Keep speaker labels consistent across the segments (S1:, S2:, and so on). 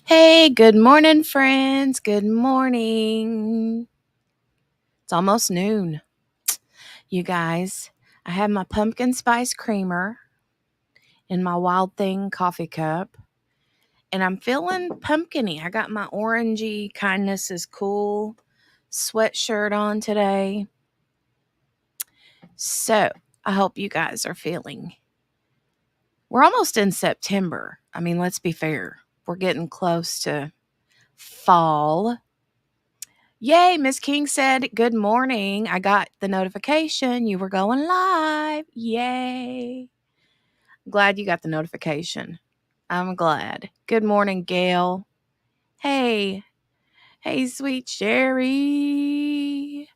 S1: Hey, good morning, friends. Good morning. It's almost noon. You guys, I have my pumpkin spice creamer in my Wild Thing coffee cup, and I'm feeling pumpkiny. I got my orangey kindness is cool sweatshirt on today. So, I hope you guys are feeling. We're almost in September. I mean, let's be fair. We're getting close to fall. Yay, Miss King said, good morning. I got the notification you were going live. Yay. Glad you got the notification. I'm glad. Good morning, Gail. Hey. Hey, sweet Sherry.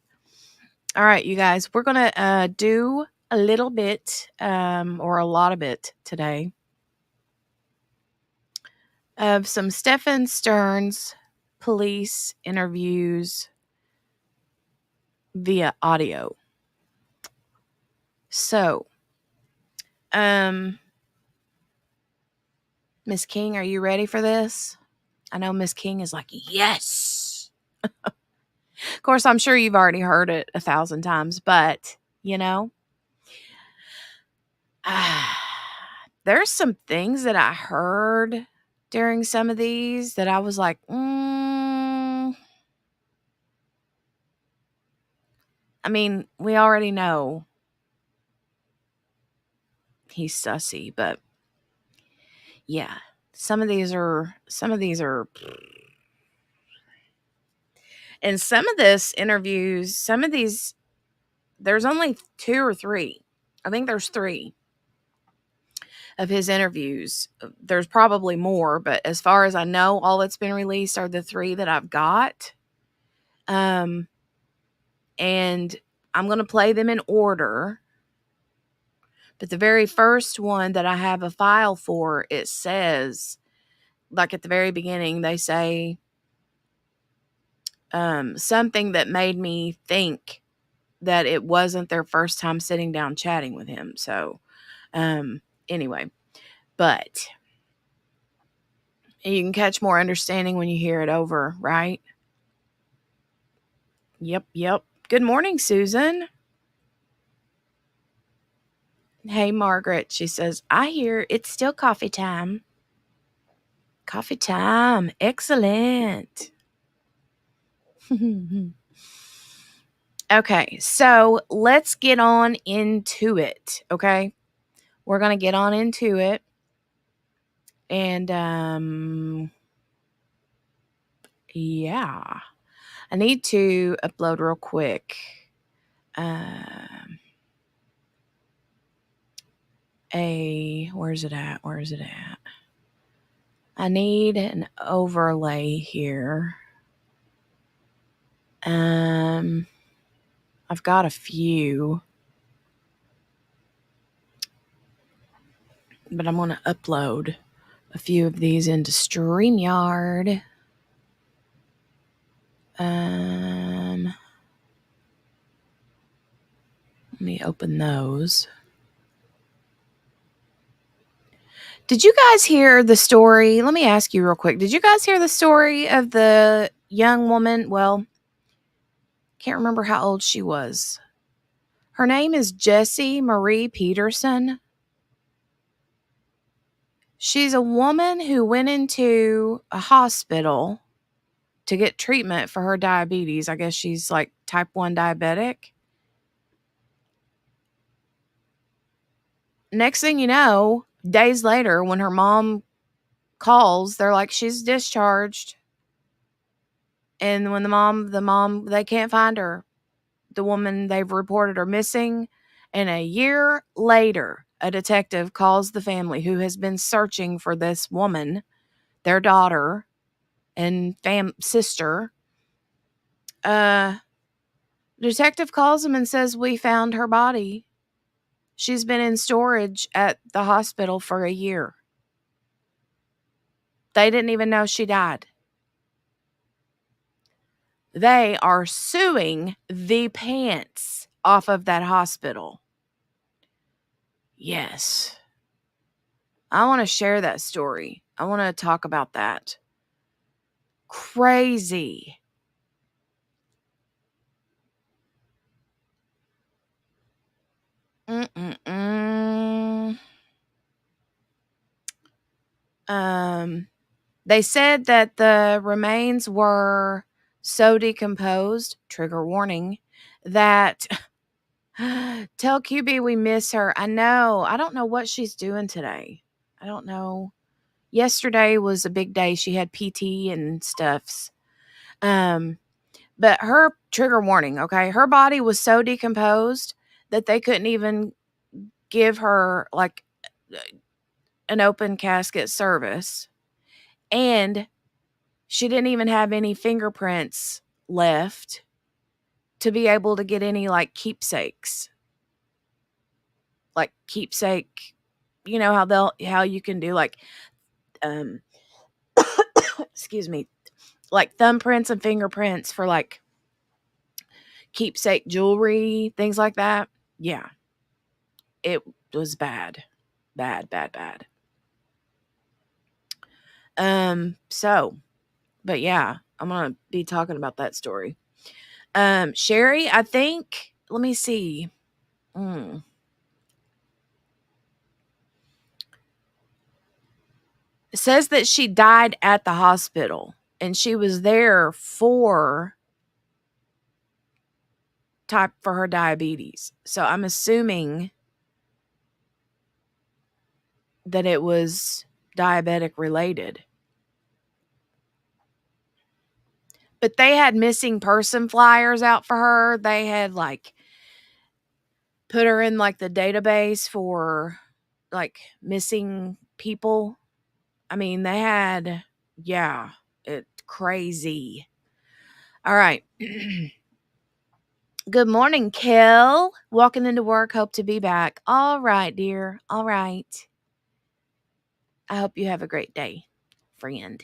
S1: All right, you guys, we're going to do a little bit or a lot of it today of some Stephan Sterns police interviews via audio. So, Miss King, are you ready for this? I know Miss King is like, yes. Of course, I'm sure you've already heard it 1,000 times, but, there's some things that I heard during some of these that I was like, I mean, we already know he's sussy, but yeah, some of these are, and some of this interviews, some of these, there's only 2 or 3. I think there's 3 of his interviews. There's probably more, but as far as I know, all that's been released are the 3 that I've got. And I'm going to play them in order. But the very first one that I have a file for, it says, like at the very beginning, they say something that made me think that it wasn't their first time sitting down chatting with him. So, anyway, but you can catch more understanding when you hear it over, right? Yep. Good morning, Susan. Hey, Margaret. She says, I hear it's still coffee time. Coffee time. Excellent. Okay, so let's get on into it, okay? We're going to get on into it. And, yeah. I need to upload real quick. Where's it at? I need an overlay here. I've got a few, but I'm going to upload a few of these into StreamYard. Let me open those. Did you guys hear the story? Let me ask you real quick. Did you guys hear the story of the young woman? Well, can't remember how old she was. Her name is Jessie Marie Peterson. She's a woman who went into a hospital to get treatment for her diabetes. I guess she's like type 1 diabetic. Next thing you know, days later, when her mom calls, they're like, she's discharged. And when the mom, they can't find her. The woman, they've reported her missing. And a year later, a detective calls the family who has been searching for this woman, their daughter and sister. Detective calls them and says, we found her body. She's been in storage at the hospital for a year. They didn't even know she died. They are suing the pants off of that hospital. Yes. I want to share that story. I want to talk about that. Crazy. Mm-mm-mm. They said that the remains were so decomposed, trigger warning, that tell QB we miss her. I know. I don't know what she's doing today. I don't know. Yesterday was a big day. She had PT and stuffs. Um, but her trigger warning, okay? Her body was so decomposed that they couldn't even give her like an open casket service. And she didn't even have any fingerprints left to be able to get any like keepsakes. Like keepsake, you know how you can do like um excuse me, like thumbprints and fingerprints for like keepsake jewelry, things like that. Yeah. It was bad. Bad, bad, bad. So, but yeah, I'm gonna be talking about that story. Sherry, I think, let me see. Mm. It says that she died at the hospital and she was there for her diabetes. So I'm assuming that it was diabetic related. But they had missing person flyers out for her. They had like put her in like the database for like missing people. I mean, they had, yeah, it's crazy. All right. Good morning, Kel. Walking into work. Hope to be back. All right, dear. All right. I hope you have a great day, friend.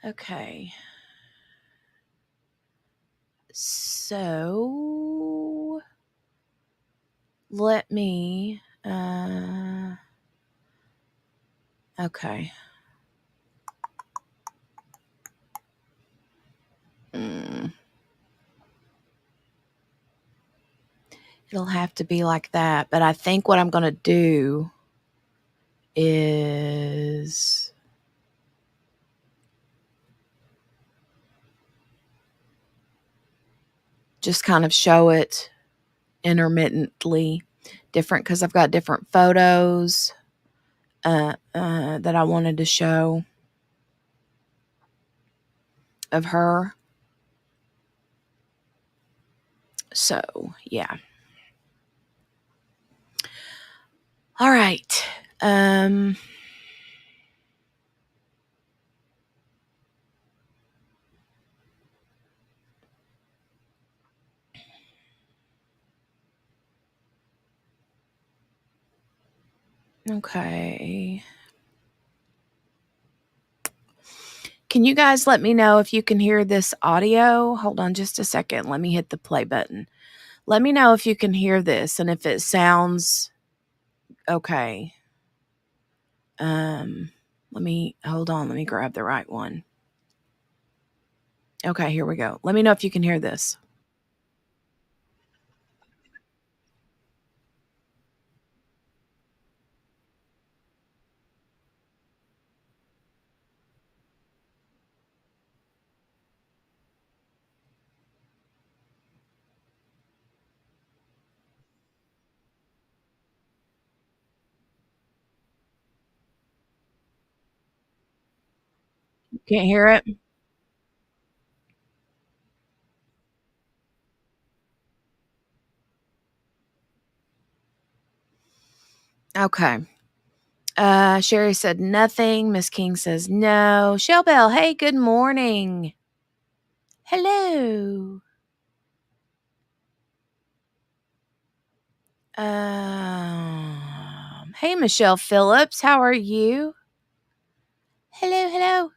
S1: Okay. So let me okay. Mm, it'll have to be like that, but I think what I'm going to do is just kind of show it intermittently different because I've got different photos that I wanted to show of her. So, yeah. All right. Okay. Can you guys let me know if you can hear this audio? Hold on just a second. Let me hit the play button. Let me know if you can hear this and if it sounds okay. Let me hold on. Let me grab the right one. Okay, here we go. Let me know if you can hear this. Can't hear it? Okay. Sherry said nothing. Miss King says no. Shell Bell, hey, good morning. Hello. Hey, Michelle Phillips, how are you? Hello, hello.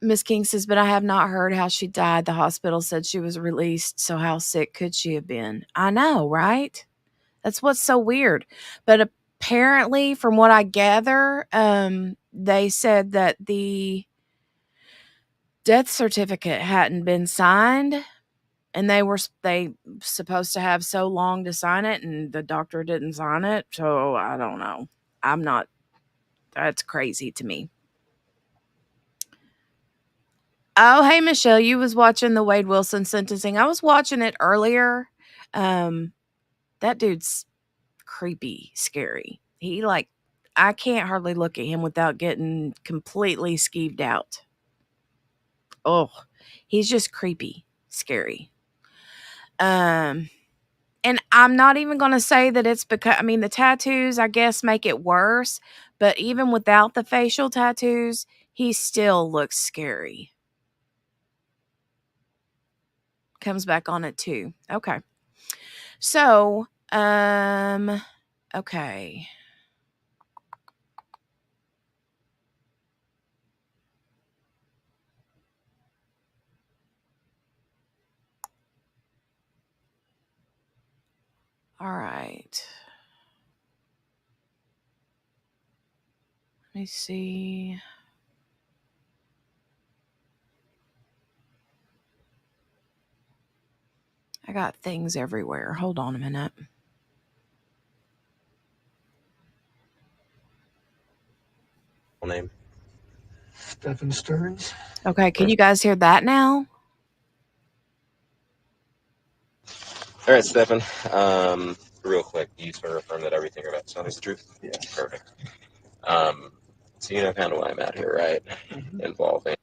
S1: Miss King says, but I have not heard how she died. The hospital said she was released, so how sick could she have been? I know, right? That's what's so weird. But apparently, from what I gather, they said that the death certificate hadn't been signed, and they supposed to have so long to sign it, and the doctor didn't sign it. So I don't know. That's crazy to me. Oh, hey, Michelle, you was watching the Wade Wilson sentencing. I was watching it earlier. That dude's creepy, scary. I can't hardly look at him without getting completely skeeved out. Oh, he's just creepy, scary. And I'm not even going to say that it's because, the tattoos, I guess, make it worse. But even without the facial tattoos, he still looks scary. Comes back on it too. Okay. So, okay. All right. Let me see. I got things everywhere. Hold on a minute.
S2: Name? Stephan Sterns.
S1: Okay, can you guys hear that now?
S2: All right, Stephan. Real quick, you just want to affirm that everything you're about to tell me is the truth?
S3: Yes.
S2: Perfect. So you know kind of why I'm at here, right?
S3: Mm-hmm.
S2: Involving.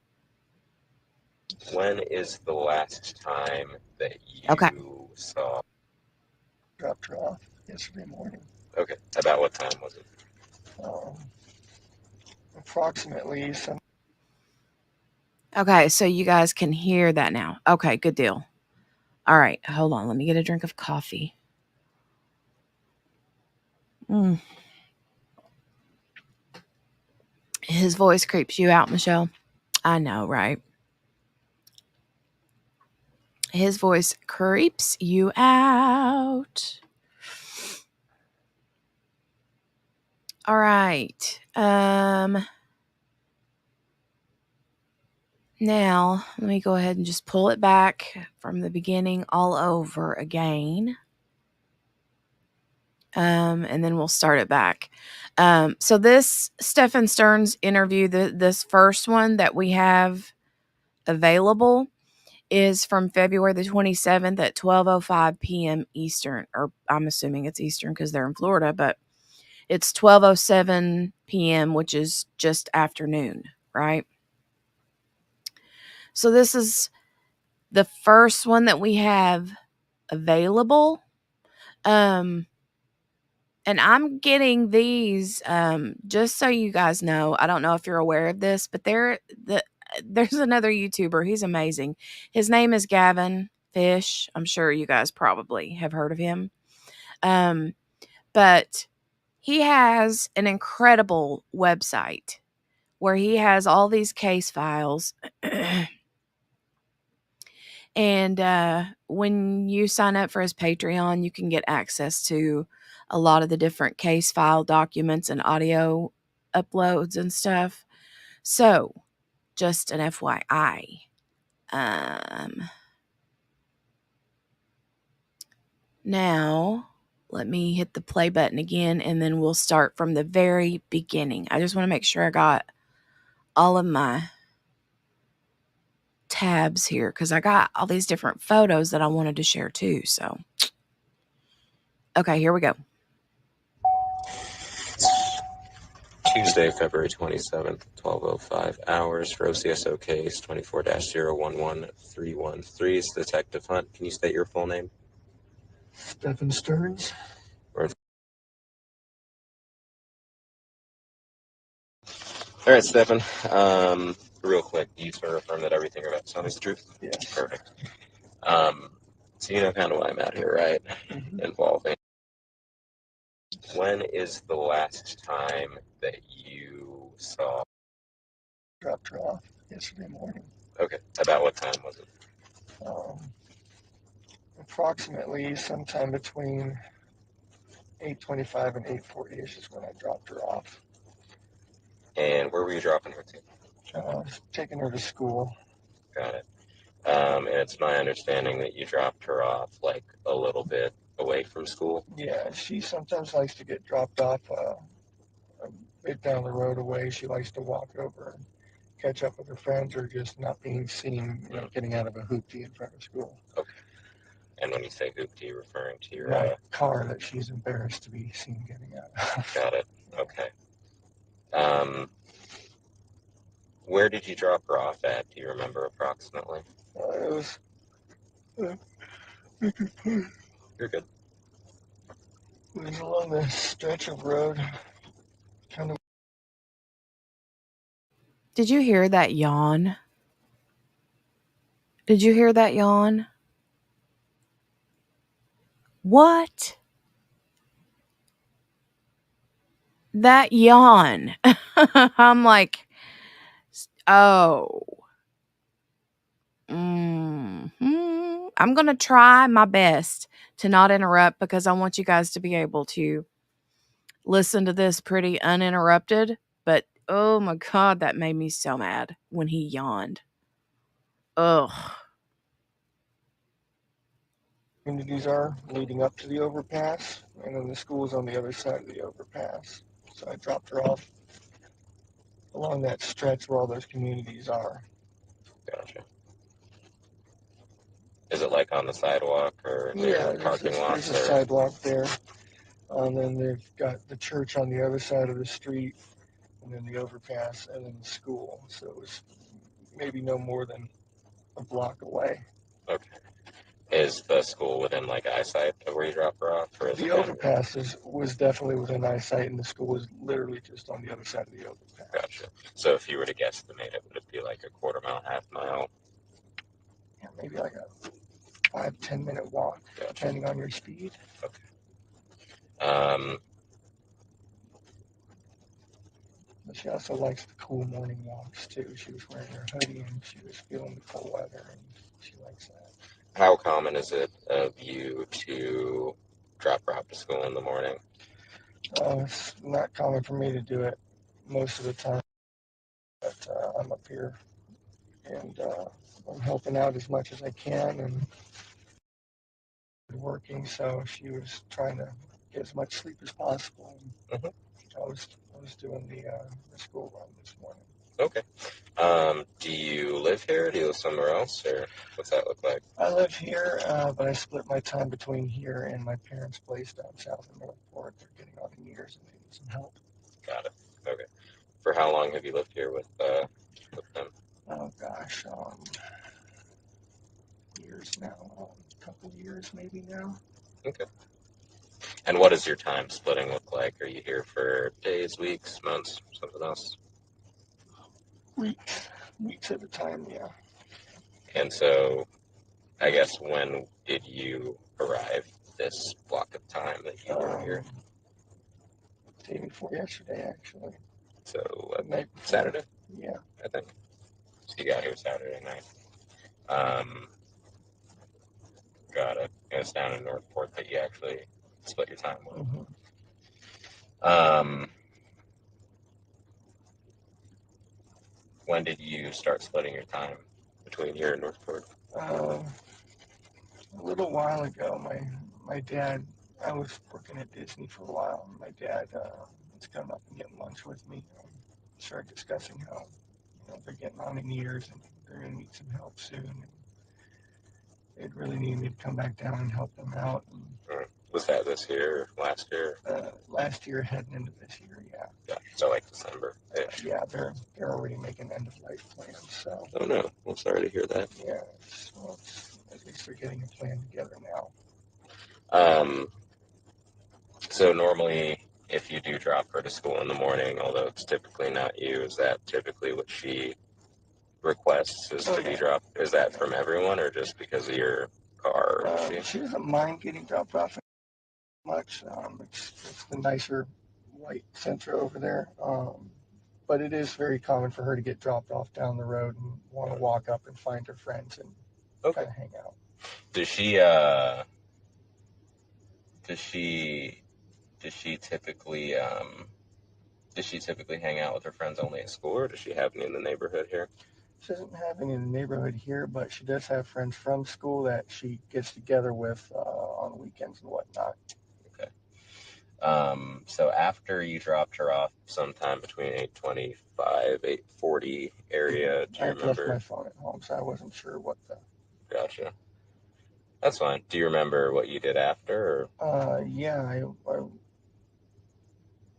S2: When is the last time that you saw?
S3: Dropped her off yesterday morning.
S2: Okay. About what time was it?
S3: Approximately some.
S1: Okay, so you guys can hear that now. Okay, good deal. All right, hold on. Let me get a drink of coffee. His voice creeps you out, Michelle. I know, right? His voice creeps you out. All right. Now, let me go ahead and just pull it back from the beginning all over again. And then we'll start it back. So this Stephan Sterns interview, this first one that we have available, is from February the 27th at 12:05 p.m. Eastern, or I'm assuming it's Eastern because they're in Florida, but it's 12:07 p.m., which is just afternoon, right? So this is the first one that we have available. And I'm getting these, just so you guys know. I don't know if you're aware of this, but there's another YouTuber. He's amazing. His name is Gavin Fish. I'm sure you guys probably have heard of him. But he has an incredible website where he has all these case files. And when you sign up for his Patreon, you can get access to a lot of the different case file documents and audio uploads and stuff. So, just an FYI. Now, let me hit the play button again, and then we'll start from the very beginning. I just want to make sure I got all of my tabs here because I got all these different photos that I wanted to share too. So, okay, here we go.
S2: Tuesday, February 27th, 12:05 hours for OCSO case 24-011313. It's Detective Hunt. Can you state your full name?
S3: Stephan Sterns.
S2: All right, Stephan. Real quick, you just want to affirm that everything you're about to tell me is the truth?
S3: Yes.
S2: Perfect. So you know kind of why I'm at here, right?
S3: Mm-hmm.
S2: Involving. When is the last time that you saw?
S3: Dropped her off yesterday morning.
S2: Okay. About what time was it?
S3: Approximately sometime between 8:25 and 8:40 is when I dropped her off.
S2: And where were you dropping her to?
S3: Taking her to school.
S2: Got it. And it's my understanding that you dropped her off like a little bit away from school.
S3: Yeah, she sometimes likes to get dropped off a bit down the road away. She likes to walk over and catch up with her friends, or just not being seen, getting out of a hoopty in front of school.
S2: Okay. And when you say hoopty, you're referring to your
S3: my car that she's embarrassed to be seen getting out of.
S2: Got it. Okay. Where did you drop her off at? Do you remember approximately?
S3: It was.
S2: You're good.
S3: It was along the stretch of road, kind of.
S1: Did you hear that yawn? Did you hear that yawn? What? That yawn. I'm like, oh. I'm going to try my best to not interrupt because I want you guys to be able to listen to this pretty uninterrupted. But oh my God, that made me so mad when he yawned. Ugh.
S3: Communities are leading up to the overpass, and then the school's on the other side of the overpass. So I dropped her off along that stretch where all those communities are.
S2: Gotcha. Is it like on the sidewalk or near parking lots?
S3: There's a sidewalk there. And then they've got the church on the other side of the street, and then the overpass, and then the school. So it was maybe no more than a block away.
S2: Okay. Is the school within like eyesight of where you drop her off? Or is
S3: The overpass was definitely within eyesight, and the school was literally just on the other side of the overpass.
S2: Gotcha. So if you were to guesstimate it, would it be like a quarter mile, half mile?
S3: Yeah, maybe like a 5-10 minute walk, depending on your speed.
S2: Okay.
S3: But she also likes the cool morning walks too. She was wearing her hoodie and she was feeling the cold weather, and she likes that.
S2: How common is it of you to drop her off to school in the morning?
S3: It's not common for me to do it most of the time, but I'm up here and I'm helping out as much as I can and working. So she was trying to get as much sleep as possible. And I was doing the school run this morning.
S2: Okay. Do you live here? Do you live somewhere else, or what's that look like?
S3: I live here, but I split my time between here and my parents' place down south in Northport. They're getting on in years and they need some help.
S2: Got it. Okay. For how long have you lived here with them?
S3: Oh gosh, years now, a couple years maybe now.
S2: Okay. And what does your time splitting look like? Are you here for days, weeks, months, something else?
S3: Weeks at a time, yeah.
S2: And so, I guess when did you arrive this block of time that you were here?
S3: Day before yesterday, actually.
S2: So, Saturday?
S3: Yeah.
S2: I think. So you got here Saturday night. Got it. And it's down in Northport that you actually split your time with. When did you start splitting your time between here and Northport?
S3: A little while ago, my dad, I was working at Disney for a while, and my dad was coming up and getting lunch with me. Started discussing how they're getting on in years and they're going to need some help soon. And they'd really need me to come back down and help them out. And,
S2: was that this year or last year?
S3: Last year, heading into this year, yeah.
S2: So like December.
S3: Yeah, they're already making end of life plans. So.
S2: Oh no, I'm sorry to hear that.
S3: Yeah, at least they're getting a plan together now.
S2: So normally, if you do drop her to school in the morning, although it's typically not you, is that typically what she requests is to be dropped? Is that from everyone or just because of your car?
S3: She doesn't mind getting dropped off much. It's the nicer white Sentra over there. But it is very common for her to get dropped off down the road and want to walk up and find her friends and kind of hang out.
S2: Does she typically Does she typically hang out with her friends only at school, or does she have any in the neighborhood here?
S3: She doesn't have any in the neighborhood here, but she does have friends from school that she gets together with on weekends and whatnot.
S2: Okay. So after you dropped her off sometime between 8:25, 8:40 area, do
S3: I
S2: you
S3: had left my
S2: remember?
S3: phone at home, so I wasn't sure what the.
S2: Gotcha. That's fine. Do you remember what you did after?
S3: Yeah,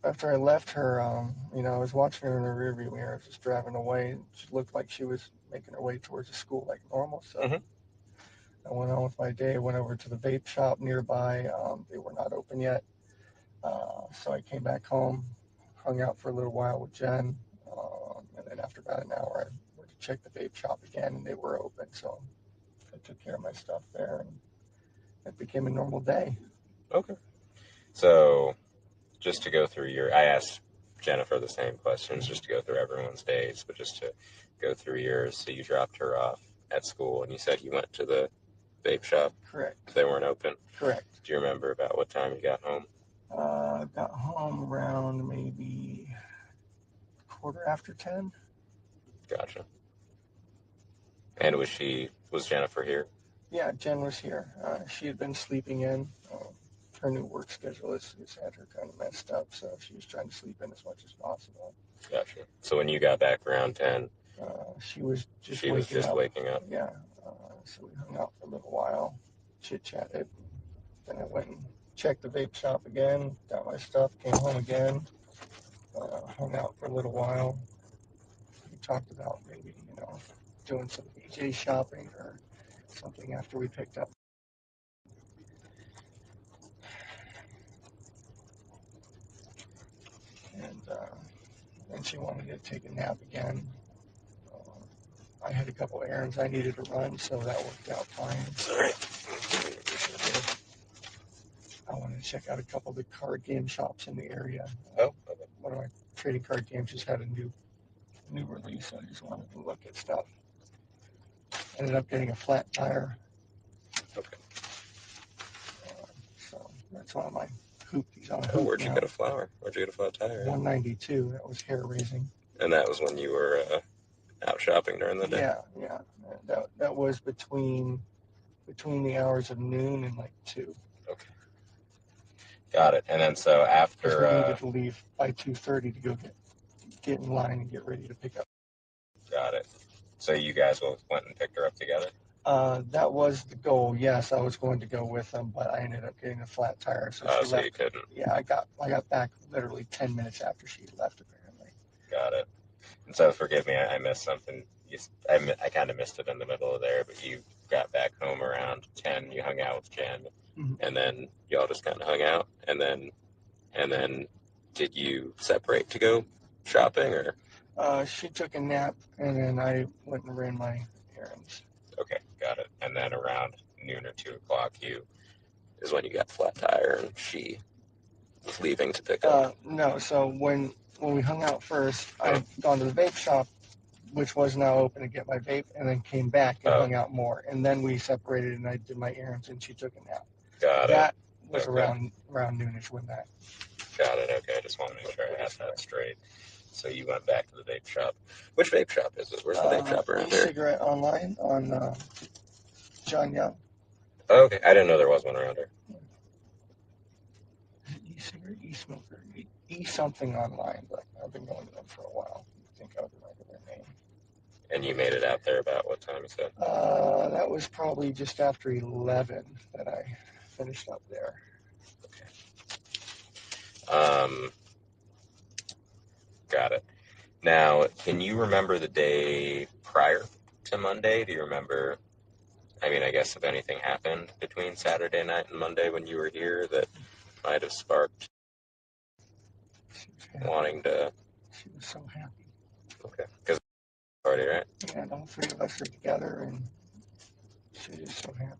S3: after I left her, I was watching her in the rearview mirror, just driving away. She looked like she was making her way towards the school like normal, so I went on with my day. I went over to the vape shop nearby. They were not open yet, so I came back home, hung out for a little while with Jen, and then after about an hour, I went to check the vape shop again, and they were open, so I took care of my stuff there, and it became a normal day.
S2: Okay. So just to go through I asked Jennifer the same questions just to go through everyone's days, but just to go through yours. So you dropped her off at school, and you said you went to the vape shop.
S3: Correct.
S2: They weren't open.
S3: Correct.
S2: Do you remember about what time you got home?
S3: Got home around maybe 10:15.
S2: Gotcha. And was Jennifer here?
S3: Yeah, Jen was here. She had been sleeping in. Her new work schedule has had her kind of messed up, so she was trying to sleep in as much as possible.
S2: Gotcha. So when you got back around 10,
S3: she was just
S2: she was
S3: waking
S2: just
S3: up.
S2: waking up.
S3: Yeah. So we hung out for a little while, chit chatted. Then I went and checked the vape shop again, got my stuff, came home again, hung out for a little while. We talked about maybe, doing some BJ shopping or something after we picked up. And she wanted to take a nap again. I had a couple errands I needed to run, so that worked out fine.
S2: Sorry.
S3: I wanted to check out a couple of the card game shops in the area.
S2: Oh, okay.
S3: One of my trading card games just had a new release, so I just wanted to look at stuff. Ended up getting a flat tire.
S2: Okay.
S3: So that's one of my hoop. He's on a
S2: Oh,
S3: hoop
S2: where'd you
S3: now.
S2: get a flower? Where'd you get a flat tire?
S3: 192. That was hair raising.
S2: And that was when you were out shopping during the day?
S3: Yeah. That was between the hours of noon and like 2.
S2: Okay. Got it. And then so
S3: Because we
S2: after,
S3: needed to leave by 2:30 to go get in line and get ready to pick up.
S2: got it. So you guys went and picked her up together?
S3: That was the goal. Yes, I was going to go with them, but I ended up getting a flat tire, so she
S2: So
S3: left.
S2: you couldn't.
S3: Yeah, I got back literally 10 minutes after she left. Apparently.
S2: Got it. And so forgive me, I missed something. I kind of missed it in the middle of there, but you got back home around 10. You hung out with Jen, and then y'all just kind of hung out, and then did you separate to go shopping, or?
S3: She took a nap, and then I went and ran my errands.
S2: Okay, got it. And then around noon or 2 o'clock, is when you got flat tire, and she was leaving to pick up.
S3: No, so when we hung out first, I'd gone to the vape shop, which was now open to get my vape, and then came back and hung out more. And then we separated, and I did my errands, and she took a nap.
S2: Got it.
S3: That was around noonish when that.
S2: Got it. Okay, I just want to make sure I had that straight. So you went back to the vape shop. Which vape shop is it? Where's the vape shop around here?
S3: E-cigarette online on John Young.
S2: Oh, okay, I didn't know there was one around here.
S3: E-cigarette, e-smoker, e-something online, but I've been going to them for a while. I think I would remember their name.
S2: And you made it out there about what time, you said?
S3: That was probably just after 11 that I finished up there.
S2: Okay. Got it. Now, can you remember the day prior to Monday? Do you remember, I guess if anything happened between Saturday night and Monday when you were here that might have sparked wanting to...
S3: She was so happy.
S2: Okay. Because party, right?
S3: And all three of us are together, and she was so happy.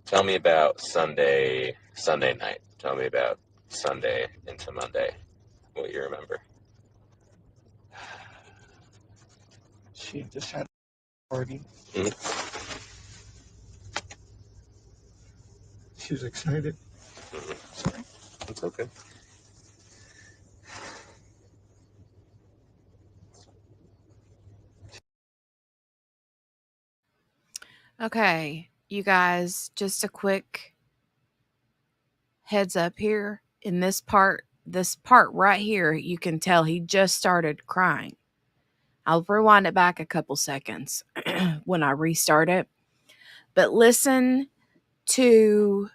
S2: Tell me about Sunday night. Tell me about Sunday into Monday. What you remember?
S3: She just had a party. She was excited.
S2: Sorry. It's okay.
S1: Okay, you guys, just a quick heads up here. In this part right here, you can tell he just started crying. I'll rewind it back a couple seconds when I restart it. But listen to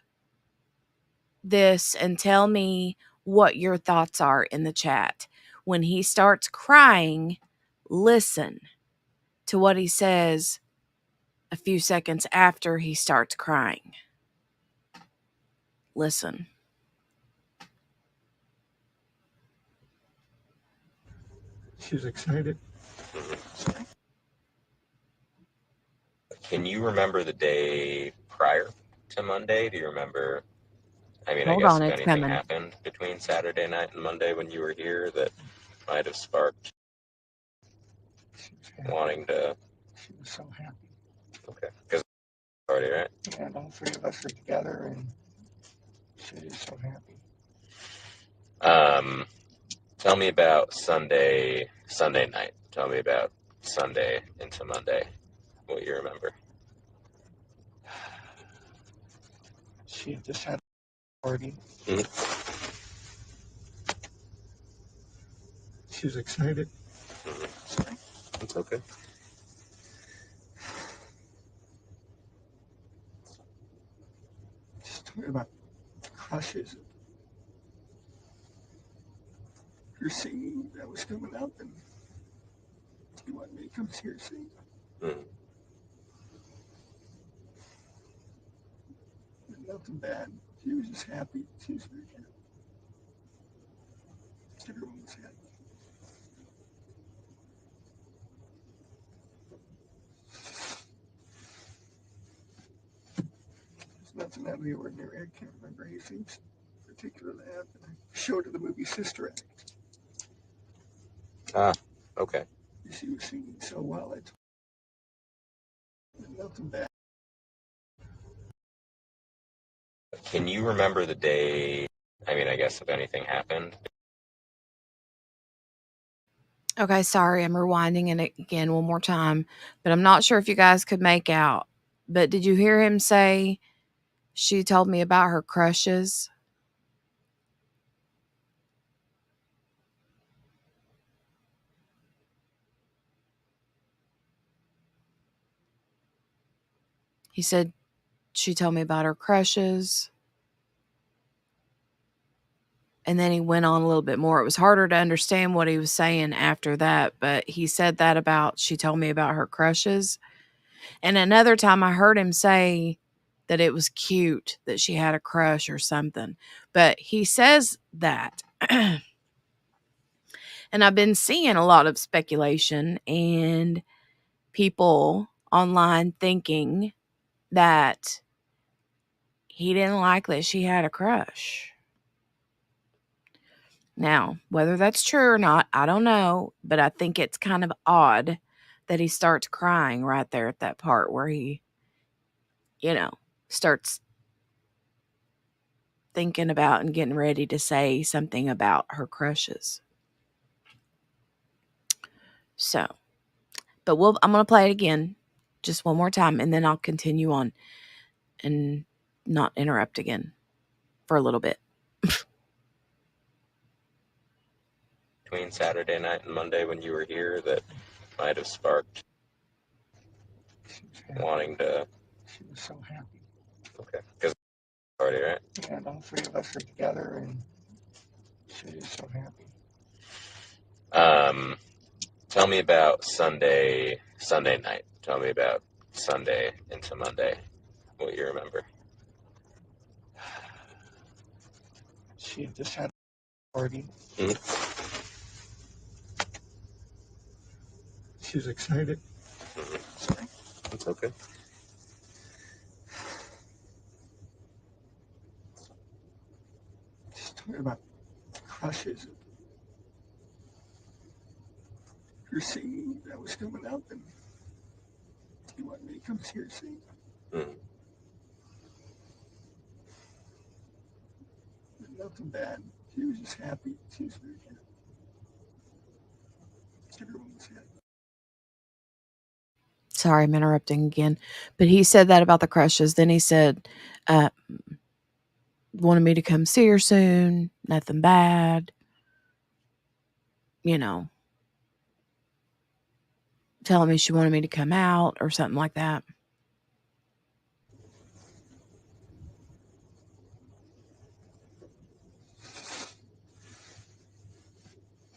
S1: this and tell me what your thoughts are in the chat. When he starts crying, listen to what he says a few seconds after he starts crying. Listen.
S3: She's excited.
S2: Can you remember the day prior to Monday? Do you remember? I mean, I
S1: Hold
S2: guess
S1: on,
S2: if
S1: it's
S2: anything
S1: coming.
S2: happened between Saturday night and Monday when you were here that might have sparked wanting to.
S3: She was so happy.
S2: Okay, because party, right?
S3: And all three of us are together, and she is so happy.
S2: Tell me about Sunday night. Tell me about Sunday into Monday. What you remember?
S3: She had just had a party. She was excited. Sorry.
S2: It's okay.
S3: Just talking about crushes. Your scene that was coming up, and you wanted me to come see her scene. Nothing bad. She was just happy. She was very happy. Everyone was happy. There's nothing out of the ordinary. I can't remember anything particular that happened. I showed her the movie Sister Act.
S2: Okay.
S3: She was singing so well. Nothing bad.
S2: Can you remember the day? I mean, I guess if anything happened.
S1: Okay, sorry, I'm rewinding it again one more time, but I'm not sure if you guys could make out. But did you hear him say, she told me about her crushes? He said, she told me about her crushes. And then he went on a little bit more. It was harder to understand what he was saying after that, but he said that about, she told me about her crushes. And another time I heard him say that it was cute that she had a crush or something. But he says that. And I've been seeing a lot of speculation and people online thinking that he didn't like that she had a crush. Now, whether that's true or not, I don't know, but I think it's kind of odd that he starts crying right there at that part where he, starts thinking about and getting ready to say something about her crushes. So, but I'm going to play it again just one more time and then I'll continue on and not interrupt again for a little bit.
S2: Between Saturday night and Monday when you were here that might have sparked wanting to.
S3: She was so happy.
S2: Okay, because party, right?
S3: And all three of us are together, and she is so happy.
S2: Tell me about Sunday night. Tell me about Sunday into Monday. What you remember?
S3: She had just had a party. She was excited. Sorry.
S2: It's okay.
S3: Just talking about crushes. Your scene that was coming up, and you wanted me to come see her scene. Nothing bad. She was just happy. She was very happy. Everyone was happy.
S1: sorry, I'm interrupting again. But he said that about the crushes. Then he said, wanted me to come see her soon. Nothing bad. You know, telling me she wanted me to come out or something like that.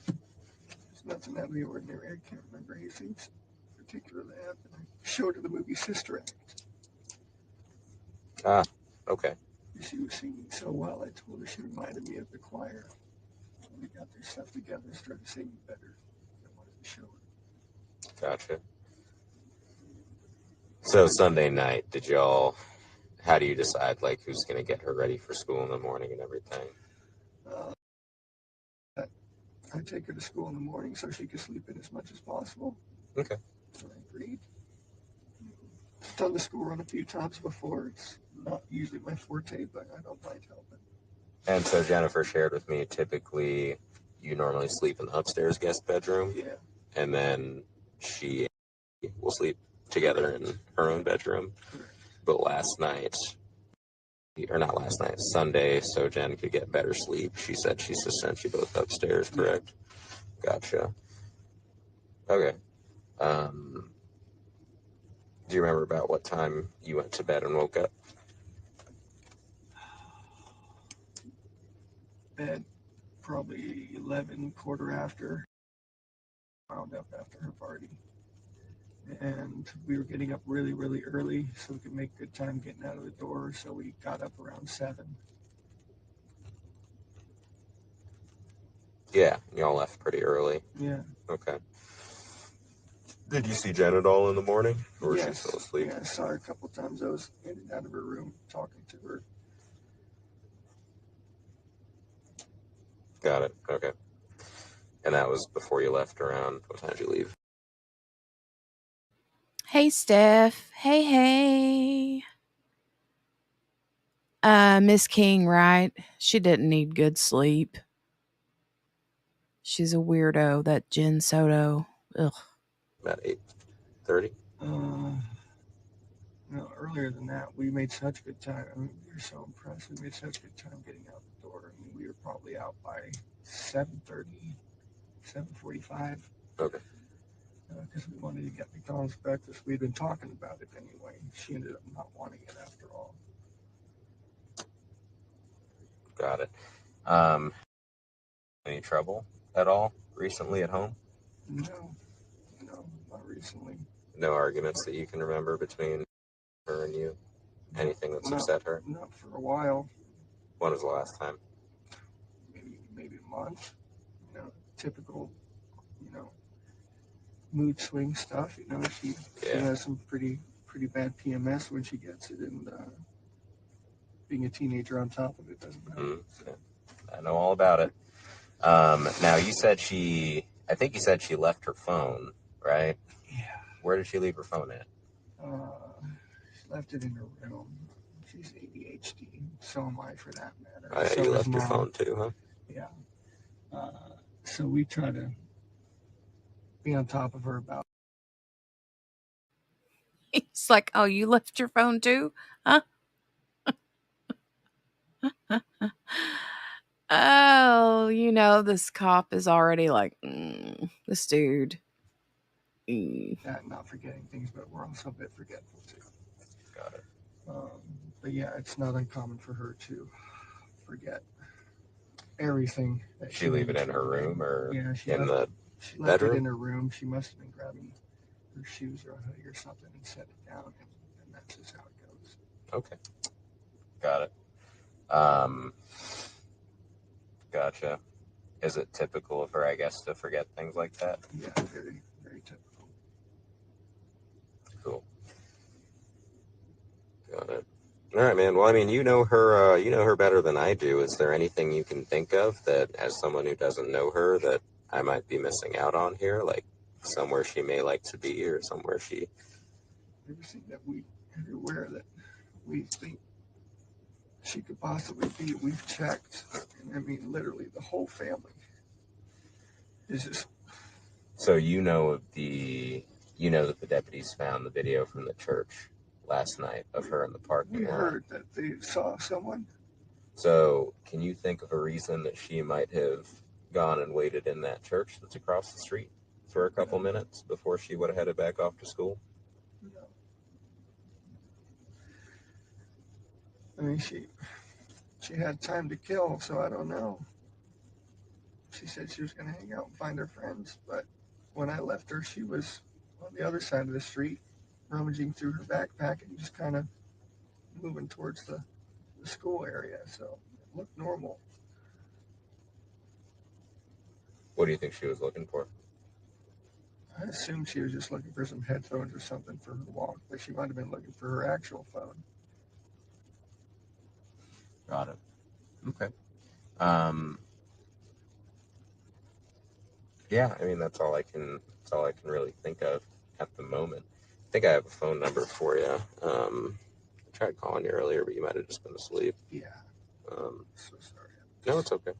S3: There's nothing out of the ordinary. I can't remember anything particularly happened. I showed her the movie Sister Act.
S2: Ah, okay.
S3: She was singing so well, I told her she reminded me of the choir. When they got their stuff together and started singing better, I wanted to show her.
S2: Gotcha. So Sunday night, how do you decide, like, who's going to get her ready for school in the morning and everything?
S3: I take her to school in the morning so she can sleep in as much as possible.
S2: Okay.
S3: So I agreed. I've done the school run a few times before. It's not usually my forte, but I don't mind helping.
S2: And so Jennifer shared with me, typically you normally sleep in the upstairs guest bedroom.
S3: Yeah.
S2: And then she will sleep together in her own bedroom.
S3: Correct.
S2: But not last night, Sunday, so Jen could get better sleep, she said she just sent you both upstairs, correct? Yeah. Gotcha. Okay. Do you remember about what time you went to bed and woke up?
S3: Bed probably 11, quarter after. Wound up after her party. And we were getting up really, really early so we could make good time getting out of the door. So we got up around 7.
S2: Yeah, y'all left pretty early.
S3: Yeah.
S2: Okay. Did you see Jen at all in the morning, or was
S3: Yes.
S2: she still asleep?
S3: Yeah, I saw her a couple times. I was in and out of her room talking to her.
S2: Got it. Okay. And that was before you left around, what time did you leave?
S1: Hey, Steph. Hey. Miss King, right? She didn't need good sleep. She's a weirdo, that Jen Soto. Ugh.
S2: About 8:30?
S3: No, earlier than that, we made such good time. I mean, we were so impressed. We made such good time getting out the door. I mean, we were probably out by 7:30, 7:45.
S2: Okay.
S3: Because we wanted to get McDonald's breakfast. We'd been talking about it anyway. She ended up not wanting it after all.
S2: Got it. Any trouble at all recently at home?
S3: No, not recently.
S2: No arguments that you can remember between her and you? Anything that's upset her?
S3: Not for a while.
S2: When was the last time?
S3: Maybe a month. Typical, mood swing stuff. She has some pretty bad PMS when she gets it, and being a teenager on top of it doesn't help.
S2: Yeah. I know all about it. Now I think you said she left her phone, right?
S3: Yeah.
S2: Where did she leave her phone at?
S3: She left it in her room. She's ADHD. So am I, for that matter.
S2: So you left your phone too, huh?
S3: Yeah. So we try to be on top of her about.
S1: He's like, oh, you left your phone too? Huh? Oh, this cop is already like, this dude.
S3: That, not forgetting things, but we're also a bit forgetful too.
S2: Got it.
S3: But yeah, it's not uncommon for her to forget everything.
S2: She leave it in her room or
S3: she
S2: in
S3: left
S2: bedroom?
S3: it in her room. She must have been grabbing her shoes or a hoodie or something and set it down, and that's just how it goes.
S2: Okay. Got it. Gotcha. Is it typical of her, I guess, to forget things like that?
S3: Yeah, very, very typical.
S2: Cool. Got it. All right, man. Well, I mean, you know her better than I do. Is there anything you can think of that, as someone who doesn't know her, that I might be missing out on here? Like somewhere she may like to be, or somewhere she...
S3: Everything that everywhere that we think she could possibly be, we've checked. And I mean, literally, the whole family is just...
S2: So you know that the deputies found the video from the church last night of her in the parking lot.
S3: We heard that they saw someone.
S2: So, can you think of a reason that she might have gone and waited in that church that's across the street for a couple minutes before she would have headed back off to school?
S3: No. I mean, she had time to kill, so I don't know. She said she was going to hang out and find her friends, but when I left her, she was on the other side of the street, rummaging through her backpack and just kind of moving towards the school area, so it looked normal.
S2: What do you think she was looking for?
S3: I assumed she was just looking for some headphones or something for her walk, but she might have been looking for her actual phone.
S2: Got it. Okay. Yeah, I mean that's all I can really think of at the moment. I think I have a phone number for you. I tried calling you earlier, but you might have just been asleep.
S3: Yeah. So sorry.
S2: No, it's okay.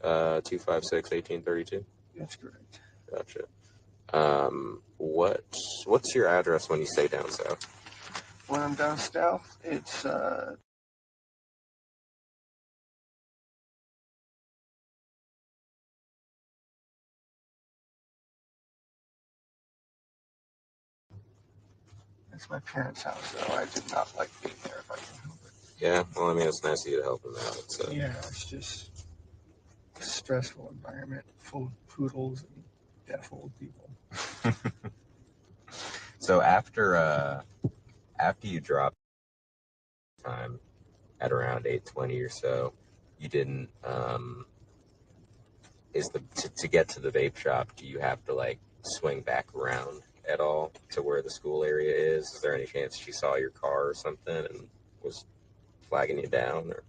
S2: 256-1832.
S3: That's correct.
S2: Gotcha. What's your address when you stay down south?
S3: When I'm down south, it's it's my parents' house, so I did not like being there if I can help it.
S2: Yeah, well, I mean, it's nice of you to help them out. So.
S3: Yeah, it's just a stressful environment full of poodles and deaf old people.
S2: So after you dropped time at around 8:20 or so, you didn't to get to the vape shop, do you have to like swing back around at all to where the school area is? Is there any chance she saw your car or something and was flagging you down? Or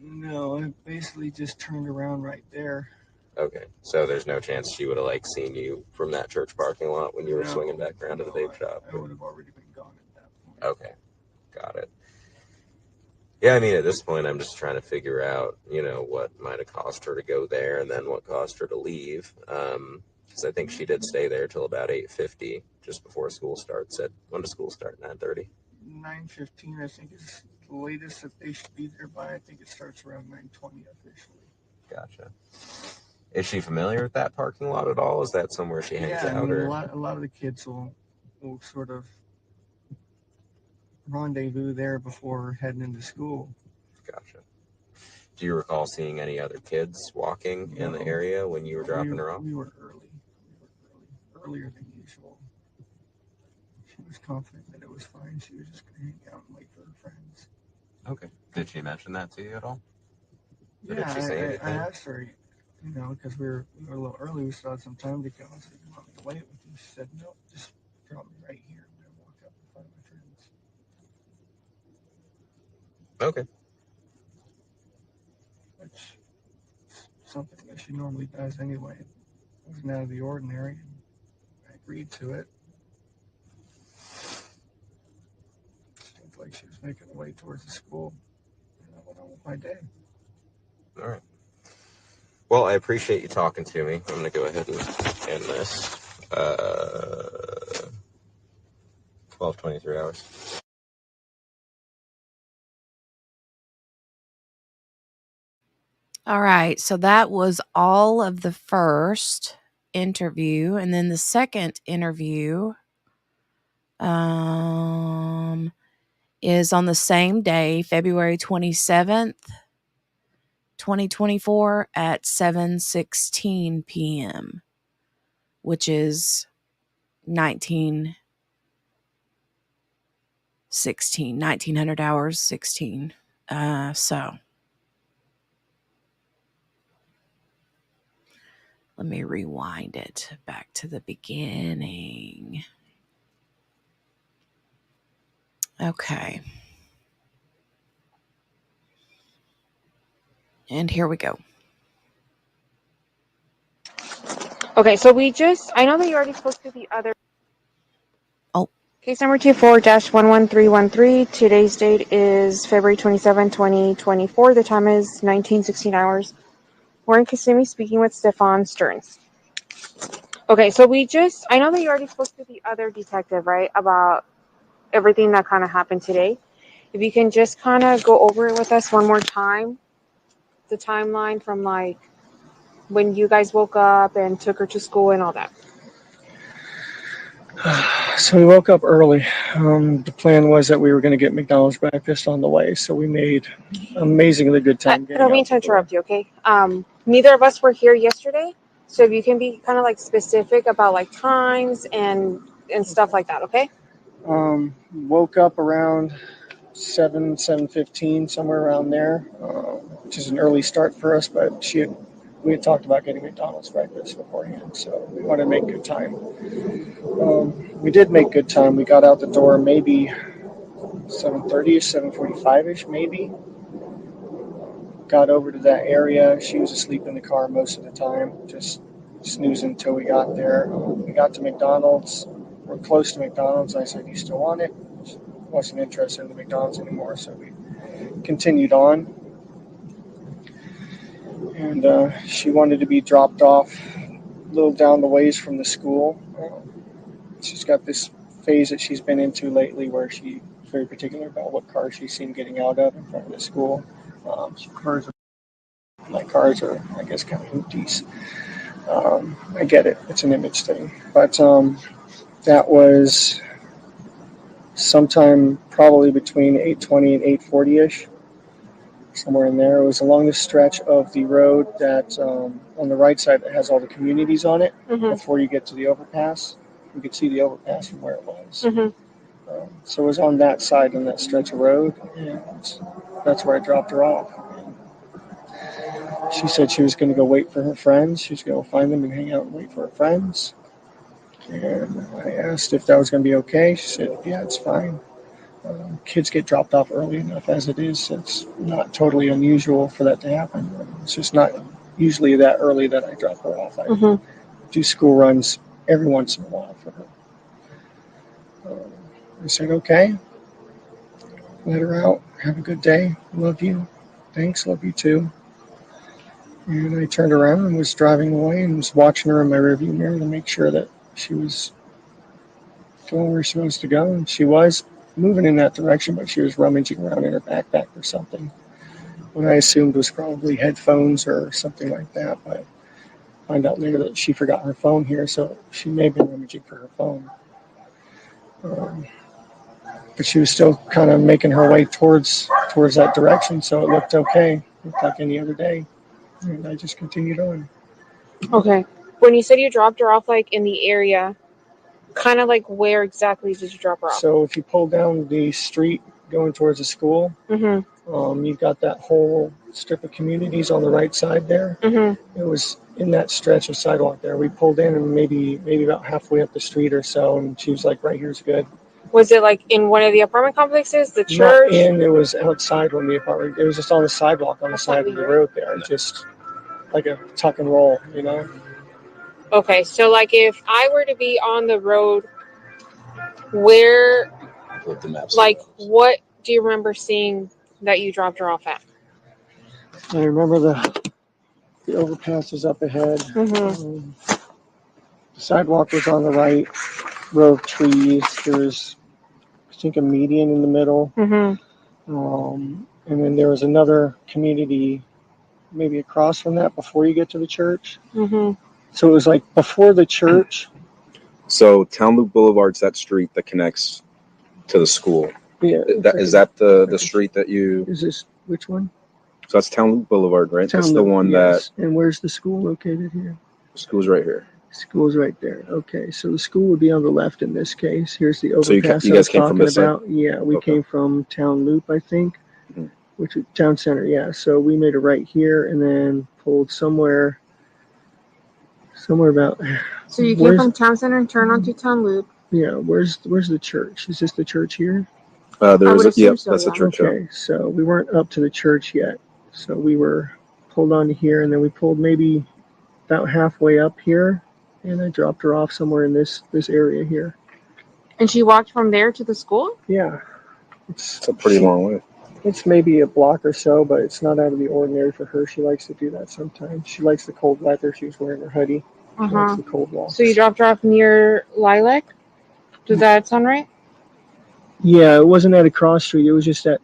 S3: No, I basically just turned around right there.
S2: okay, so there's no chance she would have like seen you from that church parking lot when you were swinging back around to the vape shop?
S3: I would have already been gone at that point.
S2: Okay, got it. Yeah, I mean, at this point, I'm just trying to figure out, what might have cost her to go there and then what cost her to leave. Because I think she did stay there till about 8:50, just before school starts. When does school start? 9:30?
S3: 9:15, I think, is the latest that they should be there by. I think it starts around 9:20 officially.
S2: Gotcha. Is she familiar with that parking lot at all? Is that somewhere she hangs out?
S3: Yeah, I mean,
S2: or?
S3: a lot of the kids will sort of rendezvous there before heading into school.
S2: Gotcha. Do you recall seeing any other kids walking in the area when you were dropping her off?
S3: We were early. Earlier than usual. She was confident that it was fine. She was just going to hang out and wait for her friends.
S2: Okay. Did she mention that to you at all? Or
S3: Yeah,
S2: did she say anything?
S3: I asked her, because we were a little early. We still had some time to go. I said, "You want me to wait with you?" She said, "No, just drop me right here. I'm going to walk up and find my friends."
S2: Okay.
S3: Which is something that she normally does anyway. It wasn't out of the ordinary, and I agreed to it. Seemed like she was making her way towards the school, and I went on with my day.
S2: All right. Well, I appreciate you talking to me. I'm going to go ahead and end this. 12-23 hours.
S1: All right, so that was all of the first interview, and then the second interview is on the same day, February 27th, 2024 at 7:16 p.m., which is 1900 hours 16. So let me rewind it back to the beginning. Okay. And here we go.
S4: Okay, so I know that you already spoke to the other.
S1: Oh.
S4: Case number 24-11313. Today's date is February 27, 2024. The time is 19:16 hours. We're in Kissimmee speaking with Stephan Sterns. Okay, so I know that you already spoke to the other detective, right, about everything that kind of happened today. If you can just kind of go over it with us one more time, the timeline from like when you guys woke up and took her to school and all that.
S3: So we woke up early. The plan was that we were going to get McDonald's breakfast on the way, so we made amazingly good time.
S4: I don't mean to interrupt you, okay? Neither of us were here yesterday, so if you can be kind of like specific about like times and stuff like that, okay?
S3: Woke up around 7:15, somewhere around there, which is an early start for us, but we had talked about getting McDonald's breakfast beforehand, so we wanted to make good time. We did make good time. We got out the door maybe 7:30ish, 7:45ish, maybe. Got over to that area. She was asleep in the car most of the time, just snoozing until we got there. We got to McDonald's. We're close to McDonald's. I said, "You still want it?" She wasn't interested in the McDonald's anymore, so we continued on. And she wanted to be dropped off a little down the ways from the school. She's got this phase that she's been into lately where she's very particular about what car she's seen getting out of in front of the school. My cars are, I guess, kind of hoopties. I get it. It's an image thing. But that was sometime probably between 8:20 and 8:40ish, somewhere in there. It was along the stretch of the road that on the right side that has all the communities on it. Before you get to the overpass. You could see the overpass from where it was. So it was on that side, on that stretch of road, and that's where I dropped her off. She said she was going to go wait for her friends. She was going to go find them and hang out and wait for her friends. And I asked if that was going to be okay. She said, "Yeah, it's fine. Kids get dropped off early enough as it is. It's not totally unusual for that to happen. It's just not usually that early that I drop her off. I do school runs every once in a while for her." I said, "Okay, let her out. Have a good day. Love you. Thanks. Love you too." And I turned around and was driving away and was watching her in my rearview mirror to make sure that she was going where she was to go. And she was moving in that direction, but she was rummaging around in her backpack or something. What I assumed was probably headphones or something like that, but I find out later that she forgot her phone here, so she may have been rummaging for her phone. But she was still kind of making her way towards that direction, so it looked okay. It looked like any other day. And I just continued on.
S4: Okay. When you said you dropped her off like in the area, kind of like where exactly did you drop her off?
S3: So if you pull down the street going towards the school, you've got that whole strip of communities on the right side there. It was in that stretch of sidewalk there. We pulled in and maybe about halfway up the street or so, and she was like, "Right here's good."
S4: Was it like in one of the apartment complexes, the church?
S3: Not in, it was outside one of the apartment. It was just on the sidewalk on the side of the road there, just like a tuck and roll, you know?
S4: Okay, so like if I were to be on the road, where, like, what do you remember seeing that you dropped her off at?
S3: I remember the overpass was up ahead. The sidewalk was on the right, row of trees. There was, I think, a median in the middle. And then there was another community maybe across from that before you get to the church. So it was like before the church.
S5: So Town Loop Boulevard's that street that connects to the school.
S3: Yeah.
S5: Is that the street that you...
S3: Is this, which one?
S5: So that's Town Loop Boulevard, right?
S3: Town
S5: That's
S3: Loop,
S5: the one
S3: yes. And where's the school located here?
S5: The school's right here.
S3: School's right there. Okay, so the school would be on the left in this case. Here's the overpass
S5: So you guys came from this
S3: about. Side? Yeah, we came from Town Loop, I think, which is Town Center. Yeah, so we made a right here and then pulled somewhere about.
S4: So you came from Town Center and turned onto Town Loop.
S3: Yeah, where's the church? Is this the church here?
S5: There is. Yep, so, that's the church.
S3: Okay, so we weren't up to the church yet, so we were pulled onto here, and then we pulled maybe about halfway up here. And I dropped her off somewhere in this area here.
S4: And she walked from there to the school?
S3: Yeah.
S5: It's a pretty long way.
S3: It's maybe a block or so, but it's not out of the ordinary for her. She likes to do that sometimes. She likes the cold weather. She was wearing her hoodie. That's the cold walks.
S4: So you dropped her off near Lilac? Does that sound right?
S3: Yeah, it wasn't at a cross street. It was just a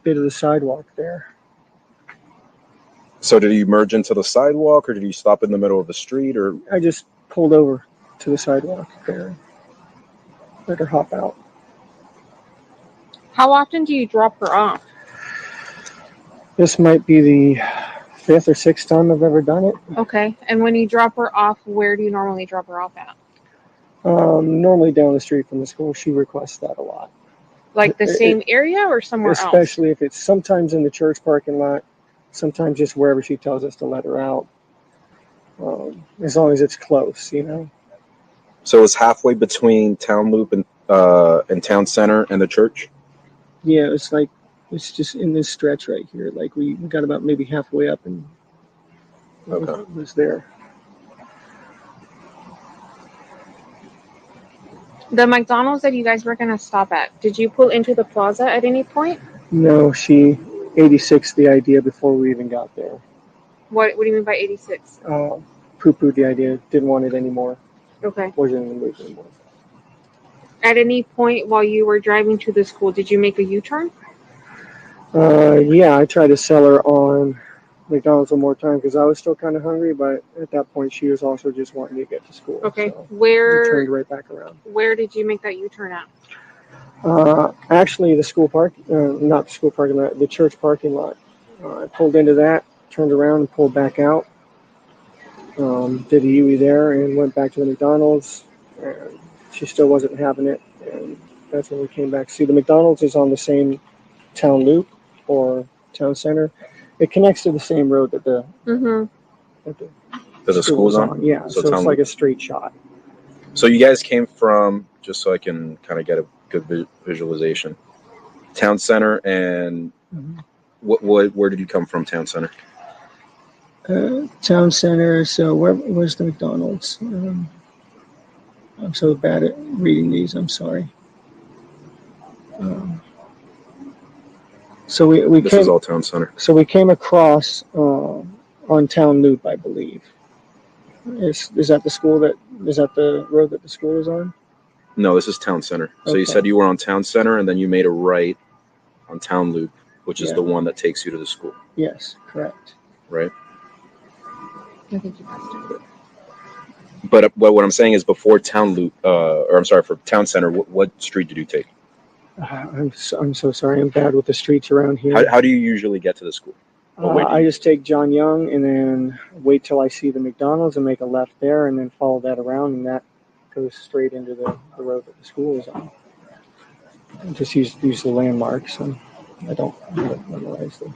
S3: bit of the sidewalk there.
S5: So did you merge into the sidewalk, or did you stop in the middle of the street, or?
S3: I just pulled over to the sidewalk there. Let her hop out.
S4: How often do you drop her off?
S3: This might be the 5th or 6th time I've ever done it.
S4: Okay. And when you drop her off, where do you normally drop her off at?
S3: Normally down the street from the school. She requests that a lot.
S4: Like the same area or somewhere else?
S3: Especially if it's sometimes in the church parking lot, sometimes just wherever she tells us to let her out. As long as it's close, you know.
S5: So it's halfway between Town Loop and Town Center and the church?
S3: Yeah, it's just in this stretch right here. Like we got about maybe halfway up and it was there.
S4: The McDonald's that you guys were going to stop at, did you pull into the plaza at any point?
S3: No, she 86'd the idea before we even got there.
S4: What do you mean by 86?
S3: Poo-pooed the idea, didn't want it anymore.
S4: Okay.
S3: Wasn't in the mood anymore.
S4: At any point while you were driving to the school, did you make a U-turn?
S3: Yeah, I tried to sell her on McDonald's one more time because I was still kind of hungry, but at that point she was also just wanting to get to school.
S4: Okay.
S3: So
S4: we
S3: turned right back around.
S4: Where did you make that U-turn at?
S3: Actually, the school not the school parking lot, the church parking lot. I pulled into that, turned around and pulled back out. Did a UE there and went back to the McDonald's. And she still wasn't having it, and that's when we came back. See, the McDonald's is on the same town loop or town center. It connects to the same road that the
S5: school's on.
S3: Yeah, so it's like a straight shot.
S5: So you guys came from, just so I can kind of get a good visualization, Town Center, and where did you come from? Town Center.
S3: Town center. So where's the McDonald's? I'm so bad at reading these. I'm sorry. So we
S5: This
S3: came.
S5: is all Town Center.
S3: So we came across on Town Loop, I believe. Is that the school is that the road that the school is on?
S5: No, this is Town Center. So you said you were on Town Center, and then you made a right on Town Loop, which is the one that takes you to the school.
S3: Yes, correct.
S5: Right.
S4: I think you passed it.
S5: But what I'm saying is, before Town Loop, or I'm sorry, for Town Center, what street did you take?
S3: I'm so sorry. I'm bad with the streets around here.
S5: How do you usually get to the school?
S3: I just take John Young and then wait till I see the McDonald's and make a left there, and then follow that around, and that goes straight into the road that the school is on. I just use the landmarks, and I don't memorize the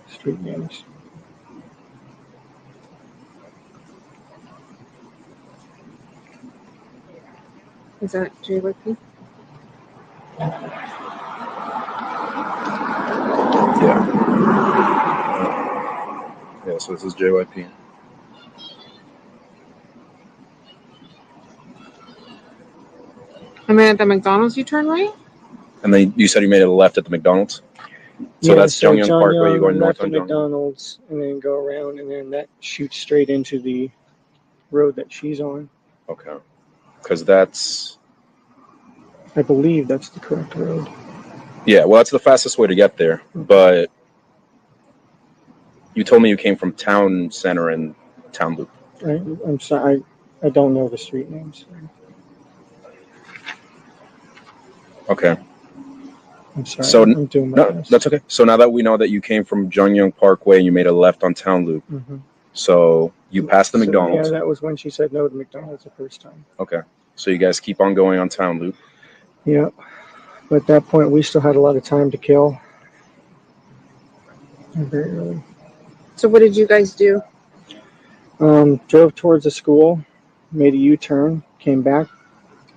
S3: street names.
S4: Is that JYP?
S5: Yeah, so this is JYP.
S4: And then at the McDonald's, you turn right?
S5: And then you said you made a left at the McDonald's? So that's Jungyoung Parkway, you're going north on Jungyoung.
S3: McDonald's, and then go around, and then that shoots straight into the road that she's on.
S5: Okay. Because that's...
S3: I believe that's the correct road.
S5: Yeah, well, that's the fastest way to get there. But you told me you came from Town Center and Town Loop.
S3: I'm sorry, I don't know the street names.
S5: Okay.
S3: I'm sorry.
S5: So
S3: I'm doing my best.
S5: That's okay. So now that we know that you came from Jungyoung Parkway and you made a left on Town Loop, so you passed the McDonald's.
S3: Yeah, that was when she said no to McDonald's the first time.
S5: Okay. So you guys keep on going on Town Loop.
S3: Yeah. But at that point, we still had a lot of time to kill. Very early.
S4: So what did you guys do?
S3: Drove towards the school, made a U-turn, came back,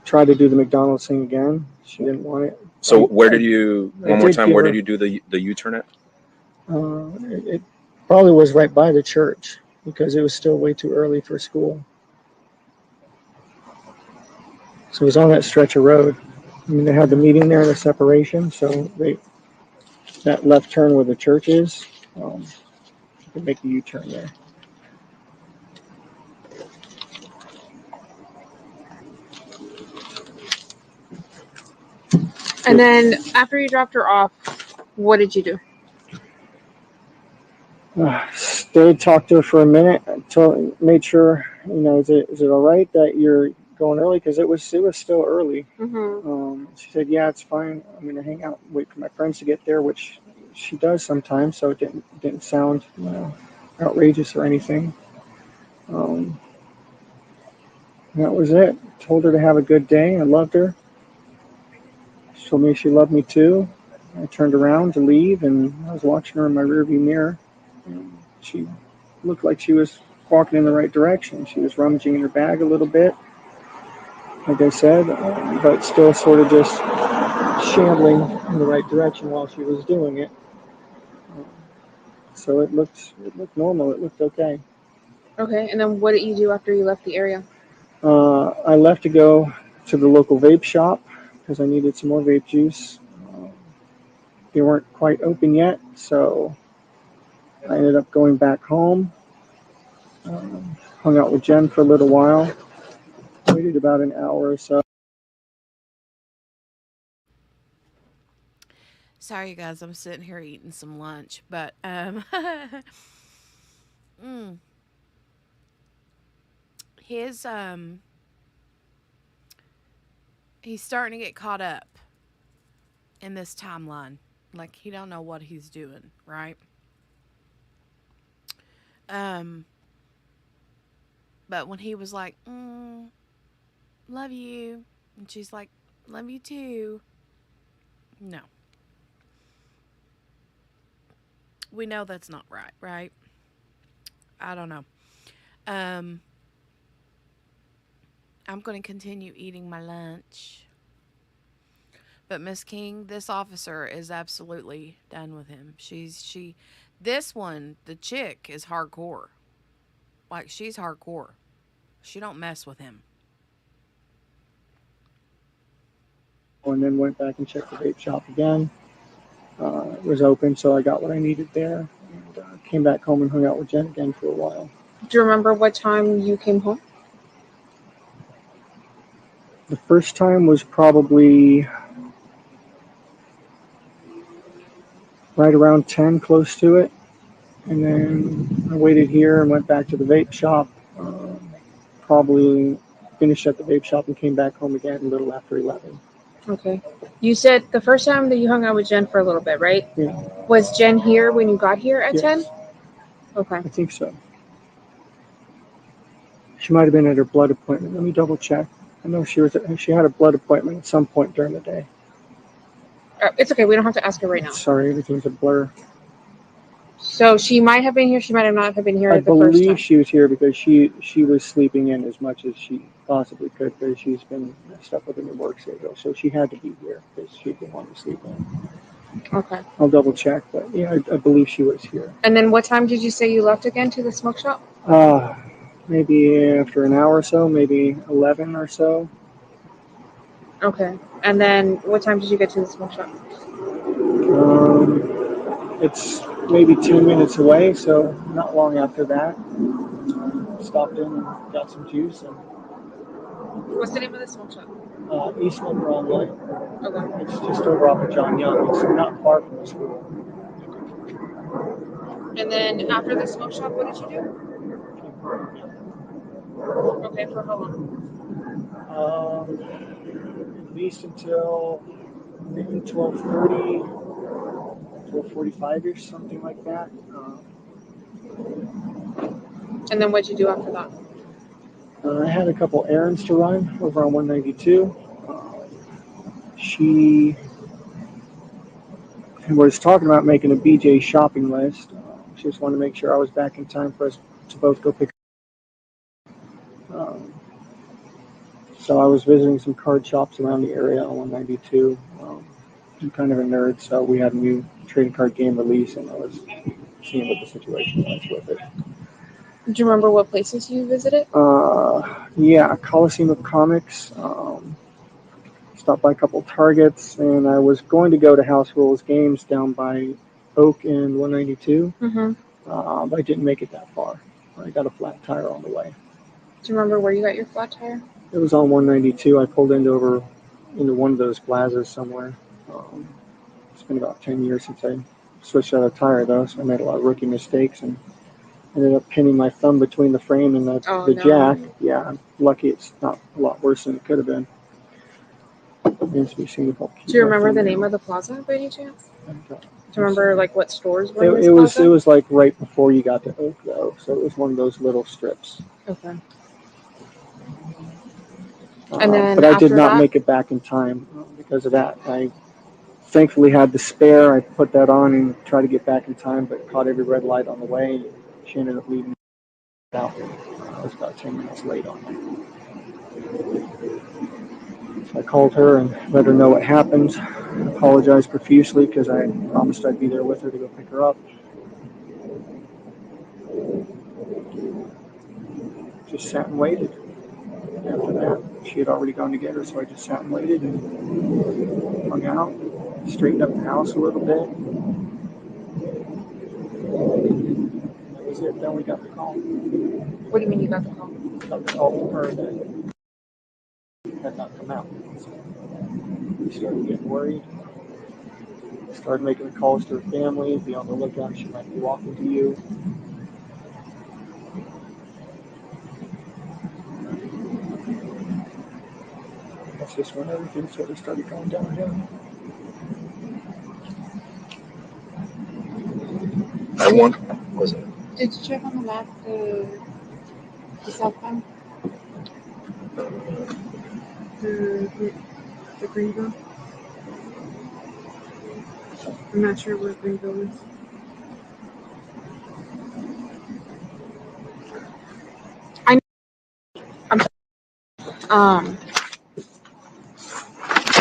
S3: tried to do the McDonald's thing again. She didn't want it.
S5: So where did you do the U-turn at?
S3: It probably was right by the church because it was still way too early for school. So it was on that stretch of road. I mean, they had the meeting there and the separation, so that left turn where the church is, you can make the U-turn there.
S4: And then after you dropped her off, what did you do?
S3: Stayed, talked to her for a minute, made sure, is it all right that you're going early? Because it was still early. She said, yeah, it's fine. I'm going to hang out and wait for my friends to get there, which she does sometimes, so it didn't sound outrageous or anything. That was it. Told her to have a good day. I loved her. She told me she loved me too. I turned around to leave, and I was watching her in my rearview mirror. And she looked like she was walking in the right direction. She was rummaging in her bag a little bit, like I said, but still sort of just shambling in the right direction while she was doing it. So it looked normal. It looked okay.
S4: Okay, and then what did you do after you left the area?
S3: I left to go to the local vape shop because I needed some more vape juice. They weren't quite open yet, so I ended up going back home. Hung out with Jen for a little while. Waited about an hour or so.
S1: Sorry, you guys, I'm sitting here eating some lunch, but his he's starting to get caught up in this timeline. Like he don't know what he's doing, right? But when he was like, love you, and she's like, love you too. No. We know that's not right, right? I don't know. I'm going to continue eating my lunch. But Miss King, this officer is absolutely done with him. This one, the chick is hardcore. Like she's hardcore. She don't mess with him.
S3: And then went back and checked the vape shop again. It was open, so I got what I needed there. And came back home and hung out with Jen again for a while.
S4: Do you remember what time you came home?
S3: The first time was probably right around 10, close to it. And then I waited here and went back to the vape shop. Probably finished at the vape shop and came back home again a little after 11.
S4: Okay. You said the first time that you hung out with Jen for a little bit, right?
S3: Yeah.
S4: Was Jen here when you got here at 10? Okay.
S3: I think so. She might have been at her blood appointment. Let me double check. I know she had a blood appointment at some point during the day.
S4: It's okay. We don't have to ask her right now.
S3: Sorry, everything's a blur.
S4: So she might have been here. She might have not have been here
S3: I
S4: the first time.
S3: believe she was here because she was sleeping in as much as she possibly could because she's been messed up with her work schedule. So she had to be here because she didn't want to sleep in.
S4: Okay.
S3: I'll double check, but yeah, I believe she was here.
S4: And then what time did you say you left again to the smoke shop?
S3: Maybe after an hour or so, maybe 11 or so.
S4: Okay. And then what time did you get to the smoke shop?
S3: It's maybe 10 minutes away, so not long after that. Stopped in and got some juice. And,
S4: What's the name of the smoke shop?
S3: East Broadway.
S4: Okay.
S3: It's just over off of John Young. It's not far from the school.
S4: And then after the smoke shop, what did you do? Okay, for how long?
S3: At least until maybe 12:30, 12:45ish, something like that.
S4: And then what'd you do after that?
S3: I had a couple errands to run over on 192. She was talking about making a BJ shopping list. She just wanted to make sure I was back in time for us to both go pick up. So I was visiting some card shops around the area on 192. I'm kind of a nerd, so we had a new trading card game release, and I was seeing what the situation was with it.
S4: Do you remember what places you visited?
S3: Yeah, Coliseum of Comics. Stopped by a couple Targets, and I was going to go to House Rules Games down by Oak and 192, but I didn't make it that far. I got a flat tire on the way.
S4: Do you remember where you got your flat tire?
S3: It was on 192. I pulled into over into one of those plazas somewhere. It's been about 10 years since I switched out a tire, though, so I made a lot of rookie mistakes and ended up pinning my thumb between the frame and the jack. Yeah, I'm lucky it's not a lot worse than it could have been. Do
S4: you remember the name of the plaza by any chance? Do you remember like what stores were in this plaza?
S3: It was like right before you got to Oak, though, so it was one of those little strips.
S4: Okay. And then
S3: but I did not make it back in time because of that. I thankfully had the spare. I put that on and tried to get back in time, but caught every red light on the way. She ended up leaving out. I was about 10 minutes late on that. So I called her and let her know what happened. I apologized profusely because I promised I'd be there with her to go pick her up. Just sat and waited. After that, she had already gone to get her, so I just sat and waited and hung out, straightened up the house a little bit. That was it. Then we got the call.
S4: What do you mean you got the call?
S3: Got the call from her that had not come out. So we started getting worried. Started making calls to her family, be on the lookout. She might be walking to you. That's just when everything sort of started going downhill.
S5: I won. Was it?
S4: Did you check on the map the south end? The Greenville? I'm not sure where Greenville is.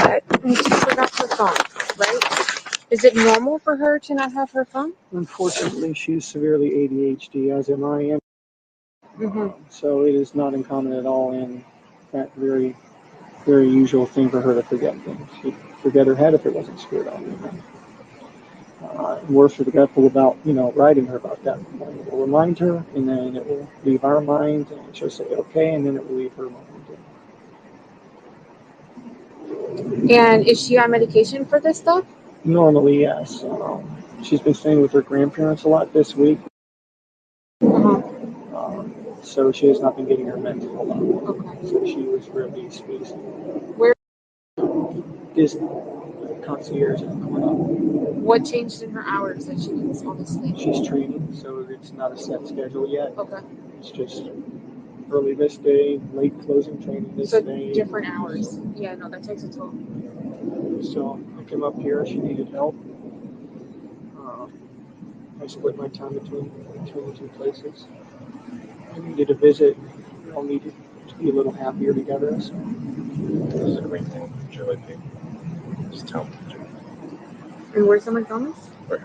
S4: But she forgot her phone, right? Is it normal for her to not have her phone?
S3: Unfortunately, she's severely ADHD, as am I. So it is not uncommon at all, and that very, very usual thing for her to forget things. She'd forget her head if it wasn't screwed on. We're forgetful about, writing her about that. It will remind her, and then it will leave our mind, and she'll say okay, and then it will leave her mind.
S4: And is she on medication for this stuff?
S3: Normally, yes. She's been staying with her grandparents a lot this week. So she has not been getting her meds a whole lot.
S4: Okay.
S3: So she was really squeezed.
S4: Where?
S3: Disney. Concierge is coming up.
S4: What changed in her hours that she needs all this sleep?
S3: She's training, so it's not a set schedule yet.
S4: Okay.
S3: It's just early this day, late closing training this day.
S4: Different hours. Yeah, no, that takes a toll.
S3: So I came up here. She needed help. I split my time between the two places. I needed a visit. We all needed to be a little happier together. So.
S5: This is the main thing. Enjoy being. Just tell them.
S4: And where's the McDonald's?
S5: Right.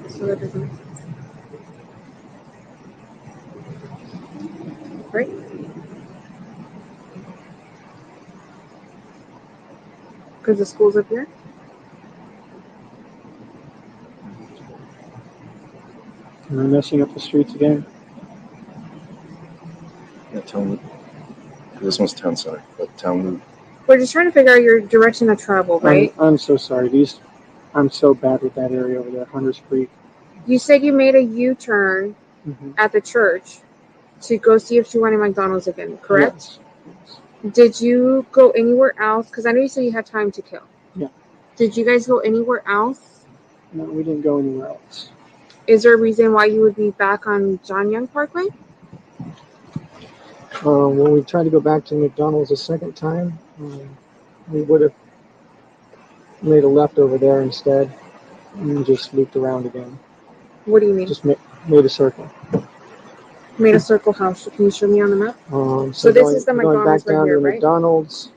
S4: So that doesn't make sense. Right? Because the school's up here?
S3: Am I messing up the streets again?
S5: Yeah, town loop. This one's town center, but town loop.
S4: We're just trying to figure out your direction of travel, right?
S3: I'm so sorry. I'm so bad with that area over there, Hunters Creek.
S4: You said you made a U-turn at the church to go see if she wanted McDonald's again, correct?
S3: Yes.
S4: Did you go anywhere else? Because I know you said you had time to kill.
S3: Yeah.
S4: Did you guys go anywhere else?
S3: No, we didn't go anywhere else.
S4: Is there a reason why you would be back on John Young Parkway?
S3: When we tried to go back to McDonald's a second time, we would have made a left over there instead and just looped around again.
S4: What do you mean?
S3: Just made a circle.
S4: Made a circle how? Can you show me on the map?
S3: So
S4: this is the McDonald's
S3: back down
S4: right here,
S3: to
S4: right?
S3: McDonald's.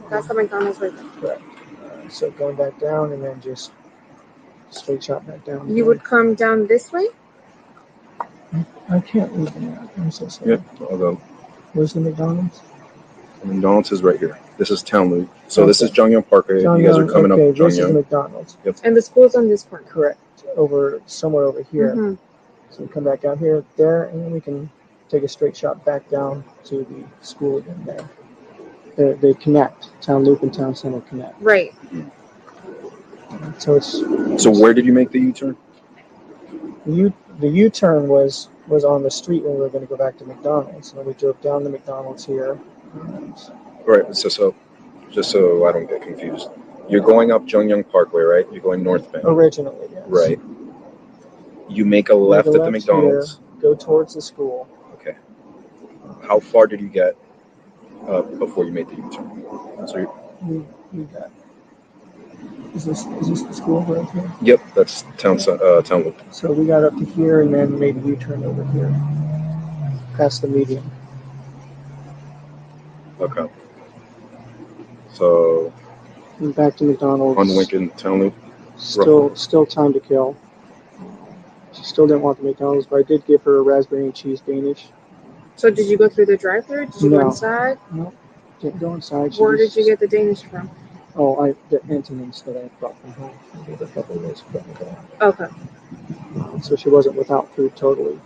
S4: That's the McDonald's right there.
S3: Correct. So going back down and then just straight shot back down.
S4: You would come down this way?
S3: I can't read the map. I'm so sorry.
S5: Yep, I'll go.
S3: Where's the McDonald's?
S5: The McDonald's is right here. This is town loop. So this is John Young Parkway.
S3: John
S5: you guys
S3: Young,
S5: are coming up John
S3: this
S5: Young.
S3: is McDonald's.
S5: Yep.
S4: And the school's on this corner.
S3: Correct. Somewhere over here. So we come back out here, there, and then we can take a straight shot back down to the school again there. They connect. Town Loop and Town Center connect.
S4: Right.
S3: So it's
S5: So where did you make the U-turn?
S3: the U-turn was on the street when we were going to go back to McDonald's. And we drove down to McDonald's here. And
S5: Right. So just so I don't get confused, you're going up Jungyoung Parkway, right? You're going northbound.
S3: originally, yes.
S5: Right. You make a left
S3: Make a
S5: at the
S3: left
S5: McDonald's.
S3: Here, go towards the school.
S5: Okay. How far did you get before you made the U-turn? So
S3: We got. Is this the school right here?
S5: yep, that's Town Loop.
S3: So we got up to here and then made a U-turn over here, past the median.
S5: Okay. So
S3: And back to McDonald's.
S5: on Lincoln Town Loop.
S3: Still time to kill. She still didn't want the McDonald's, but I did give her a raspberry and cheese Danish.
S4: So did you go through the drive-thru? Did you go
S3: No.
S4: inside?
S3: Nope. Didn't go inside.
S4: Where did you get the Danish from?
S3: Oh, the Antonins that I brought from home. I gave her a couple of those.
S4: Okay.
S3: So she wasn't without food totally.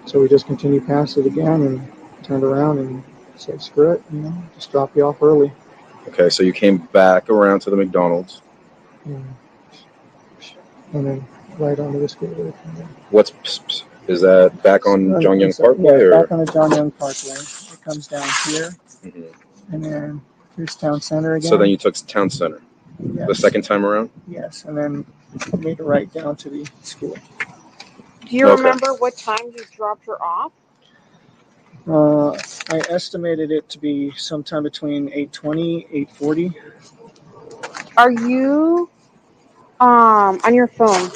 S3: So we just continued past it again and turned around and said, screw it, just drop you off early.
S5: Okay, so you came back around to the McDonald's.
S3: And then right onto the school.
S5: Is that back on Jungyoung Parkway?
S3: Yeah, back on the Jungyoung Parkway. It comes down here.
S5: Mm-hmm.
S3: And then here's Town Center again.
S5: So then you took Town Center.
S3: Yes.
S5: The second time around?
S3: Yes, and then made it right down to the school.
S4: Do you remember what time you dropped her off?
S3: I estimated it to be sometime between 8:20, 8:40.
S4: Are you on your phone?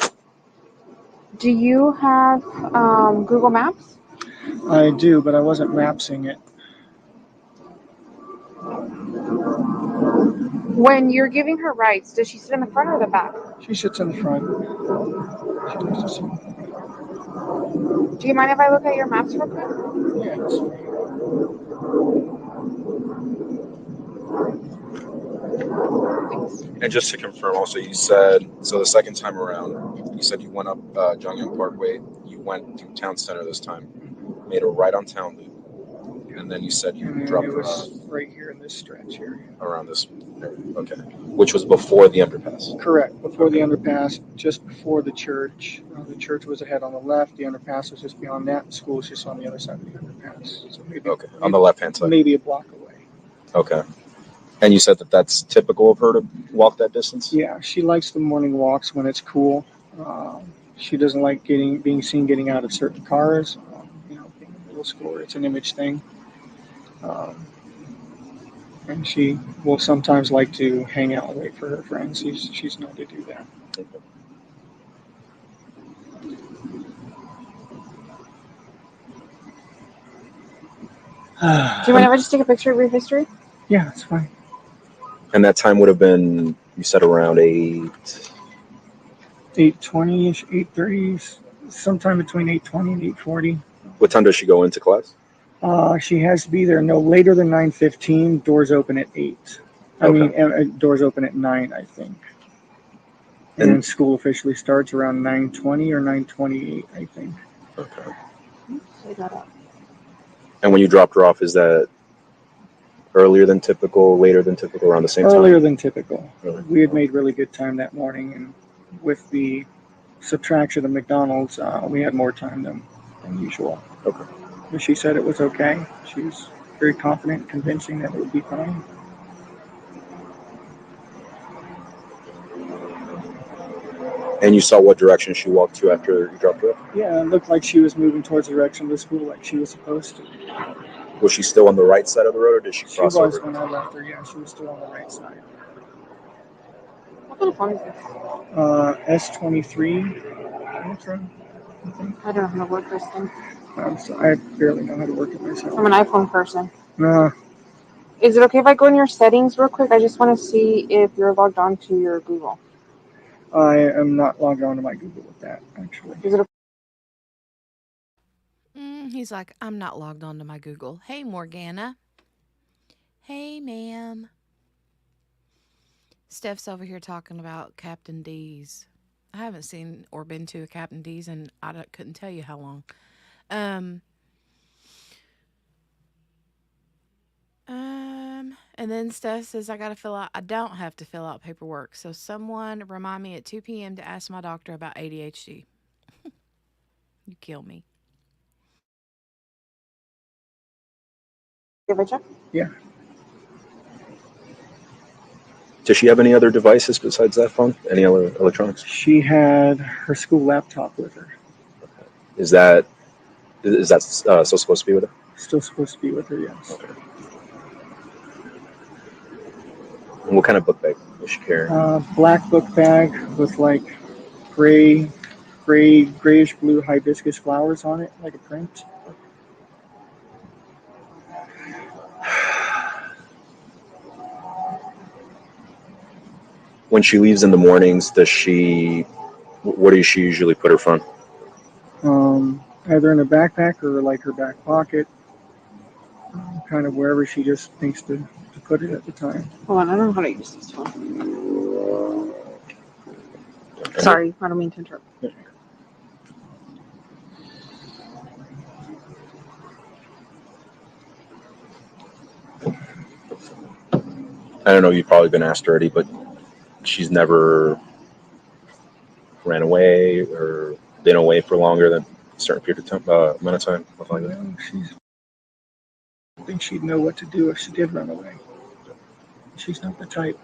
S4: Do you have Google Maps?
S3: I do, but I wasn't mapsing it.
S4: When you're giving her rides, does she sit in the front or the back?
S3: She sits in the front.
S4: Do you mind if I look at your maps real quick?
S3: Yeah.
S5: And just to confirm, also, you said, so the second time around, you said you went up Jungyoung Parkway, you went through Town Center this time, made a right on Town Loop, and then you said you dropped her off
S3: right here in this stretch here.
S5: Around this area. Okay. Which was before the underpass.
S3: Correct. Before the underpass, just before the church. The church was ahead on the left, the underpass was just beyond that, the school was just on the other side of the underpass. So maybe
S5: on the left-hand side.
S3: Maybe a block away.
S5: Okay. And you said that that's typical of her to walk that distance?
S3: Yeah, she likes the morning walks when it's cool. She doesn't like being seen getting out of certain cars. Being a middle schooler, it's an image thing. And she will sometimes like to hang out and wait for her friends. She's known to do that.
S5: Okay.
S4: Do you mind if I just take a picture of your history?
S3: Yeah, that's fine.
S5: And that time would have been, you said around
S3: 8:20ish, 8:30, sometime between 8:20 and 8:40.
S5: What time does she go into class?
S3: She has to be there no later than 9:15. Doors open at 8. Doors open at 9, I think. And school officially starts around 9:20 or 9:28, I think.
S5: Okay. And when you dropped her off, is that earlier than typical, later than typical, around the same time?
S3: Earlier than typical.
S5: Really?
S3: We had made really good time that morning, and with the subtraction of McDonald's, we had more time than usual.
S5: Okay.
S3: But she said it was okay. She was very confident, convincing that it would be fine.
S5: And you saw what direction she walked to after you dropped her off?
S3: Yeah, it looked like she was moving towards the direction of the school like she was supposed to.
S5: Was she still on the right side of the road, or did she cross over?
S3: She was when I left her, yeah. She was still on the right side.
S4: What kind of phone is this?
S3: S23 Ultra, I think.
S4: I don't know how to work this thing.
S3: I barely know how to work it myself.
S4: I'm an iPhone person.
S3: No.
S4: Is it okay if I go in your settings real quick? I just want to see if you're logged on to your Google.
S3: I am not logged on to my Google with that, actually.
S4: Is it okay?
S1: He's like, I'm not logged on to my Google. Hey, Morgana. Hey, ma'am. Steph's over here talking about Captain D's. I haven't seen or been to a Captain D's, and couldn't tell you how long. Um, and then Steph says I don't have to fill out paperwork. So someone remind me at 2 p.m. to ask my doctor about ADHD. You kill me.
S4: Give it a check.
S3: Yeah.
S5: Does she have any other devices besides that phone? Any other electronics?
S3: She had her school laptop with her.
S5: Is that still supposed to be with her?
S3: Still supposed to be with her, yes.
S5: Okay. And what kind of book bag was she carrying?
S3: Black book bag with like grayish blue hibiscus flowers on it, like a print.
S5: When she leaves in the mornings, what does she usually put her phone?
S3: Either in a backpack or like her back pocket, kind of wherever she just thinks to put it at the time.
S4: Hold on, I don't know how to use this phone. Sorry, I don't mean to interrupt.
S5: I don't know, you've probably been asked already, but she's never ran away or been away for longer than a certain period of time, amount of time, something like that.
S3: No, I think she'd know what to do if she did run away. She's not the type.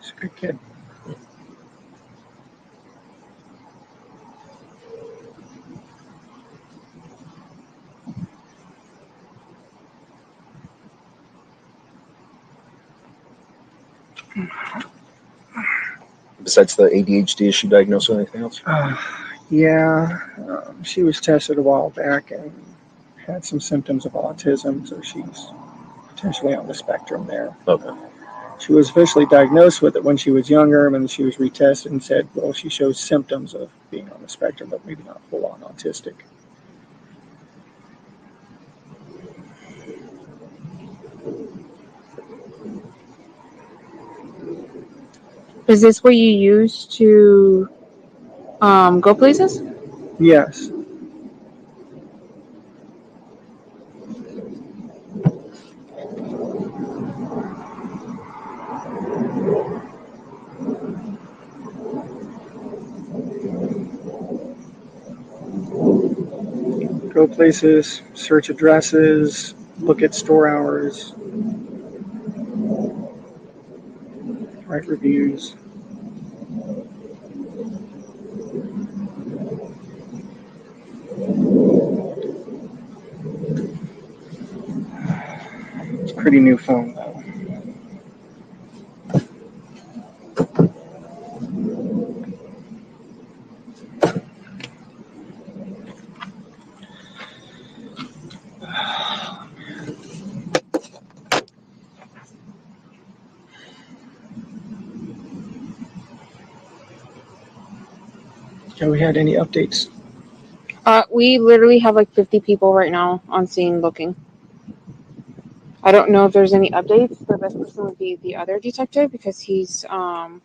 S3: She's a good kid.
S5: Besides the ADHD, is she diagnosed with anything else?
S3: Yeah, she was tested a while back and had some symptoms of autism, so she's potentially on the spectrum there.
S5: Okay.
S3: She was officially diagnosed with it when she was younger, and she was retested and said, well, she shows symptoms of being on the spectrum, but maybe not full on autistic.
S4: Is this what you use to go places?
S3: Yes. Go places, search addresses, look at store hours, write reviews. It's a pretty new phone, though. Have we had any updates?
S4: We literally have like 50 people right now on scene looking. I don't know if there's any updates. The best person would be the other detective because he's the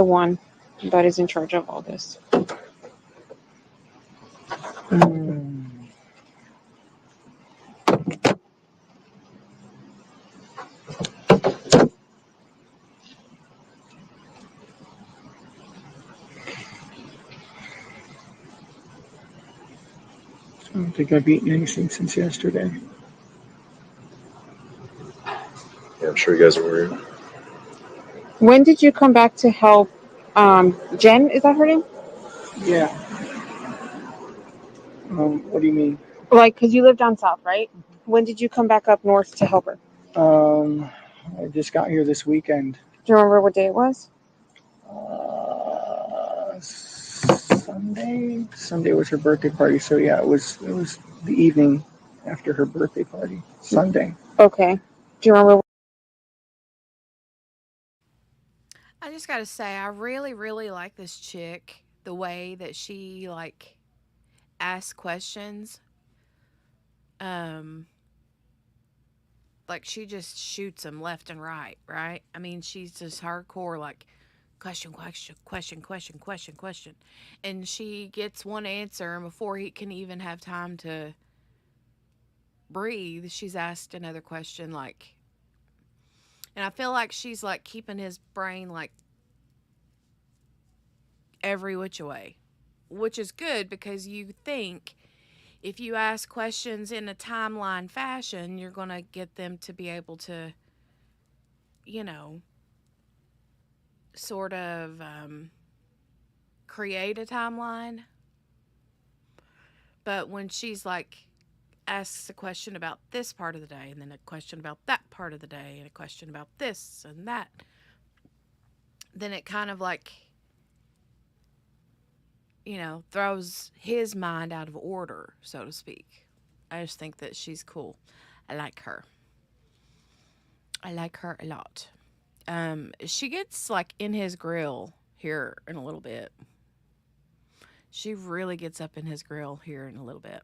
S4: one that is in charge of all this.
S3: I don't think I've eaten anything since yesterday.
S5: Yeah, I'm sure you guys are worried.
S4: When did you come back to help Jen? Is that her name?
S3: Yeah. What do you mean?
S4: Like, because you live down south, right? When did you come back up north to help her?
S3: I just got here this weekend.
S4: Do you remember what day it was?
S3: Sunday. Sunday was her birthday party, so yeah, it was the evening after her birthday party. Sunday.
S4: Okay. Do you remember?
S1: I just gotta say, I really, really like this chick. The way that she asks questions. Um, like she just shoots them left and right, right? I mean, she's just hardcore. Like, question, question, question, question, question, question. And she gets one answer, and before he can even have time to breathe, she's asked another question, like, and I feel like she's like keeping his brain like every which way, which is good because you think if you ask questions in a timeline fashion, you're going to get them to be able to, you know, sort of create a timeline. But when she's like, asks a question about this part of the day, and then a question about that part of the day, and a question about this and that, then it kind of like, throws his mind out of order, so to speak. I just think that she's cool. I like her. I like her a lot. She gets like in his grill here in a little bit. She really gets up in his grill here in a little bit.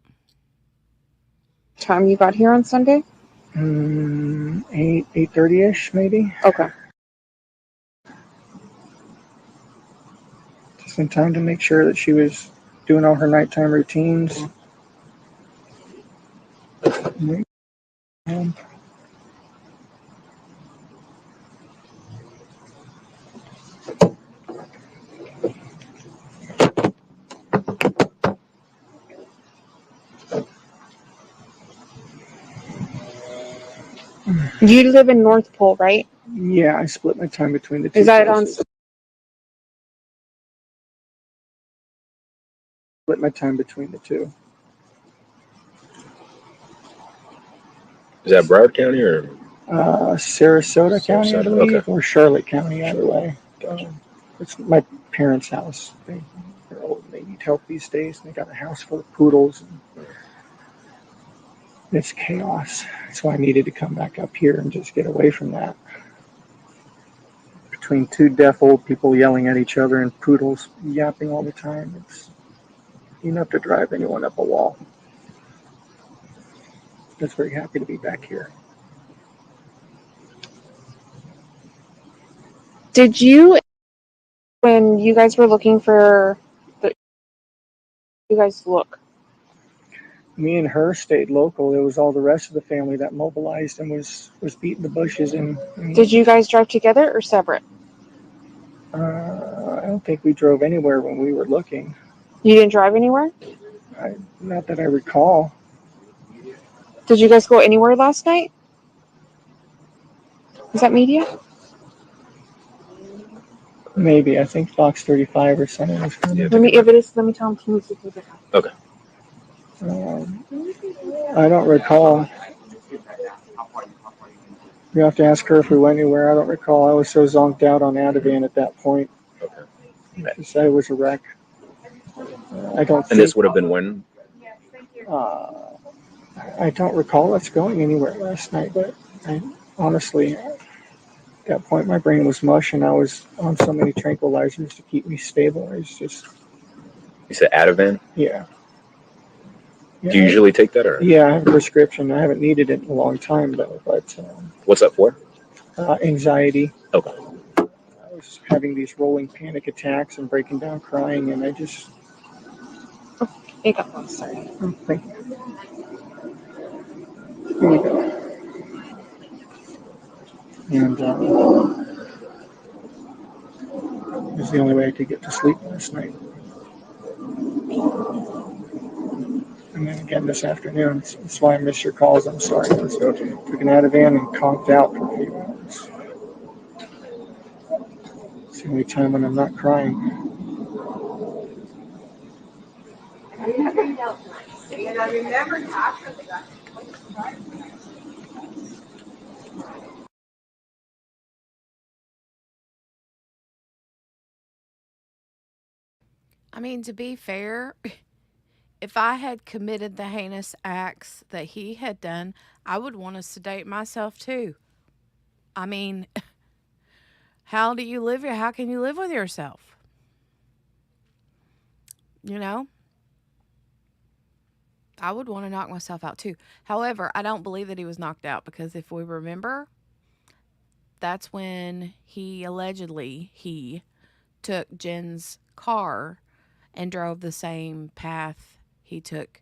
S4: Time you got here on Sunday?
S3: 8:30ish maybe.
S4: Okay.
S3: Just in time to make sure that she was doing all her nighttime routines. Um,
S4: You live in North Pole, right?
S3: yeah, I split my time between the two.
S4: Is that on?
S3: Split my time between the two.
S5: Is that Broward County or
S3: Sarasota County, I believe,
S5: Okay.
S3: or Charlotte County, either way. It's my parents' house. They're old and they need help these days. They got a house full of poodles. And it's chaos. So I needed to come back up here and just get away from that. Between two deaf old people yelling at each other and poodles yapping all the time, it's enough to drive anyone up a wall. I was very happy to be back here.
S4: Did you, when you guys were looking for you guys look?
S3: Me and her stayed local. It was all the rest of the family that mobilized and was beating the bushes. And
S4: Did you guys drive together or separate?
S3: I don't think we drove anywhere when we were looking.
S4: You didn't drive anywhere?
S3: Not that I recall.
S4: Did you guys go anywhere last night? Is that media?
S3: Maybe. I think Fox 35 or something was coming.
S5: Yeah.
S4: If it is, let me tell him to move it.
S5: Okay.
S3: I don't recall. You have to ask her if we went anywhere. I don't recall. I was so zonked out on Ativan at that point.
S5: Okay.
S3: Because I was a wreck. I don't think.
S5: And this would have been when?
S3: I don't recall us going anywhere last night, but honestly, at that point, my brain was mush, and I was on so many tranquilizers to keep me stable. It's just.
S5: You said Ativan?
S3: Yeah.
S5: Do you usually take that, or?
S3: Yeah, I have a prescription. I haven't needed it in a long time, though. But
S5: what's that for?
S3: Anxiety.
S5: Okay.
S3: I was having these rolling panic attacks and breaking down crying, and I just.
S4: Here you go. Sorry.
S3: Oh, thank you. Here you go. And it was the only way I could get to sleep last night. And then again this afternoon. That's why I missed your calls. I'm sorry. I was took an Ativan and conked out for a few hours. It's the only time when I'm not crying.
S1: I mean, to be fair, if I had committed the heinous acts that he had done, I would want to sedate myself too. I mean, how do you live here? How can you live with yourself? You know? I would want to knock myself out too. However, I don't believe that he was knocked out because if we remember, that's when he took Jen's car and drove the same path he took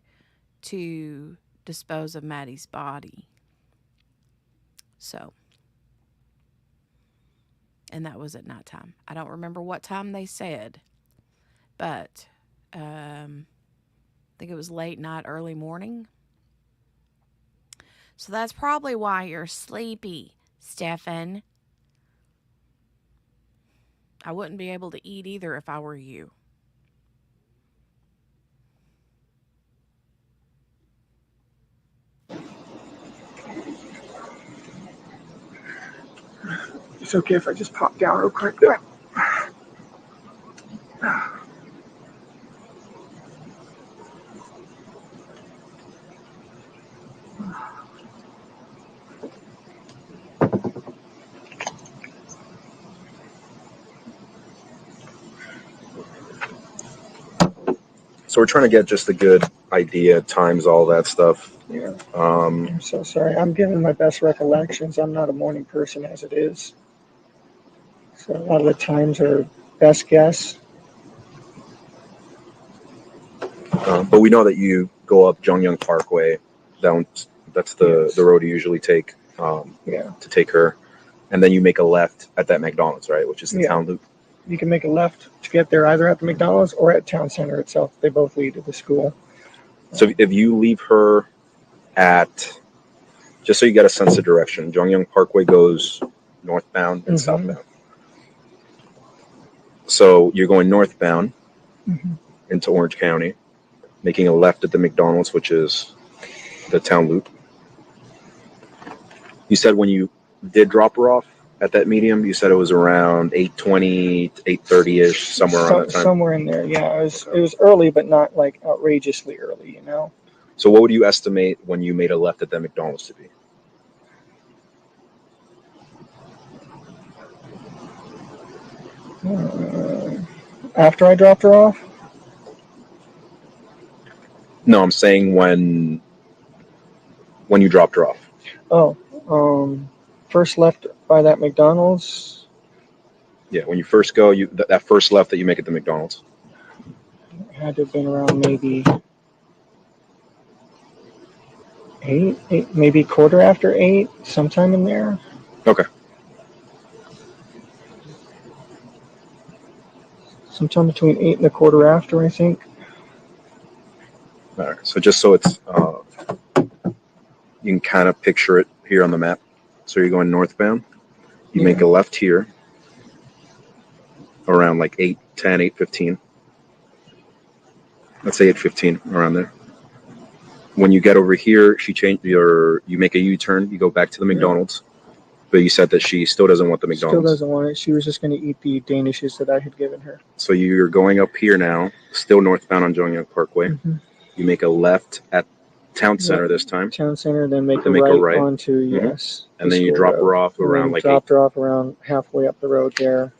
S1: to dispose of Maddie's body. So, and that was at nighttime. I don't remember what time they said, but I think it was late night, early morning. So that's probably why you're sleepy, Stephan. I wouldn't be able to eat either if I were you.
S3: It's okay if I just pop down real quick.
S5: So we're trying to get just a good idea, times, all that stuff.
S3: Yeah. I'm so sorry. I'm giving my best recollections. I'm not a morning person as it is. So a lot of the times are best guess.
S5: But we know that you go up Jongyung Parkway down. That's the road you usually take to take her, and then you make a left at that McDonald's, right, which is the town loop.
S3: You can make a left to get there either at the McDonald's or at town center itself. They both lead to the school.
S5: So if you leave her at, just so you get a sense of direction, Jongyung Parkway goes northbound and southbound. So you're going northbound into Orange County, making a left at the McDonald's, which is the town loop. You said when you did drop her off at that medium, you said it was around 8:20, 8:30-ish, somewhere around that time? Somewhere
S3: in there, yeah. It was early, but not like outrageously early, you know?
S5: So what would you estimate when you made a left at that McDonald's to be?
S3: After I dropped her off?
S5: No, I'm saying when you dropped her off.
S3: Oh, first left by that McDonald's.
S5: Yeah, when you first go, that first left that you make at the McDonald's.
S3: It had to have been around maybe 8, maybe quarter after 8, sometime in there.
S5: Okay.
S3: Sometime between 8 and a quarter after, I think.
S5: All right. So just so it's, you can kind of picture it here on the map. So you're going northbound. You make a left here around like 8:10, 8:15. Let's say 8:15, around there. When you get over here, you make a U-turn. You go back to the McDonald's. But you said that she still doesn't want the McDonald's.
S3: Still doesn't want it. She was just going to eat the Danishes that I had given her.
S5: So you're going up here now, still northbound on Jongyung Parkway. You make a left at Town Center this time.
S3: Town Center, then make a right onto, yes.
S5: And then you drop her off around like 8.
S3: Dropped her off around halfway up the road there.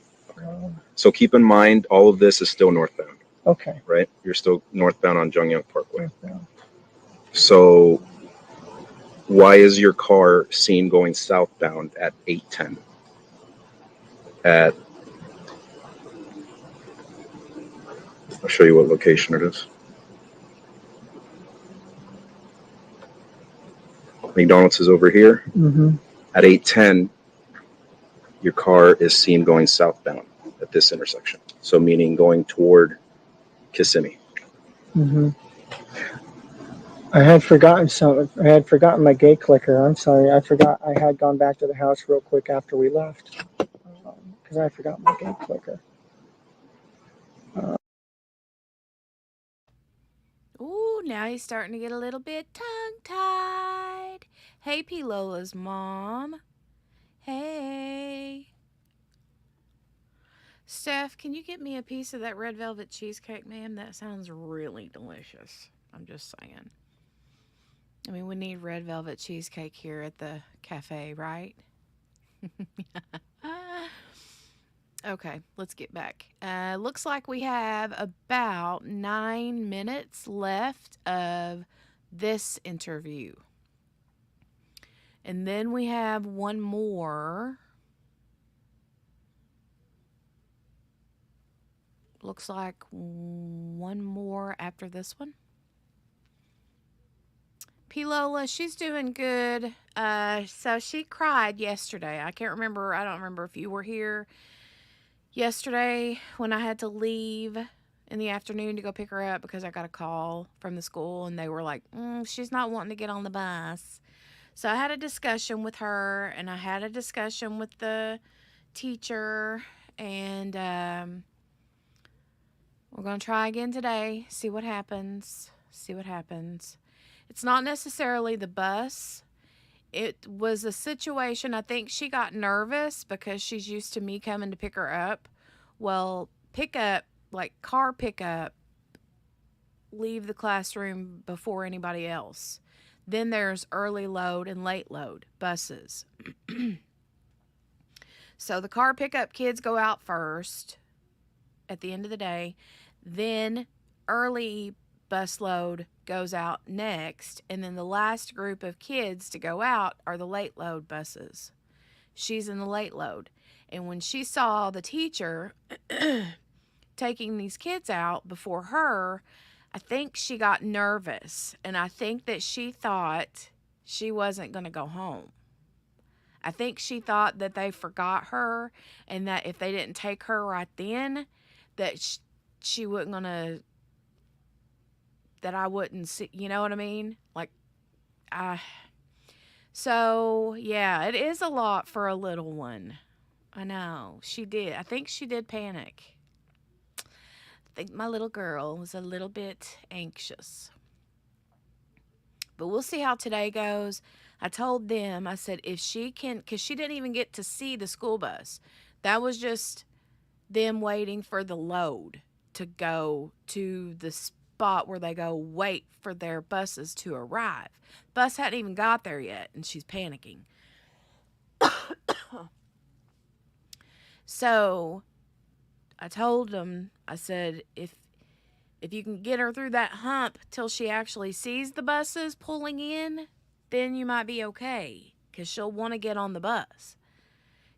S5: So keep in mind, all of this is still northbound.
S3: Okay.
S5: Right? You're still northbound on Jongyung Parkway. So why is your car seen going southbound at 8:10? I'll show you what location it is. McDonald's is over here. At 8:10, your car is seen going southbound at this intersection. So meaning going toward Kissimmee.
S3: I had forgotten something. I had forgotten my gate clicker. I'm sorry. I forgot. I had gone back to the house real quick after we left because I forgot my gate clicker.
S1: Ooh, now he's starting to get a little bit tongue-tied. Hey, P. Lola's mom. Hey. Steph, can you get me a piece of that red velvet cheesecake, ma'am? That sounds really delicious. I'm just saying. I mean, we need red velvet cheesecake here at the cafe, right? Okay, let's get back. Looks like we have about 9 minutes left of this interview. And then we have one more. looks like one more after this one. P. Lola, she's doing good. So she cried yesterday. I don't remember if you were here yesterday when I had to leave in the afternoon to go pick her up because I got a call from the school and they were like, she's not wanting to get on the bus. So I had a discussion with her and I had a discussion with the teacher, and we're going to try again today, see what happens. It's not necessarily the bus. It was a situation, I think she got nervous because she's used to me coming to pick her up. Well, car pickup, leave the classroom before anybody else. Then there's early load and late load buses. So the car pickup kids go out first at the end of the day. Then early bus load goes out next. And then the last group of kids to go out are the late load buses. She's in the late load. And when she saw the teacher taking these kids out before her, I think she got nervous. And I think that she thought she wasn't going to go home. I think she thought that they forgot her and that if they didn't take her right then, that she wasn't going to, that I wouldn't see, you know what I mean? So yeah, it is a lot for a little one. I know, I think she did panic. I think my little girl was a little bit anxious. But we'll see how today goes. I told them, I said, if she can, because she didn't even get to see the school bus. That was just them waiting for the load to go to the spot where they go wait for their buses to arrive. Bus hadn't even got there yet, and she's panicking. So I told them, I said, if you can get her through that hump till she actually sees the buses pulling in, then you might be okay, because she'll want to get on the bus.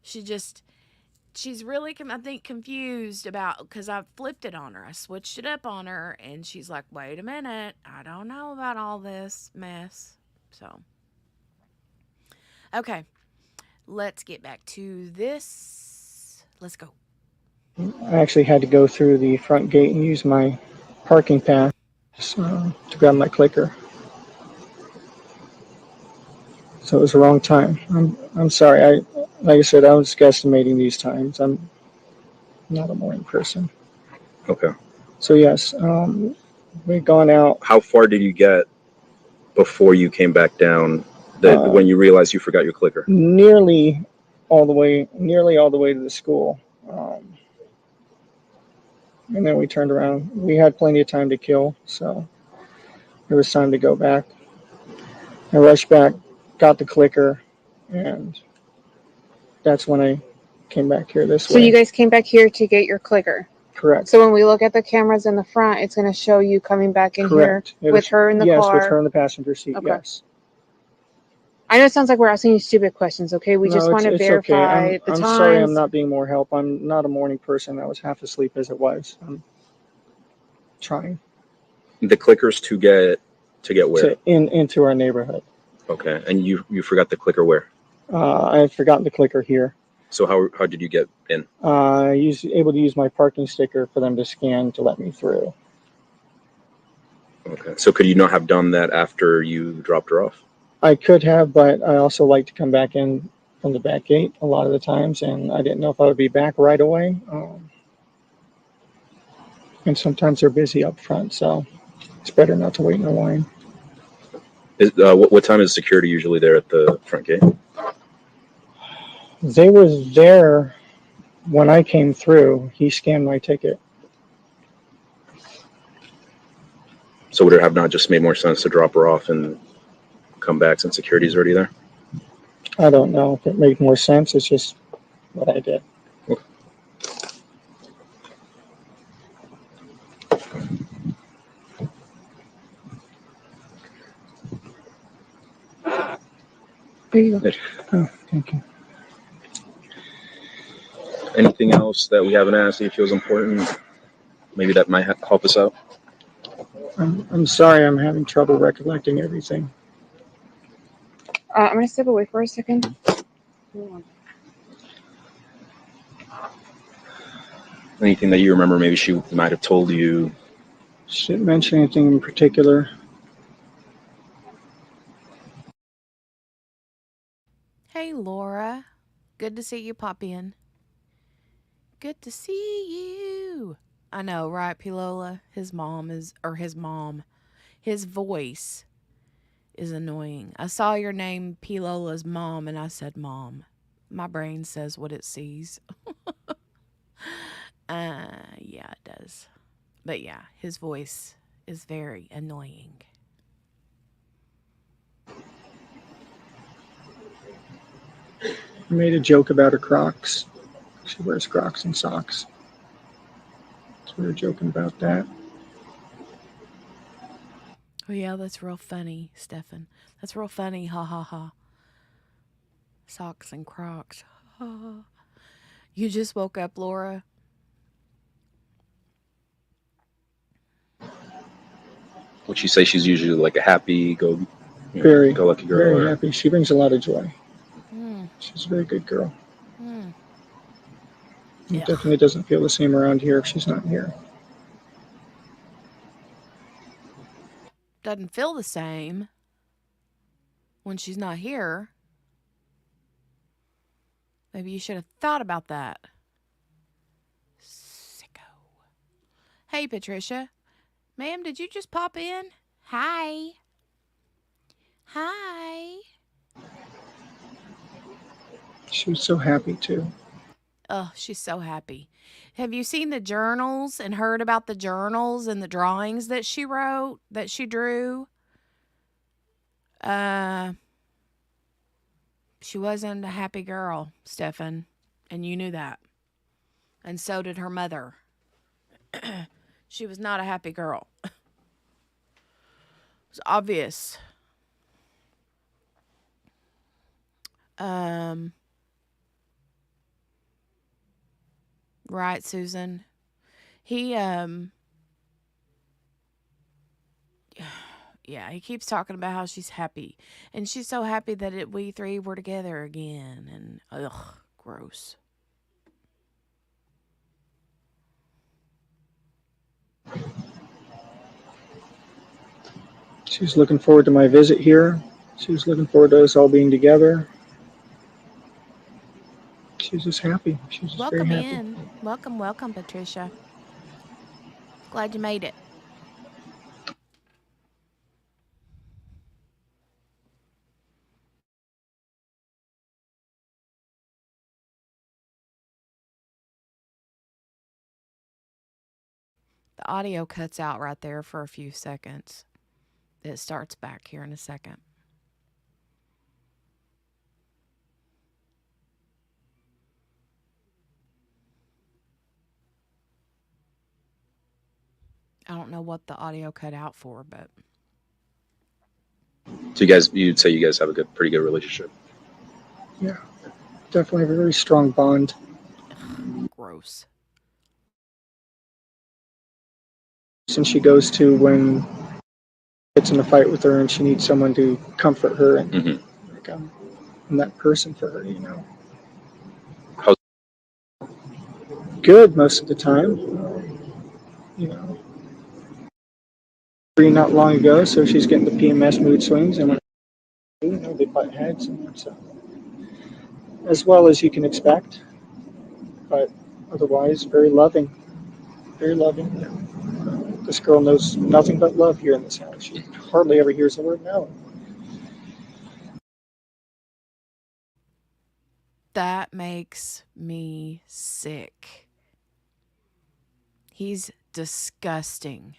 S1: She's really, I think, confused about, because I flipped it on her. I switched it up on her, and she's like, wait a minute, I don't know about all this mess. So, okay, let's get back to this. Let's go.
S3: I actually had to go through the front gate and use my parking pass to grab my clicker. So it was the wrong time. I'm sorry. Like I said, I was guesstimating these times. I'm not a morning person.
S5: Okay.
S3: So yes, we'd gone out.
S5: How far did you get before you came back down? When you realized you forgot your clicker?
S3: Nearly all the way to the school. And then we turned around. We had plenty of time to kill, so it was time to go back. I rushed back, got the clicker, and that's when I came back here this way.
S4: So you guys came back here to get your clicker?
S3: Correct.
S4: So when we look at the cameras in the front, it's going to show you coming back in
S3: Correct.
S4: here with her in the car?
S3: Yes, with her in the passenger seat, okay. Yes.
S4: I know it sounds like we're asking you stupid questions, okay? We just want to verify
S3: okay.
S4: the times.
S3: I'm sorry I'm not being more help. I'm not a morning person. I was half asleep as it was. I'm trying.
S5: The clickers to get where?
S3: Into our neighborhood.
S5: Okay. And you forgot the clicker where?
S3: I had forgotten the clicker here.
S5: So how did you get in?
S3: I was able to use my parking sticker for them to scan to let me through.
S5: Okay. So could you not have done that after you dropped her off?
S3: I could have, but I also like to come back in from the back gate a lot of the times, and I didn't know if I would be back right away. And sometimes they're busy up front, so it's better not to wait in a line.
S5: What time is security usually there at the front gate?
S3: They were there when I came through. He scanned my ticket.
S5: So would it have not just made more sense to drop her off and come back since security's already there?
S3: I don't know if it made more sense. It's just what I did.
S5: Okay.
S3: There you go. Oh, thank you.
S5: Anything else that we haven't asked that you feel is important? Maybe that might help us out.
S3: I'm sorry, I'm having trouble recollecting everything.
S4: I'm gonna step away for a second.
S5: Anything that you remember, maybe she might have told you.
S3: She didn't mention anything in particular.
S1: Hey, Laura. Good to see you pop in. Good to see you. I know, right, Pilola? His voice is annoying. I saw your name, Pilola's mom, and I said, Mom. My brain says what it sees. Yeah, it does. But yeah, his voice is very annoying.
S3: I made a joke about her Crocs. She wears Crocs and socks. So we were joking about that.
S1: Oh, yeah, that's real funny, Stephan. That's real funny. Ha ha ha. Socks and Crocs. You just woke up, Laura.
S5: Would you say she's usually like a happy, go lucky girl?
S3: Very happy. She brings a lot of joy.
S1: Mm.
S3: She's a very good girl.
S1: Mm.
S3: It definitely doesn't feel the same around here if she's not here.
S1: Doesn't feel the same when she's not here. Maybe you should have thought about that. Sicko. Hey, Patricia. Ma'am, did you just pop in? Hi. Hi.
S3: She was so happy, too.
S1: Oh, she's so happy. Have you seen the journals and heard about the journals and the drawings that she wrote, that she drew? She wasn't a happy girl, Stephan, and you knew that. And so did her mother. She was not a happy girl. It was obvious. Right, Susan. He yeah, he keeps talking about how she's happy. And she's so happy that we three were together again. And ugh, gross.
S3: She was looking forward to my visit here. She was looking forward to us all being together. She was just happy. She was just
S1: Welcome
S3: very happy.
S1: in. Welcome, Patricia. Glad you made it. The audio cuts out right there for a few seconds. It starts back here in a second. I don't know what the audio cut out for, but
S5: So you'd say you guys have a pretty good relationship.
S3: Yeah, definitely a very strong bond.
S1: Ugh, gross.
S3: Since she goes to when gets in a fight with her and she needs someone to comfort her and like I'm that person for her, you know.
S5: How's
S3: good most of the time? You know, not long ago, so she's getting the PMS mood swings, and when they butt heads, and that's as well as you can expect. But otherwise, very loving, very loving. This girl knows nothing but love here in this house. She hardly ever hears the word no.
S1: That makes me sick. He's disgusting.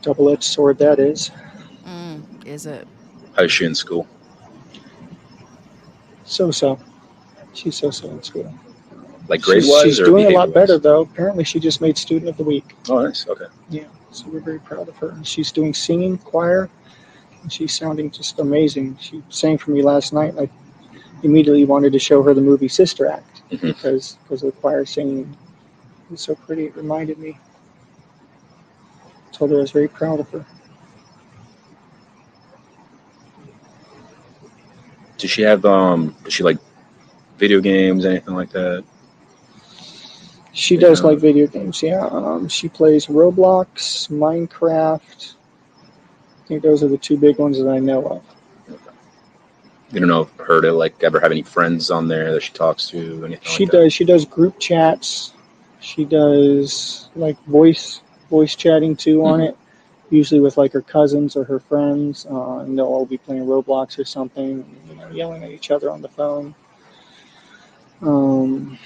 S3: Double-edged sword, that is.
S1: Is it?
S5: How's she in school?
S3: So-so. She's so-so in school.
S5: Like grade-wise,
S3: she's doing a lot better, though. Apparently, she just made Student of the Week.
S5: Oh, nice. Okay.
S3: Yeah, so we're very proud of her. And she's doing singing, choir, and she's sounding just amazing. She sang for me last night. I immediately wanted to show her the movie Sister Act because of the choir singing. It was so pretty. It reminded me. Told her I was very proud of her.
S5: Does she have does she like video games, anything like that?
S3: She does like video games. Yeah. She plays Roblox, Minecraft. I think those are the two big ones that I know of.
S5: You don't know her to like ever have any friends on there that she talks to, anything
S3: She
S5: like that?
S3: does. She does group chats. She does like voice chatting too on it. Usually with like her cousins or her friends, and they'll all be playing Roblox or something, yelling at each other on the phone. Um,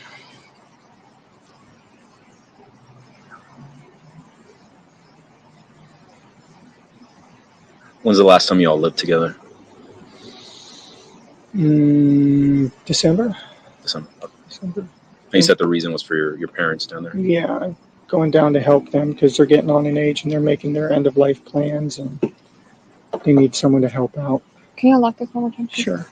S5: When's the last time you all lived together?
S3: December.
S5: December.
S3: December.
S5: And you said the reason was for your parents down there?
S3: Yeah, going down to help them because they're getting on in age and they're making their end of life plans and they need someone to help out.
S4: Can you unlock this one more time, please?
S3: Sure.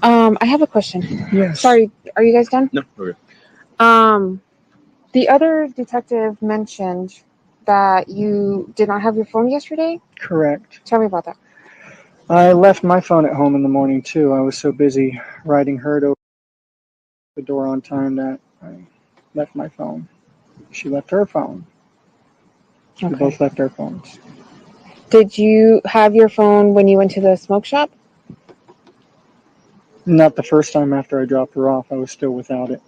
S4: I have a question.
S3: Yes.
S4: Sorry, are you guys done?
S5: No, okay.
S4: The other detective mentioned that you did not have your phone yesterday.
S3: Correct.
S4: Tell me about that.
S3: I left my phone at home in the morning too. I was so busy riding her to the door on time that I left my phone. She left her phone. We both left our phones.
S4: Did you have your phone when you went to the smoke shop?
S3: Not the first time after I dropped her off. I was still without it.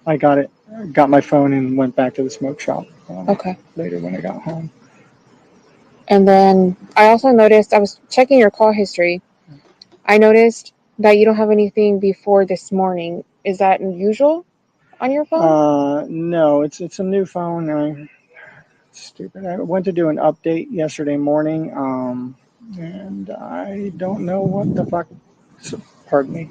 S3: I got my phone and went back to the smoke shop later when I got home.
S4: And then I also noticed, I was checking your call history. I noticed that you don't have anything before this morning. Is that unusual on your phone?
S3: No, it's a new phone. Stupid. I went to do an update yesterday morning, and I don't know what the fuck. Pardon me.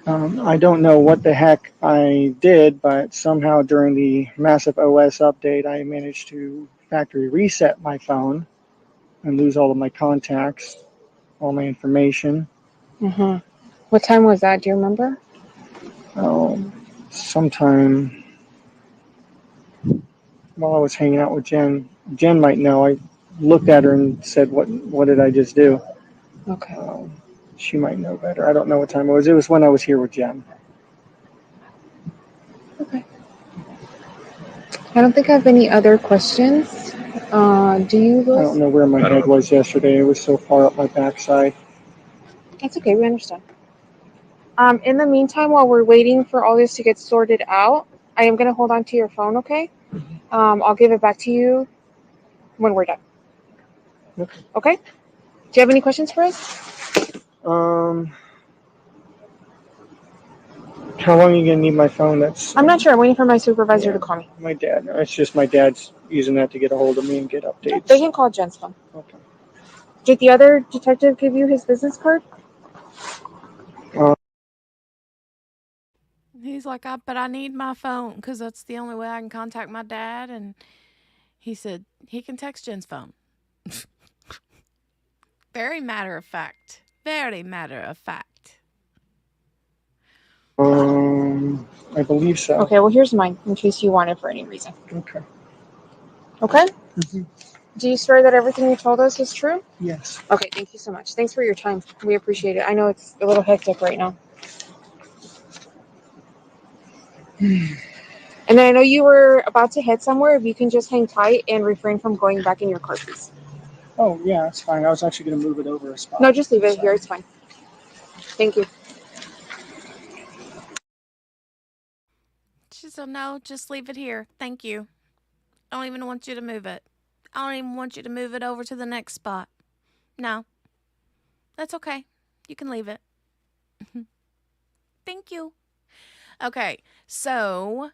S3: I don't know what the heck I did, but somehow during the massive OS update, I managed to factory reset my phone and lose all of my contacts, all my information.
S4: What time was that? Do you remember?
S3: Sometime while I was hanging out with Jen. Jen might know. I looked at her and said, "What did I just do?"
S4: Okay.
S3: She might know better. I don't know what time it was. It was when I was here with Jen.
S4: Okay. I don't think I have any other questions. Do you, Louis?
S3: I don't know where my head was yesterday. It was so far up my backside.
S4: That's okay. We understand. In the meantime, while we're waiting for all this to get sorted out, I am going to hold on to your phone, okay? I'll give it back to you when we're done. Okay? Do you have any questions for us?
S3: How long are you gonna need my phone?
S4: I'm not sure. I'm waiting for my supervisor to call me.
S3: My dad. It's just my dad's using that to get a hold of me and get updates.
S4: They can call Jen's phone.
S3: Okay.
S4: Did the other detective give you his business card?
S1: He's like, but I need my phone because that's the only way I can contact my dad. And he said he can text Jen's phone. Very matter of fact. Very matter of fact.
S3: I believe so.
S4: Okay, well, here's mine in case you want it for any reason.
S3: Okay.
S4: Okay? Do you swear that everything you told us is true?
S3: Yes.
S4: Okay, thank you so much. Thanks for your time. We appreciate it. I know it's a little hectic right now. And then I know you were about to head somewhere. If you can just hang tight and refrain from going back in your car, please.
S3: Oh, yeah, it's fine. I was actually going to move it over a spot.
S4: No, just leave it here. It's fine. Thank you.
S1: She said, no, just leave it here. Thank you. I don't even want you to move it. I don't even want you to move it over to the next spot. No. That's okay. You can leave it. Thank you. Okay, so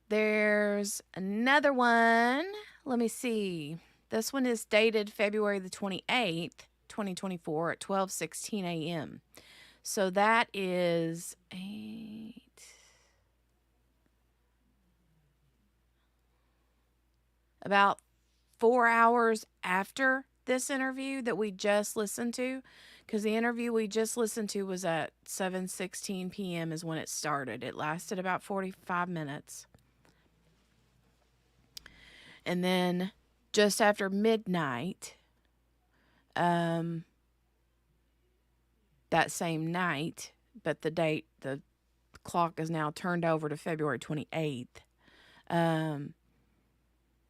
S1: there's another one. Let me see. This one is dated February the 28th, 2024 at 12:16 a.m. So that is about 4 hours after this interview that we just listened to, because the interview we just listened to was at 7:16 p.m. is when it started. It lasted about 45 minutes. And then just after midnight, that same night, but the clock is now turned over to February 28th.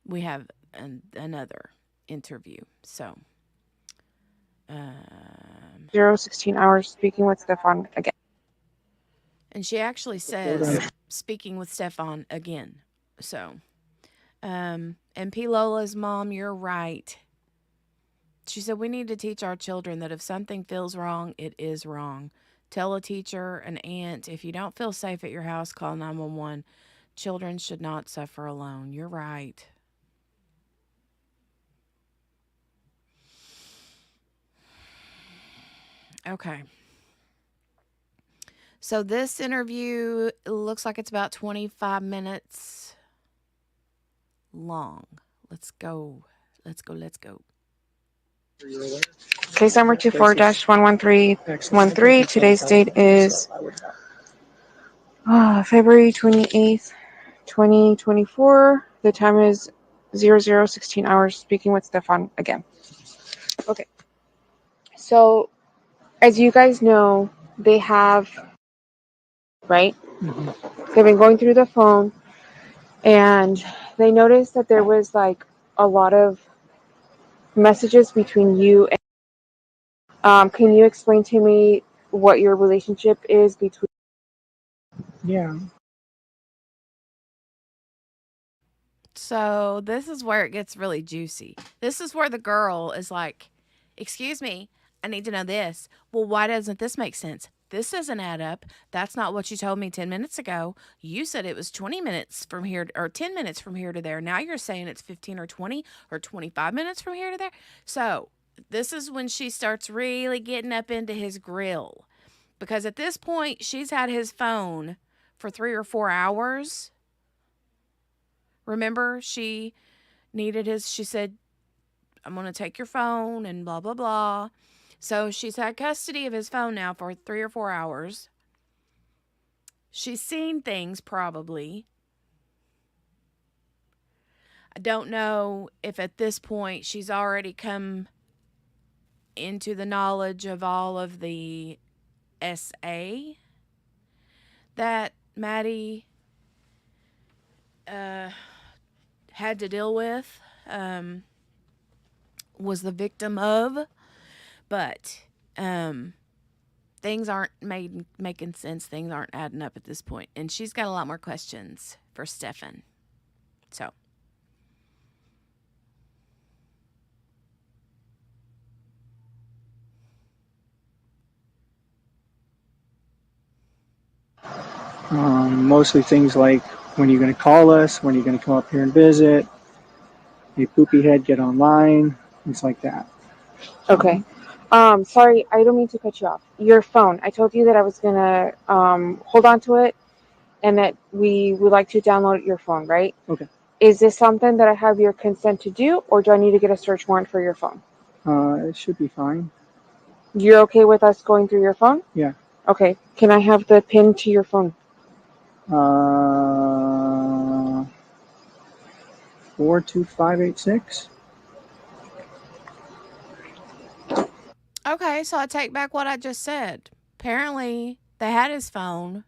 S1: We have another interview. So,
S4: 16 hours speaking with Stephan again.
S1: and she actually says speaking with Stephan again. So, and P. Lola's mom, you're right. She said, we need to teach our children that if something feels wrong, it is wrong. Tell a teacher, an aunt. If you don't feel safe at your house, call 911. Children should not suffer alone. You're right. Okay. So this interview looks like it's about 25 minutes long. Let's go. Let's go.
S4: Case number 24-11313. Today's date is February 28th, 2024. The time is 00:16 hours speaking with Stephan again. Okay. So, as you guys know, they have, right? They've been going through the phone, and they noticed that there was like a lot of messages between you and can you explain to me what your relationship is between?
S3: Yeah.
S1: So this is where it gets really juicy. This is where the girl is like, excuse me, I need to know this. Well, why doesn't this make sense? This doesn't add up. That's not what you told me 10 minutes ago. You said it was 20 minutes from here or 10 minutes from here to there. Now you're saying it's 15 or 20 or 25 minutes from here to there. So this is when she starts really getting up into his grill. Because at this point, she's had his phone for 3 or 4 hours. Remember, she said, I'm going to take your phone and blah, blah, blah. So she's had custody of his phone now for 3 or 4 hours. She's seen things probably. I don't know if at this point she's already come into the knowledge of all of the SA that Maddie had to deal with, was the victim of. But things aren't making sense. Things aren't adding up at this point. And she's got a lot more questions for Stephan. So.
S3: Mostly things like, when are you going to call us? When are you going to come up here and visit? Hey, poopy head, get online. Things like that.
S4: Okay. Sorry, I don't mean to cut you off. Your phone. I told you that I was gonna hold on to it, and that we would like to download your phone, right?
S3: Okay.
S4: Is this something that I have your consent to do, or do I need to get a search warrant for your phone?
S3: It should be fine.
S4: You're okay with us going through your phone?
S3: Yeah.
S4: Okay. Can I have the PIN to your phone?
S3: 42586.
S1: Okay, so I take back what I just said. Apparently, they had his phone,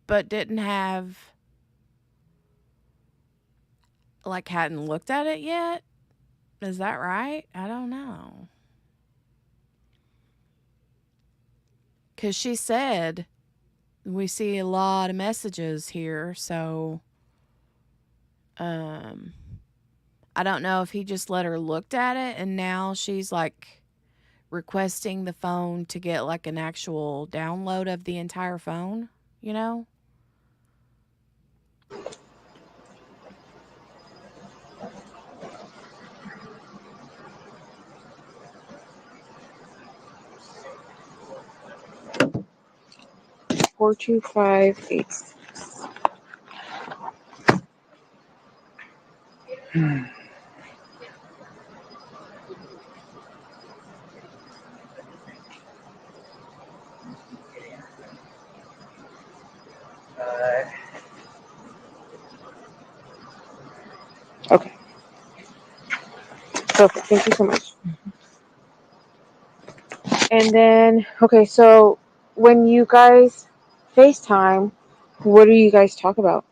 S1: but hadn't looked at it yet. Is that right? I don't know. Because she said, we see a lot of messages here, so I don't know if he just let her looked at it and now she's like requesting the phone to get like an actual download of the entire phone, you know?
S4: Four two five eight. Perfect. Thank you so much. And then, okay, so when you guys FaceTime, what do you guys talk about?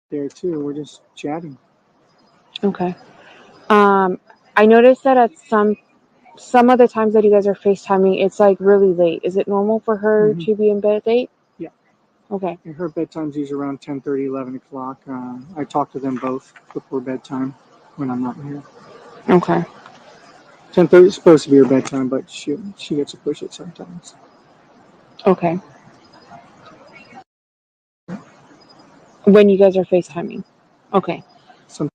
S3: There too. We're just chatting.
S4: Okay. I noticed that at some of the times that you guys are FaceTiming, it's like really late. Is it normal for her to be in bed late?
S3: Yeah.
S4: Okay.
S3: And her bedtime's usually around 10:30, 11 o'clock. I talk to them both before bedtime when I'm not here.
S4: Okay.
S3: 10:30 is supposed to be her bedtime, but she gets to push it sometimes.
S4: Okay. When you guys are FaceTiming. Okay.
S3: Sometimes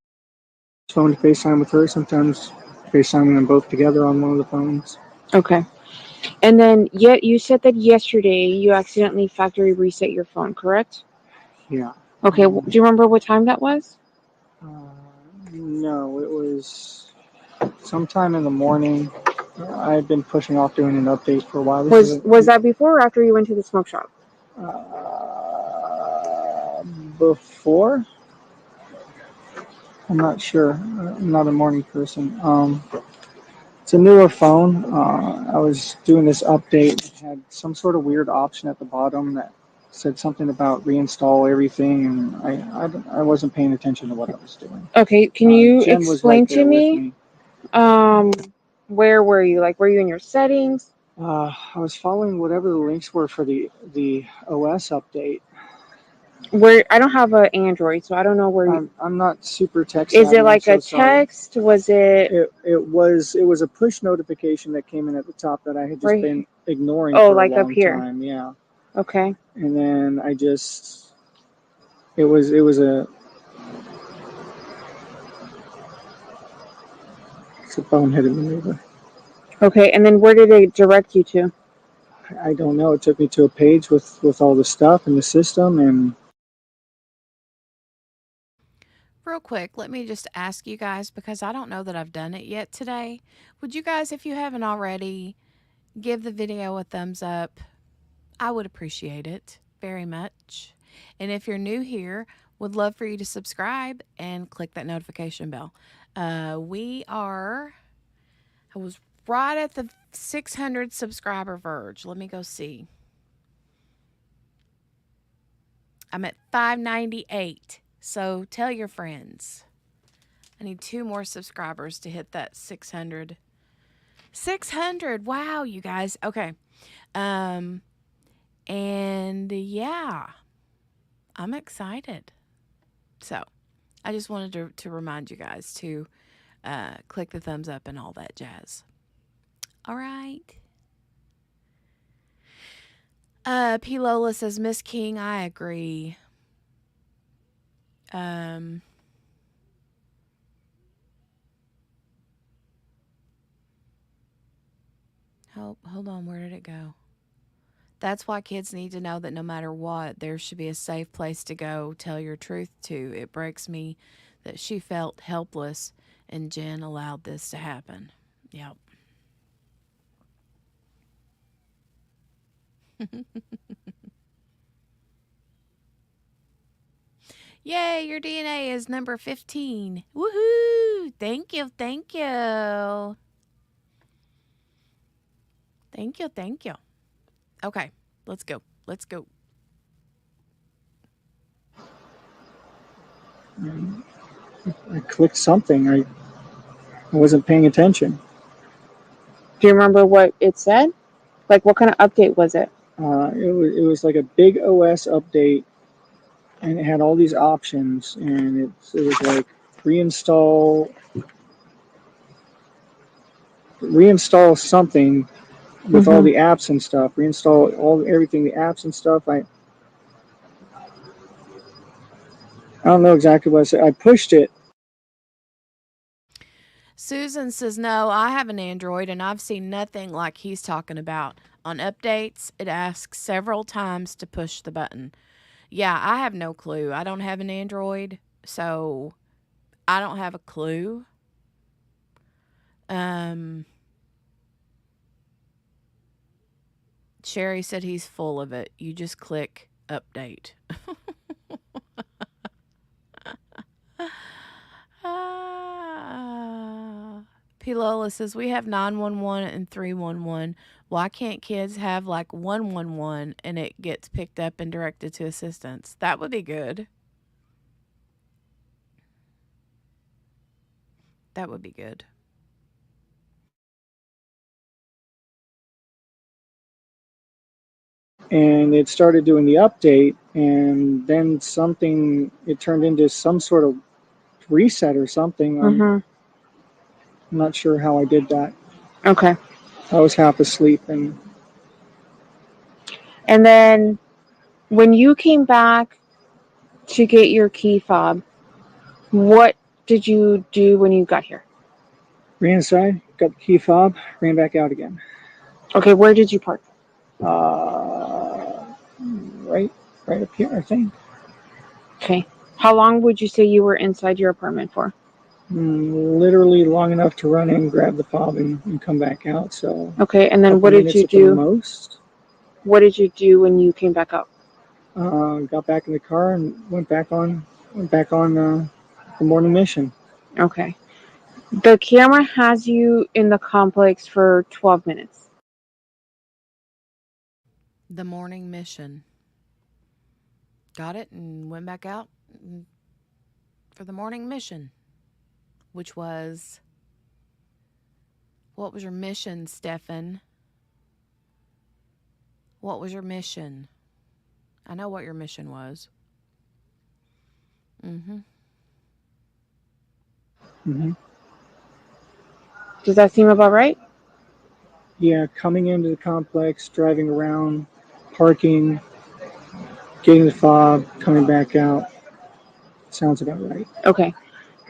S3: phone to FaceTime with her. Sometimes FaceTiming them both together on one of the phones.
S4: Okay. And then yet you said that yesterday you accidentally factory reset your phone, correct?
S3: Yeah.
S4: Okay. Do you remember what time that was?
S3: No, it was sometime in the morning. I've been pushing off doing an update for a while.
S4: Was that before or after you went to the smoke shop?
S3: Before? I'm not sure. I'm not a morning person. It's a newer phone. I was doing this update. It had some sort of weird option at the bottom that said something about reinstall everything, and I wasn't paying attention to what I was doing.
S4: Okay, can you
S3: Jen was
S4: explain
S3: right
S4: to
S3: there with
S4: me? Where were you? Like, were you in your settings?
S3: I was following whatever the links were for the OS update.
S4: Where I don't have an Android, so I don't know where you.
S3: I'm not super tech
S4: Is
S3: savvy.
S4: it like
S3: I'm
S4: a
S3: so sorry.
S4: text? Was it?
S3: It was a push notification that came in at the top that I had just been ignoring
S4: Oh,
S3: for
S4: like
S3: a
S4: up
S3: long
S4: here.
S3: time. Yeah.
S4: Okay.
S3: And then it was it's a boneheaded maneuver.
S4: Okay, and then where did it direct you to?
S3: I don't know. It took me to a page with all the stuff in the system and.
S1: Real quick, let me just ask you guys because I don't know that I've done it yet today. Would you guys, if you haven't already, give the video a thumbs up? I would appreciate it very much. And if you're new here, would love for you to subscribe and click that notification bell. I was right at the 600 subscriber verge. Let me go see. I'm at 598. So tell your friends. I need 2 more subscribers to hit that 600. 600. Wow, you guys. Okay. And yeah, I'm excited. So I just wanted to remind you guys to click the thumbs up and all that jazz. All right. P. Lola says, Miss King, I agree. Hold on, where did it go? That's why kids need to know that no matter what, there should be a safe place to go tell your truth to. It breaks me that she felt helpless and Jen allowed this to happen. Yep. Yay, your DNA is number 15. Woohoo! Thank you, thank you. Thank you, thank you. Okay, let's go. Let's go.
S3: I clicked something. I wasn't paying attention.
S4: Do you remember what it said? Like, what kind of update was it?
S3: It was like a big OS update, and it had all these options, and it was like reinstall something with all the apps and stuff. Reinstall everything, the apps and stuff. I don't know exactly what I said. I pushed it.
S1: Susan says, no, I have an Android and I've seen nothing like he's talking about. On updates, it asks several times to push the button. Yeah, I have no clue. I don't have an Android, so I don't have a clue. Sherry said he's full of it. You just click update. P. Lola says, we have 911 and 311. Why can't kids have like 111 and it gets picked up and directed to assistance? That would be good. That would be good.
S6: And it started doing the update, and then it turned into some sort of reset or something. I'm not sure how I did that.
S4: Okay.
S6: I was half asleep. And
S4: then when you came back to get your key fob, what did you do when you got here?
S6: ran inside, got the key fob, ran back out again.
S4: Okay, where did you park?
S6: Right up here, I think.
S4: Okay. How long would you say you were inside your apartment for?
S6: Literally long enough to run in, grab the fob, and come back out. So.
S4: Okay, and then what did you do? Most. What did you do when you came back out?
S6: Got back in the car and went back on the morning mission.
S4: Okay. The camera has you in the complex for 12 minutes.
S1: The morning mission. Got it and went back out for the morning mission, which was, what was your mission, Stephan? What was your mission? I know what your mission was.
S4: Does that seem about right?
S6: Yeah, coming into the complex, driving around, parking, getting the fob, coming back out. Sounds about right.
S4: Okay.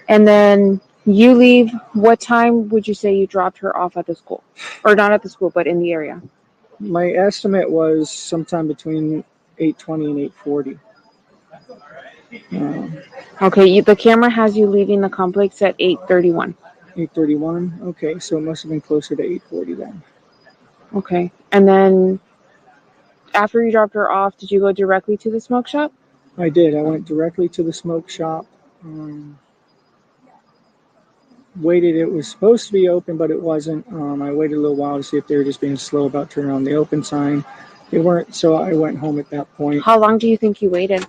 S4: And then you leave. What time would you say you dropped her off at the school? Or not at the school, but in the area?
S6: My estimate was sometime between 8:20 and 8:40.
S4: Okay, the camera has you leaving the complex at 8:31.
S6: 8:31? Okay, so it must have been closer to 8:40 then.
S4: Okay. And then after you dropped her off, did you go directly to the smoke shop?
S6: I did. I went directly to the smoke shop. Waited. It was supposed to be open, but it wasn't. I waited a little while to see if they were just being slow about turning on the open sign. They weren't, so I went home at that point.
S4: How long do you think you waited?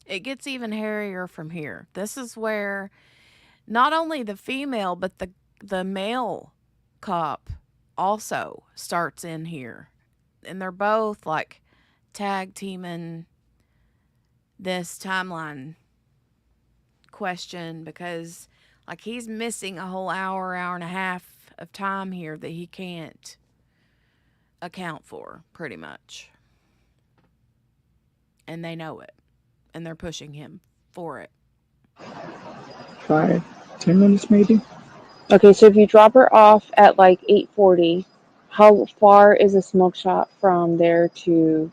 S1: It gets even hairier from here. This is where not only the female, but the male cop also starts in here. And they're both like tag teaming this timeline question because like he's missing a whole hour and a half of time here that he can't account for, pretty much. And they know it. And they're pushing him for it.
S6: 5, 10 minutes maybe.
S4: Okay, so if you drop her off at like 8:40, how far is a smoke shop from there to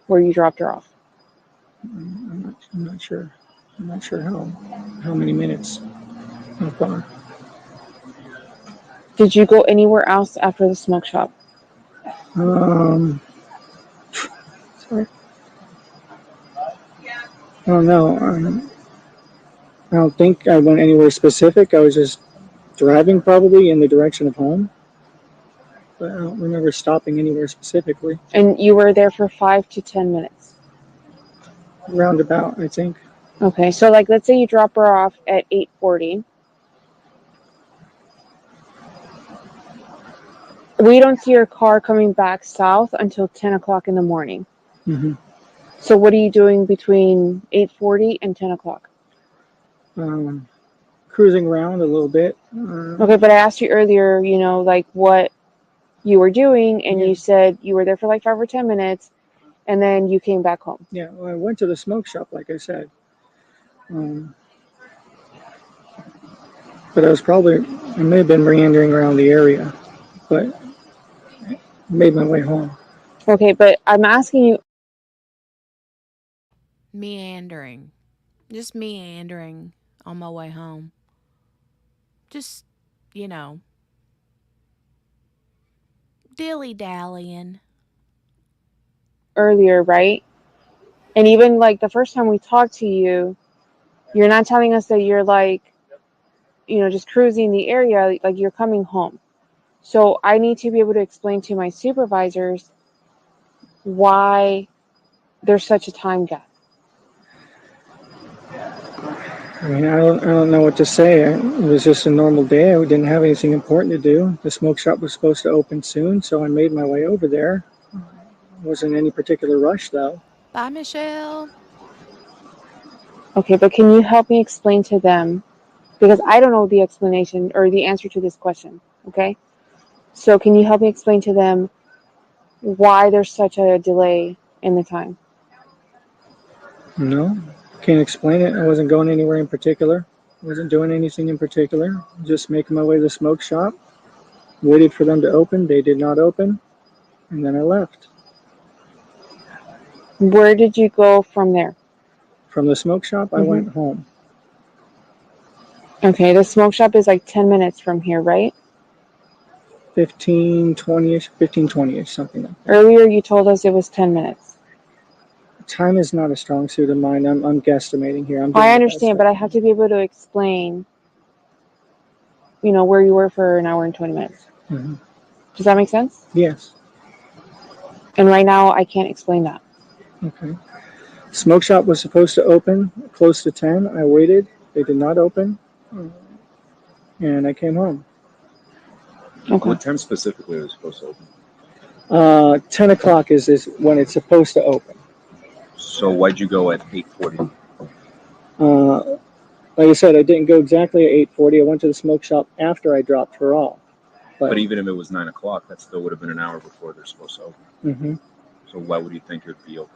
S4: where you dropped her off?
S6: I'm not sure. I'm not sure how many minutes. How far?
S4: Did you go anywhere else after the smoke shop?
S6: Sorry. I don't know. I don't think I went anywhere specific. I was just driving probably in the direction of home. But I don't remember stopping anywhere specifically.
S4: And you were there for 5 to 10 minutes?
S6: Roundabout, I think.
S4: Okay, so like let's say you drop her off at 8:40. We don't see your car coming back south until 10 o'clock in the morning.
S6: Mm-hmm.
S4: So what are you doing between 8:40 and 10 o'clock?
S6: Cruising around a little bit.
S4: Okay, but I asked you earlier, like what you were doing, and you said you were there for like 5 or 10 minutes, and then you came back home.
S6: Yeah, well, I went to the smoke shop, like I said. But I may have been meandering around the area, but I made my way home.
S4: Okay, but I'm asking you.
S1: Meandering. Just meandering on my way home. Just, dilly-dallying.
S4: Earlier, right? And even like the first time we talked to you, You're not telling us that you're like, just cruising the area, like you're coming home. So I need to be able to explain to my supervisors why there's such a time gap.
S6: I mean, I don't know what to say. It was just a normal day. I didn't have anything important to do. The smoke shop was supposed to open soon, so I made my way over there. Wasn't any particular rush, though.
S1: Bye, Michelle.
S4: Okay, but can you help me explain to them? Because I don't know the explanation or the answer to this question. Okay? So can you help me explain to them why there's such a delay in the time?
S6: No, can't explain it. I wasn't going anywhere in particular. Wasn't doing anything in particular. Just making my way to the smoke shop. Waited for them to open. They did not open. And then I left.
S4: Where did you go from there?
S6: From the smoke shop, I went home.
S4: Okay, the smoke shop is like 10 minutes from here, right?
S6: 15, 20-ish, something like that.
S4: Earlier you told us it was 10 minutes.
S6: Time is not a strong suit of mine. I'm guesstimating here.
S4: I understand, but I have to be able to explain, where you were for an hour and 20 minutes.
S6: Mm-hmm.
S4: Does that make sense?
S6: Yes.
S4: And right now I can't explain that.
S6: Okay. Smoke shop was supposed to open close to 10. I waited. They did not open. And I came home.
S4: Okay.
S5: What time specifically was it supposed to open?
S6: 10 o'clock is when it's supposed to open.
S5: So why'd you go at 8:40?
S6: Like I said, I didn't go exactly at 8:40. I went to the smoke shop after I dropped her off.
S5: But even if it was 9 o'clock, that still would have been an hour before they're supposed to open.
S6: Mm-hmm.
S5: So why would you think it would be open?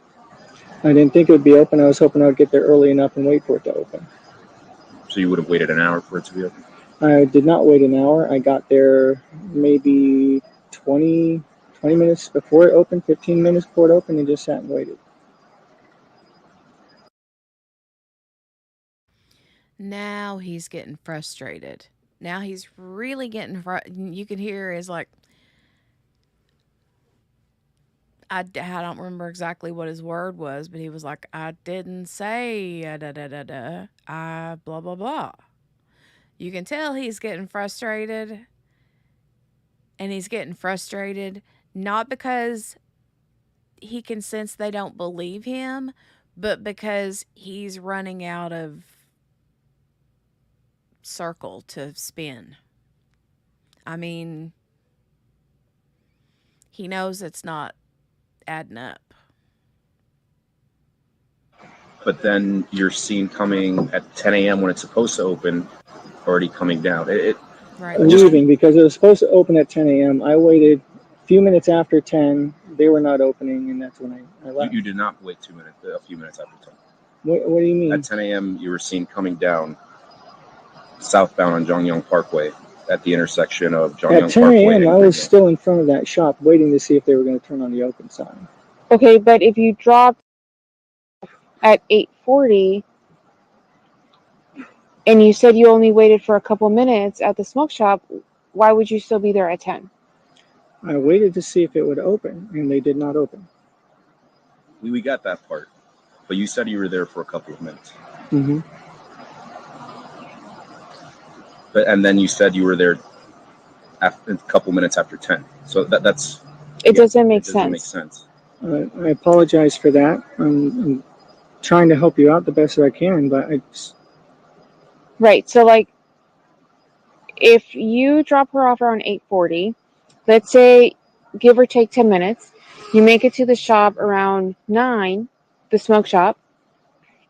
S6: I didn't think it would be open. I was hoping I would get there early enough and wait for it to open.
S5: So you would have waited an hour for it to be open?
S6: I did not wait an hour. I got there maybe 20 minutes before it opened, 15 minutes before it opened, and just sat and waited.
S1: Now he's getting frustrated. Now he's really getting you can hear is like, I don't remember exactly what his word was, but he was like, I didn't say da da da da. I blah blah blah. You can tell he's getting frustrated. And he's getting frustrated not because he can sense they don't believe him, but because he's running out of circle to spin. I mean, he knows it's not adding up.
S5: But then you're seen coming at 10 a.m. when it's supposed to open, already coming down.
S1: Right.
S6: Leaving because it was supposed to open at 10 a.m. I waited a few minutes after 10. They were not opening, and that's when I left.
S5: You did not wait a few minutes after 10.
S6: What do you mean?
S5: At 10 a.m., you were seen coming down southbound on Jongyong Parkway at the intersection of Jongyong
S6: At 10
S5: Parkway.
S6: a.m., I was still in front of that shop waiting to see if they were going to turn on the open sign.
S4: Okay, but if you dropped at 8:40 and you said you only waited for a couple minutes at the smoke shop, why would you still be there at 10?
S6: I waited to see if it would open, and they did not open.
S5: We got that part. But you said you were there for a couple of minutes.
S6: Mm-hmm.
S5: And then you said you were there a couple minutes after 10. So that's...
S4: It doesn't make
S5: sense.
S4: sense.
S5: Make sense.
S6: I apologize for that. I'm trying to help you out the best that I can, but it's...
S4: Right, so like, if you drop her off around 8:40, let's say, give or take 10 minutes, you make it to the shop around 9, the smoke shop,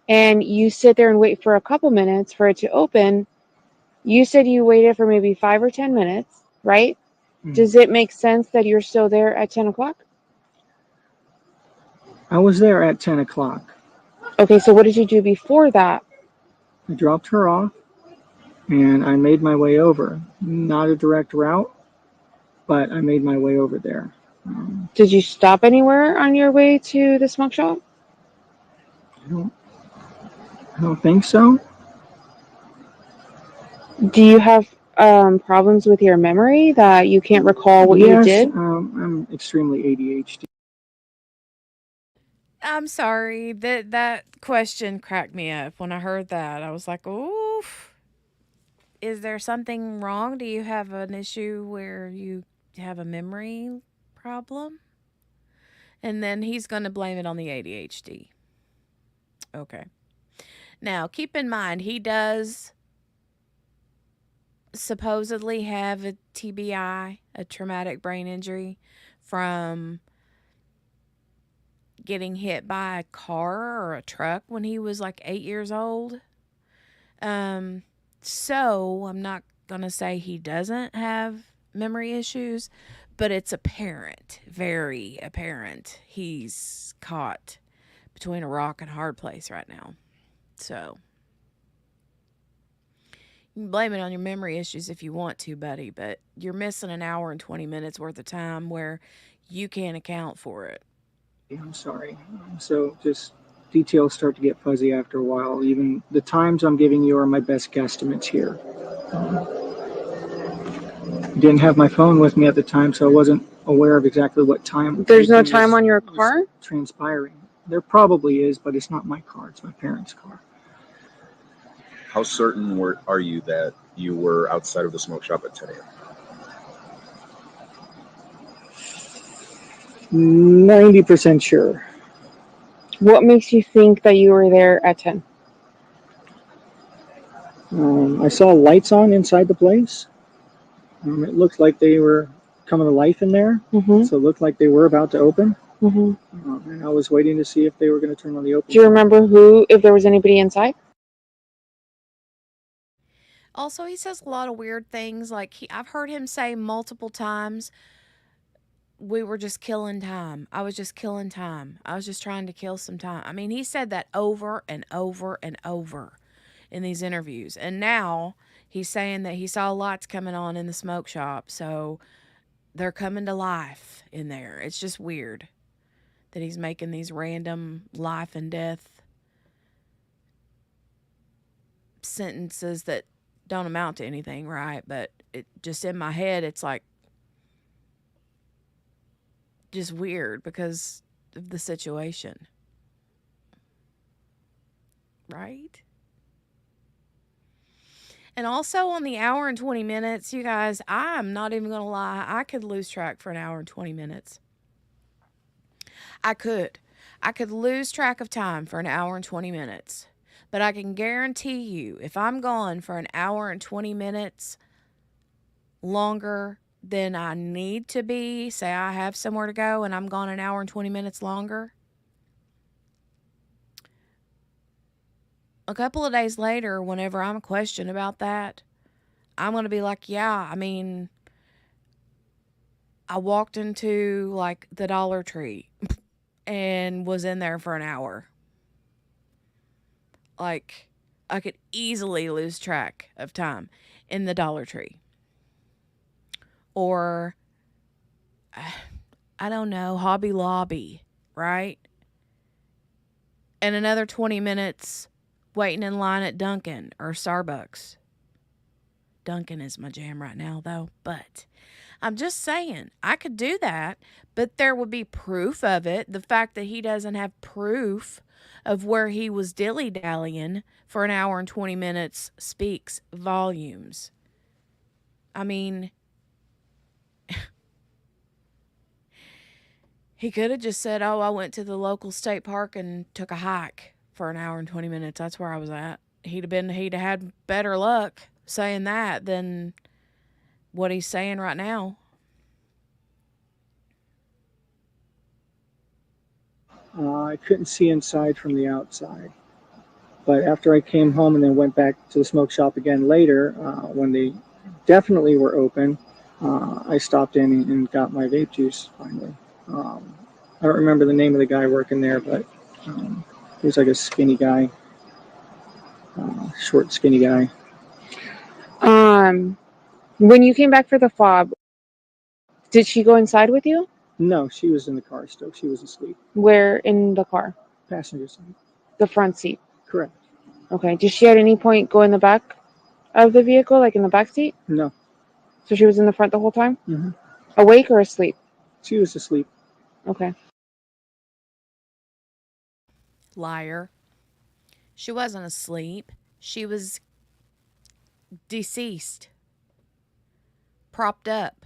S4: and you sit there and wait for a couple minutes for it to open. You said you waited for maybe 5 or 10 minutes, right? Mm-hmm. Does it make sense that you're still there at 10 o'clock?
S6: I was there at 10 o'clock.
S4: Okay, so what did you do before that?
S6: I dropped her off, and I made my way over. Not a direct route, but I made my way over there.
S4: Did you stop anywhere on your way to the smoke shop?
S6: I don't think so.
S4: Do you have problems with your memory that you can't recall what you did?
S6: I'm extremely ADHD.
S1: I'm sorry. That question cracked me up when I heard that. I was like, oof. Is there something wrong? Do you have an issue where you have a memory problem? And then he's going to blame it on the ADHD. Okay. Now, keep in mind, he does supposedly have a TBI, a traumatic brain injury, from getting hit by a car or a truck when he was like 8 years old. So I'm not going to say he doesn't have memory issues, but it's apparent, very apparent. He's caught between a rock and a hard place right now. So you can blame it on your memory issues if you want to, buddy, but you're missing an hour and 20 minutes worth of time where you can't account for it.
S6: I'm sorry. So just details start to get fuzzy after a while. Even the times I'm giving you are my best guesstimates here. Didn't have my phone with me at the time, so I wasn't aware of exactly what time.
S4: There's no time on your car?
S6: Transpiring. There probably is, but it's not my car. It's my parents' car.
S5: How certain are you that you were outside of the smoke shop at 10 a.m.?
S6: 90% sure.
S4: What makes you think that you were there at 10?
S6: I saw lights on inside the place. It looked like they were coming to life in there.
S4: Mm-hmm.
S6: So it looked like they were about to open.
S4: Mm-hmm.
S6: And I was waiting to see if they were going to turn on the open.
S4: Do you remember if there was anybody inside?
S1: Also, he says a lot of weird things. Like I've heard him say multiple times, we were just killing time. I was just killing time. I was just trying to kill some time. I mean, he said that over and over and over in these interviews. And now he's saying that he saw lights coming on in the smoke shop. So they're coming to life in there. It's just weird that he's making these random life and death sentences that don't amount to anything, right? But it just in my head, it's like just weird because of the situation. Right? And also on the hour and 20 minutes, you guys, I'm not even going to lie. I could lose track for an hour and 20 minutes. I could lose track of time for an hour and 20 minutes. But I can guarantee you, if I'm gone for an hour and 20 minutes longer than I need to be, say I have somewhere to go and I'm gone an hour and 20 minutes longer, a couple of days later, whenever I'm questioned about that, I'm going to be like, yeah, I mean, I walked into like the Dollar Tree and was in there for an hour. Like, I could easily lose track of time in the Dollar Tree. Or, I don't know, Hobby Lobby, right? And another 20 minutes waiting in line at Dunkin' or Starbucks. Dunkin' is my jam right now, though. But I'm just saying, I could do that, but there would be proof of it. The fact that he doesn't have proof of where he was dilly-dallying for an hour and 20 minutes speaks volumes. I mean, he could have just said, oh, I went to the local state park and took a hike for an hour and 20 minutes. That's where I was at. He'd have had better luck saying that than what he's saying right now.
S6: I couldn't see inside from the outside. But after I came home and then went back to the smoke shop again later, when they definitely were open, I stopped in and got my vape juice finally. I don't remember the name of the guy working there, but he was like a skinny guy, short, skinny guy.
S4: When you came back for the fob, did she go inside with you?
S6: No, she was in the car still. She was asleep.
S4: Where in the car?
S6: Passenger side.
S4: The front seat.
S6: Correct.
S4: Okay. Did she at any point go in the back of the vehicle, like in the back seat?
S6: No.
S4: So she was in the front the whole time?
S6: Mm-hmm.
S4: Awake or asleep?
S6: She was asleep.
S4: Okay.
S1: Liar. She wasn't asleep. She was deceased, propped up,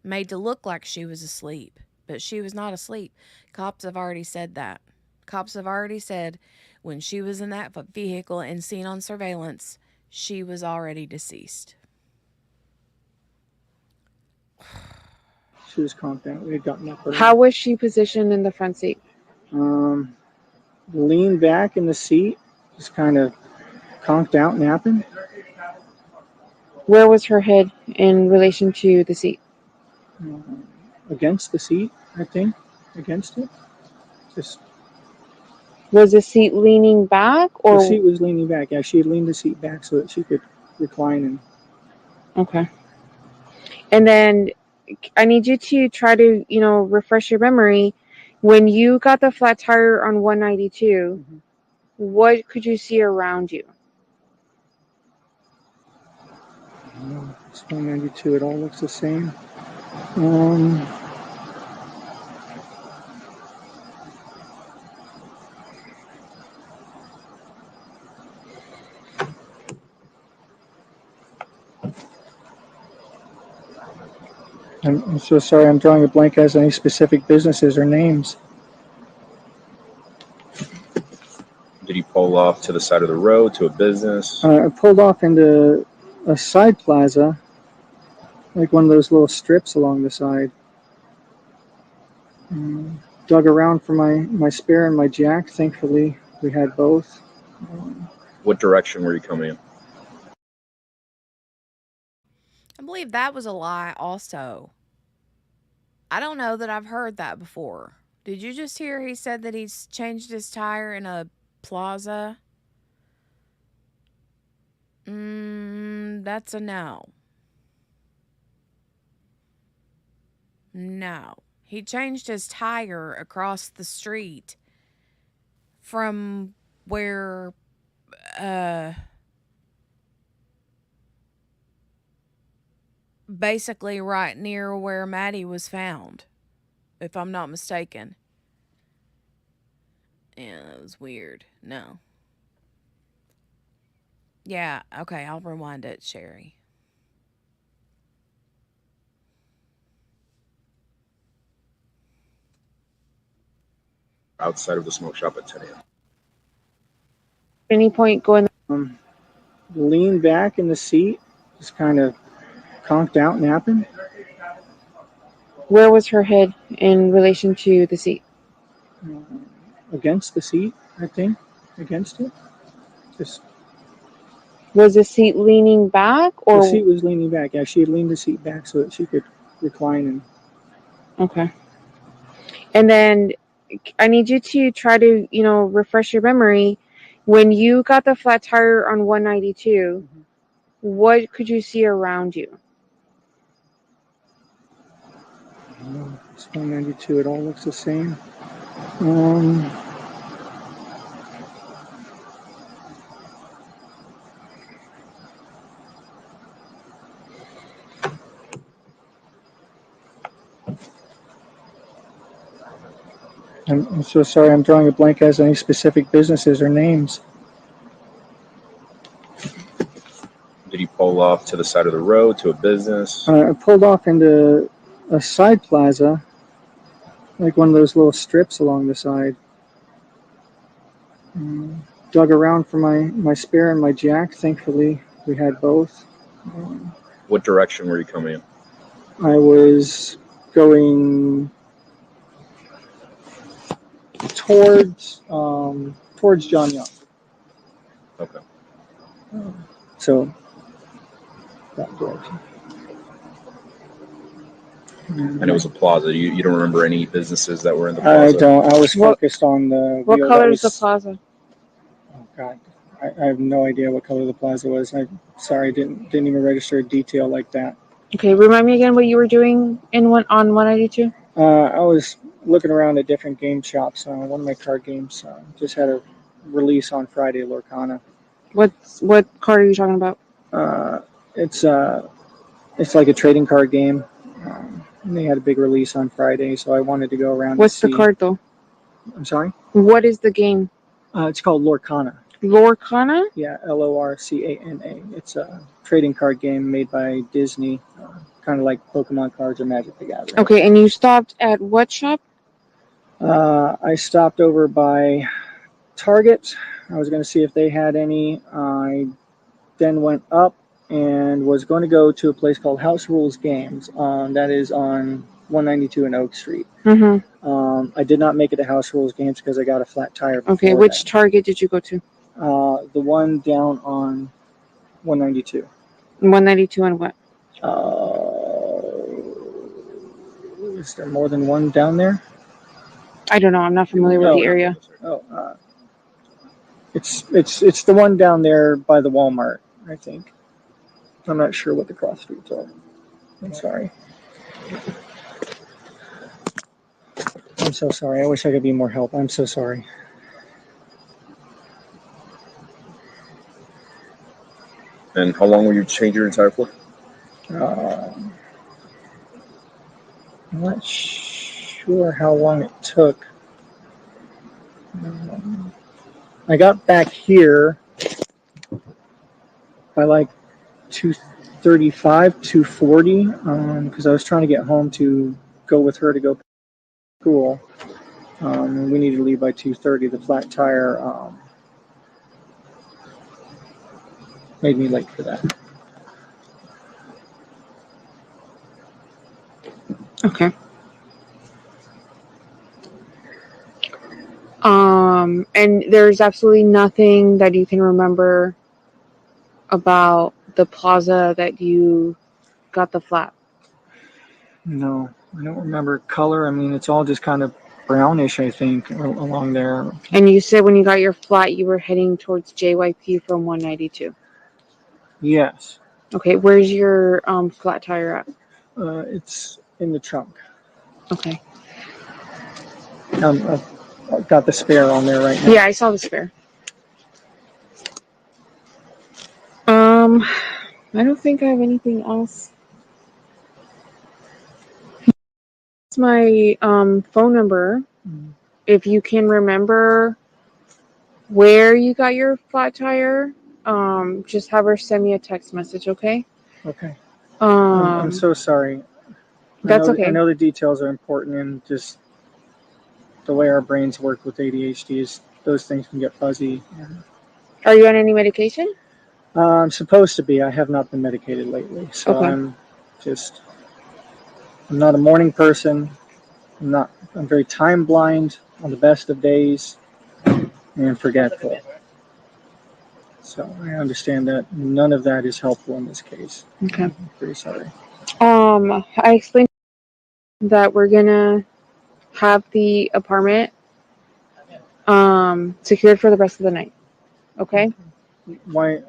S1: made to look like she was asleep, but she was not asleep. Cops have already said that. Cops have already said when she was in that vehicle and seen on surveillance, she was already deceased.
S6: She was confident we had gotten up.
S4: How was she positioned in the front seat?
S6: Leaned back in the seat, just kind of conked out napping.
S4: Where was her head in relation to the seat?
S6: Against the seat, I think. Against it. Just
S4: Was the seat leaning back, or
S6: the seat was leaning back. Yeah, she had leaned the seat back so that she could recline and.
S4: Okay. And then I need you to try to, refresh your memory. When you got the flat tire on 192, what could you see around you?
S6: It's 192. It all looks the same. I'm so sorry. I'm drawing a blank as any specific businesses or names.
S5: Did you pull off to the side of the road to a business?
S6: I pulled off into a side plaza, like one of those little strips along the side. Dug around for my spare and my jack. Thankfully, we had both.
S5: What direction were you coming in?
S1: I believe that was a lie also. I don't know that I've heard that before. Did you just hear he said that he's changed his tire in a plaza? That's a no. No. He changed his tire across the street from where basically right near where Maddie was found, if I'm not mistaken. Yeah, that was weird. No. Yeah, okay, I'll rewind it, Sherry.
S5: Outside of the smoke shop at 10 a.m.
S4: At any point going?
S6: Leaned back in the seat, just kind of conked out napping.
S4: Where was her head in relation to the seat?
S6: Against the seat, I think. Against it. Just.
S4: Was the seat leaning back, or
S6: the seat was leaning back? Yeah, she had leaned the seat back so that she could recline and.
S4: Okay. And then I need you to try to, refresh your memory. When you got the flat tire on 192, what could you see around you?
S6: It's 192. It all looks the same. I'm so sorry. I'm drawing a blank as any specific businesses or names.
S5: Did you pull off to the side of the road to a business?
S6: I pulled off into a side plaza, like one of those little strips along the side. Dug around for my spare and my jack. Thankfully, we had both.
S5: What direction were you coming in?
S6: I was going towards John Young.
S5: Okay.
S6: So that direction.
S5: And it was a plaza. You don't remember any businesses that were in the plaza?
S6: I don't. I was focused on the.
S4: What color is the plaza?
S6: Oh God, I have no idea what color the plaza was. I'm sorry, didn't even register a detail like that.
S4: Okay, remind me again what you were doing on 192.
S6: I was looking around at different game shops. One of my card games just had a release on Friday, Lorcana.
S4: What card are you talking about?
S6: It's like a trading card game. And they had a big release on Friday, so I wanted to go around.
S4: What's
S6: and see.
S4: the card though?
S6: I'm sorry?
S4: What is the game?
S6: It's called Lorcana.
S4: Lorcana?
S6: Yeah, Lorcana. It's a trading card game made by Disney, kind of like Pokemon cards or Magic the Gathering.
S4: Okay, and you stopped at what shop?
S6: I stopped over by Target. I was going to see if they had any. I then went up and was going to go to a place called House Rules Games. That is on 192 and Oak Street.
S4: Mm-hmm.
S6: I did not make it to House Rules Games because I got a flat tire.
S4: Okay, which Target did you go to?
S6: The one down on 192.
S4: 192 and what?
S6: Is there more than one down there?
S4: I don't know. I'm not familiar with the area.
S6: It's the one down there by the Walmart, I think. I'm not sure what the cross streets are. I'm sorry. I'm so sorry. I wish I could be more help. I'm so sorry.
S5: And how long will you change your tire for?
S6: I'm not sure how long it took. I got back here by like 2:35, 2:40, because I was trying to get home to go with her to go to school. And we needed to leave by 2:30. The flat tire made me late for that.
S4: Okay. And there's absolutely nothing that you can remember about the plaza that you got the flat.
S6: No, I don't remember color. I mean, it's all just kind of brownish, I think, along there.
S4: And you said when you got your flat, you were heading towards JYP from 192.
S6: Yes.
S4: Okay, where's your flat tire at?
S6: It's in the trunk.
S4: Okay.
S6: I've got the spare on there right now.
S4: Yeah, I saw the spare. I don't think I have anything else. It's my phone number. If you can remember where you got your flat tire, just have her send me a text message, okay?
S6: Okay. I'm so sorry.
S4: That's okay.
S6: I know the details are important, and just the way our brains work with ADHD is those things can get fuzzy.
S4: Are you on any medication?
S6: I'm supposed to be. I have not been medicated lately, so
S4: Okay.
S6: I'm not a morning person. I'm very time blind on the best of days and forgetful. So I understand that none of that is helpful in this case.
S4: Okay.
S6: I'm very sorry.
S4: I explained that we're gonna have the apartment secured for the rest of the night. Okay?
S6: Why?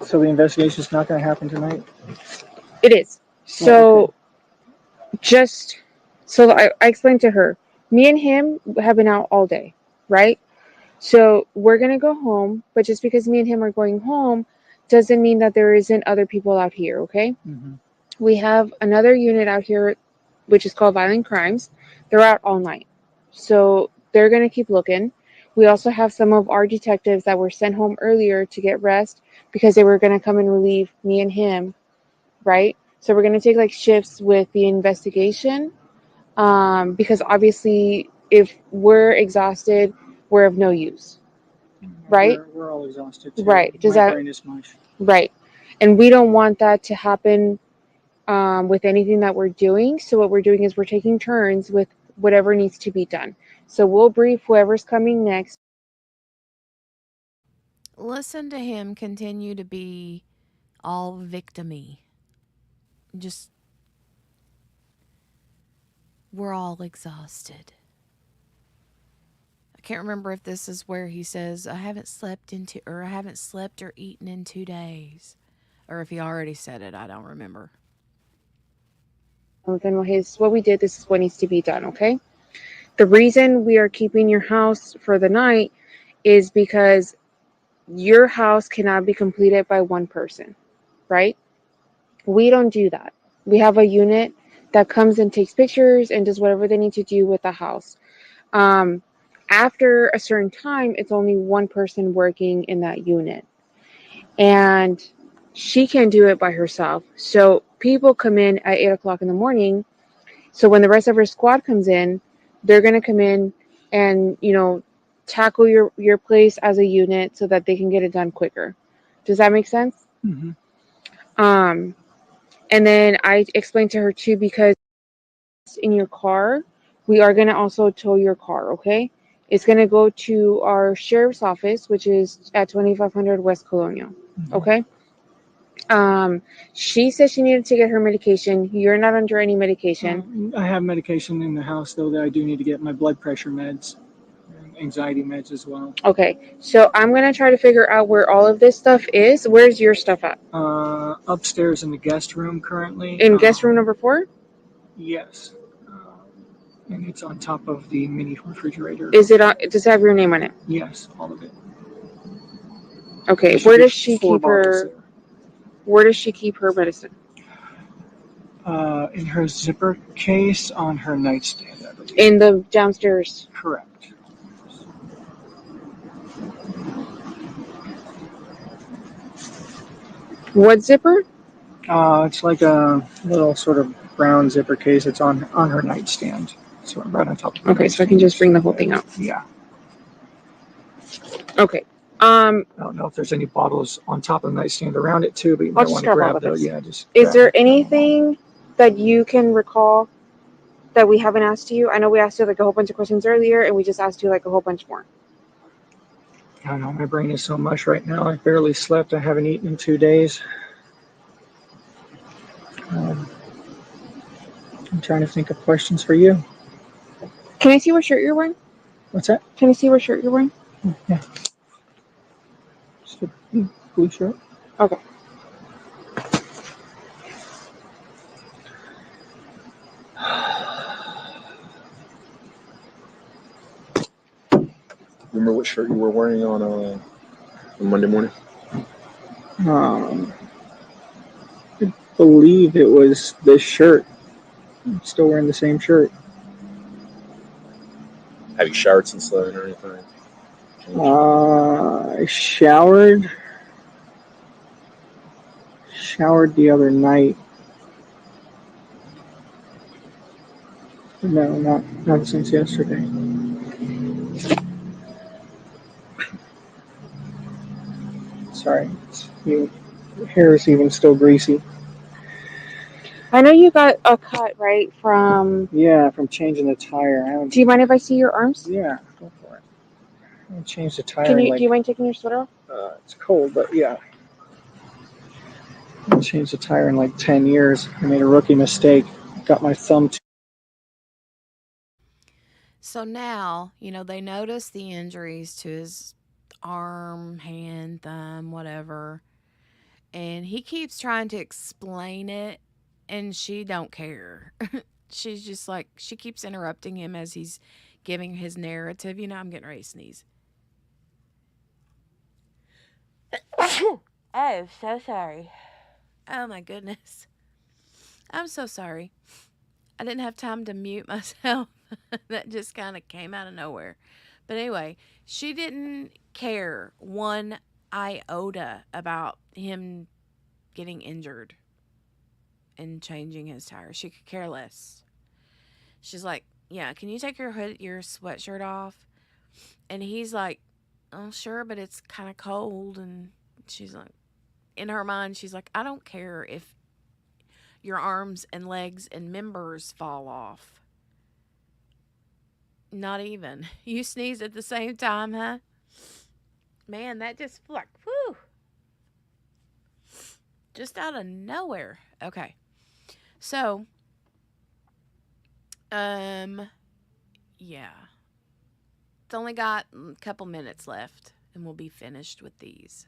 S6: So the investigation is not going to happen tonight?
S4: It is. So I explained to her, me and him have been out all day, right? So we're gonna go home, but just because me and him are going home doesn't mean that there isn't other people out here, okay?
S6: Mm-hmm.
S4: We have another unit out here which is called Violent Crimes. They're out all night. So they're gonna keep looking. We also have some of our detectives that were sent home earlier to get rest because they were gonna come and relieve me and him, right? So we're gonna take like shifts with the investigation. Because obviously if we're exhausted, we're of no use. Right?
S6: We're all exhausted too.
S4: Right.
S6: My brain is mush.
S4: Right. And we don't want that to happen with anything that we're doing. So what we're doing is we're taking turns with whatever needs to be done. So we'll brief whoever's coming next.
S1: Listen to him continue to be all victim-y. Just, we're all exhausted. I can't remember if this is where he says, I haven't slept or eaten in 2 days. Or if he already said it, I don't remember.
S4: Then what we did, this is what needs to be done, okay? The reason we are keeping your house for the night is because your house cannot be completed by one person, right? We don't do that. We have a unit that comes and takes pictures and does whatever they need to do with the house. After a certain time, it's only one person working in that unit. And she can't do it by herself. So people come in at 8 o'clock in the morning. So when the rest of her squad comes in, they're going to come in and, tackle your place as a unit so that they can get it done quicker. Does that make sense?
S6: Mm-hmm.
S4: And then I explained to her too, because in your car, we are going to also tow your car, okay? It's going to go to our sheriff's office, which is at 2500 West Colonial, okay? She said she needed to get her medication. You're not under any medication.
S6: I have medication in the house, though, that I do need to get my blood pressure meds and anxiety meds as well.
S4: Okay, so I'm going to try to figure out where all of this stuff is. Where's your stuff at?
S6: Upstairs in the guest room currently.
S4: In guest room number 4?
S6: Yes. And it's on top of the mini refrigerator.
S4: Is it on, does it have your name on it?
S6: Yes, all of it.
S4: Okay, where does she keep her medicine?
S6: In her zipper case on her nightstand, I believe.
S4: In the downstairs?
S6: Correct.
S4: What zipper?
S6: It's like a little sort of brown zipper case. It's on her nightstand. So right on top of her nightstand.
S4: So I can just bring the whole thing out.
S6: Yeah.
S4: Okay.
S6: I don't know if there's any bottles on top of the nightstand around it too, but you might want to grab those. Yeah, just.
S4: Is there anything that you can recall that we haven't asked you? I know we asked you like a whole bunch of questions earlier, and we just asked you like a whole bunch more.
S6: I don't know. My brain is so mush right now. I barely slept. I haven't eaten in 2 days. I'm trying to think of questions for you.
S4: Can I see what shirt you're wearing?
S6: What's that?
S4: Can I see what shirt you're wearing?
S6: Yeah. Just a blue shirt.
S4: Okay.
S5: Remember what shirt you were wearing on Monday morning?
S6: I believe it was this shirt. I'm still wearing the same shirt.
S5: Have you showered since then or anything?
S6: I showered the other night. No, not since yesterday. Sorry, your hair is even still greasy.
S4: I know you got a cut, right, from...
S6: Yeah, from changing the tire.
S4: Do you mind if I see your arms?
S6: Yeah, go for it. I changed the tire.
S4: Do you mind taking your sweater off?
S6: It's cold, but yeah. I changed the tire in like 10 years. I made a rookie mistake. Got my thumb.
S1: So now, they notice the injuries to his arm, hand, thumb, whatever. And he keeps trying to explain it, and she don't care. She's just like, she keeps interrupting him as he's giving his narrative. I'm getting ready to sneeze. Oh, so sorry. Oh my goodness. I'm so sorry. I didn't have time to mute myself. That just kind of came out of nowhere. But anyway, she didn't care one iota about him getting injured and changing his tire. She could care less. She's like, yeah, can you take your sweatshirt off? And he's like, oh, sure, but it's kind of cold. And she's like, in her mind, she's like, I don't care if your arms and legs and members fall off. Not even. You sneezed at the same time, huh? Man, that just like, whew. Just out of nowhere. Okay. So, yeah. It's only got a couple minutes left, and we'll be finished with these.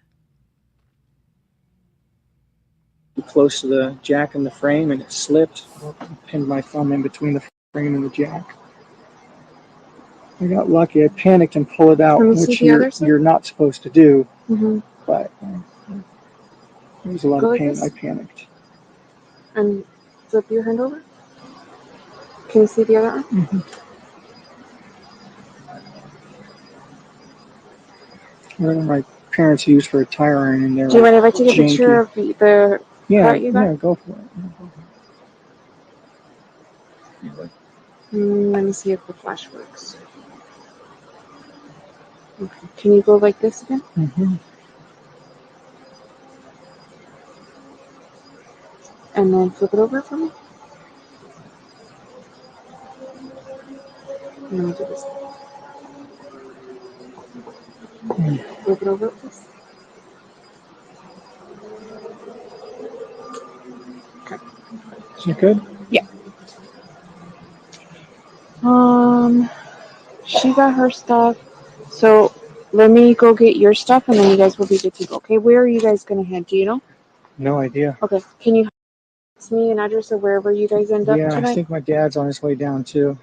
S6: Close to the jack and the frame, and it slipped. I pinned my thumb in between the frame and the jack. I got lucky. I panicked and pulled it out, which you're not supposed to do.
S4: Mm-hmm.
S6: But there was a lot of pain. I panicked.
S4: And flip your hand over. Can you see the other arm?
S6: Mm-hmm. Whatever my parents use for a tire iron, and they're
S4: Do you mind if I
S6: like
S4: take a picture
S6: janky.
S4: of the
S6: Yeah,
S4: cut you got?
S6: yeah, go for it.
S4: Let me see if the flash works. Okay. Can you go like this again?
S6: Mm-hmm.
S4: And then flip it over for me. And let me do this. Flip it over, please. Okay.
S6: Is it good?
S4: Yeah. She got her stuff. So let me go get your stuff, and then you guys will be good to go. Okay. Where are you guys gonna head? Do you know?
S6: No idea.
S4: Okay. Can you text me an address of wherever you guys end up
S6: Yeah, I
S4: tonight?
S6: think my dad's on his way down too.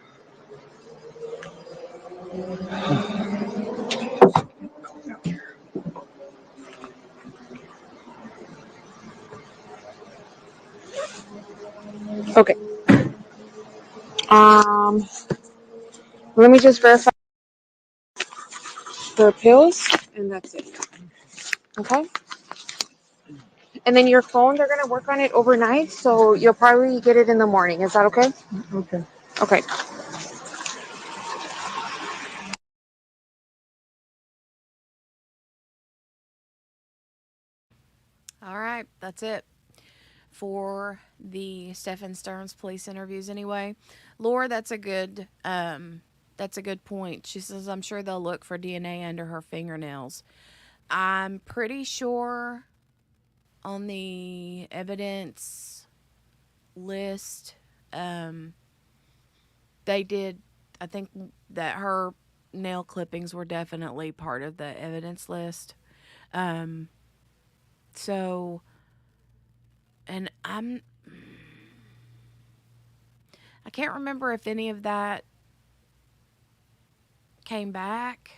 S4: Okay. Let me just verify the pills, and that's it. Okay. And then your phone, they're gonna work on it overnight, so you'll probably get it in the morning. Is that okay?
S6: Okay.
S4: Okay.
S1: All right, that's it for the Stephan Sterns police interviews anyway. Laura, that's a good point. She says I'm sure they'll look for DNA under her fingernails. I'm pretty sure on the evidence list they did, I think that her nail clippings were definitely part of the evidence list. So and I can't remember if any of that came back,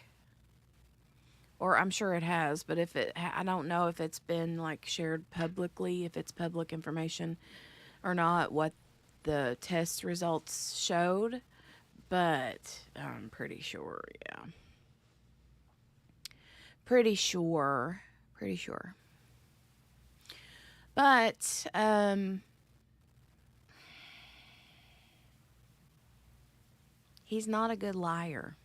S1: or I'm sure it has, but if I don't know if it's been like shared publicly, if it's public information or not, what the test results showed, but I'm pretty sure, yeah. Pretty sure. But he's not a good liar.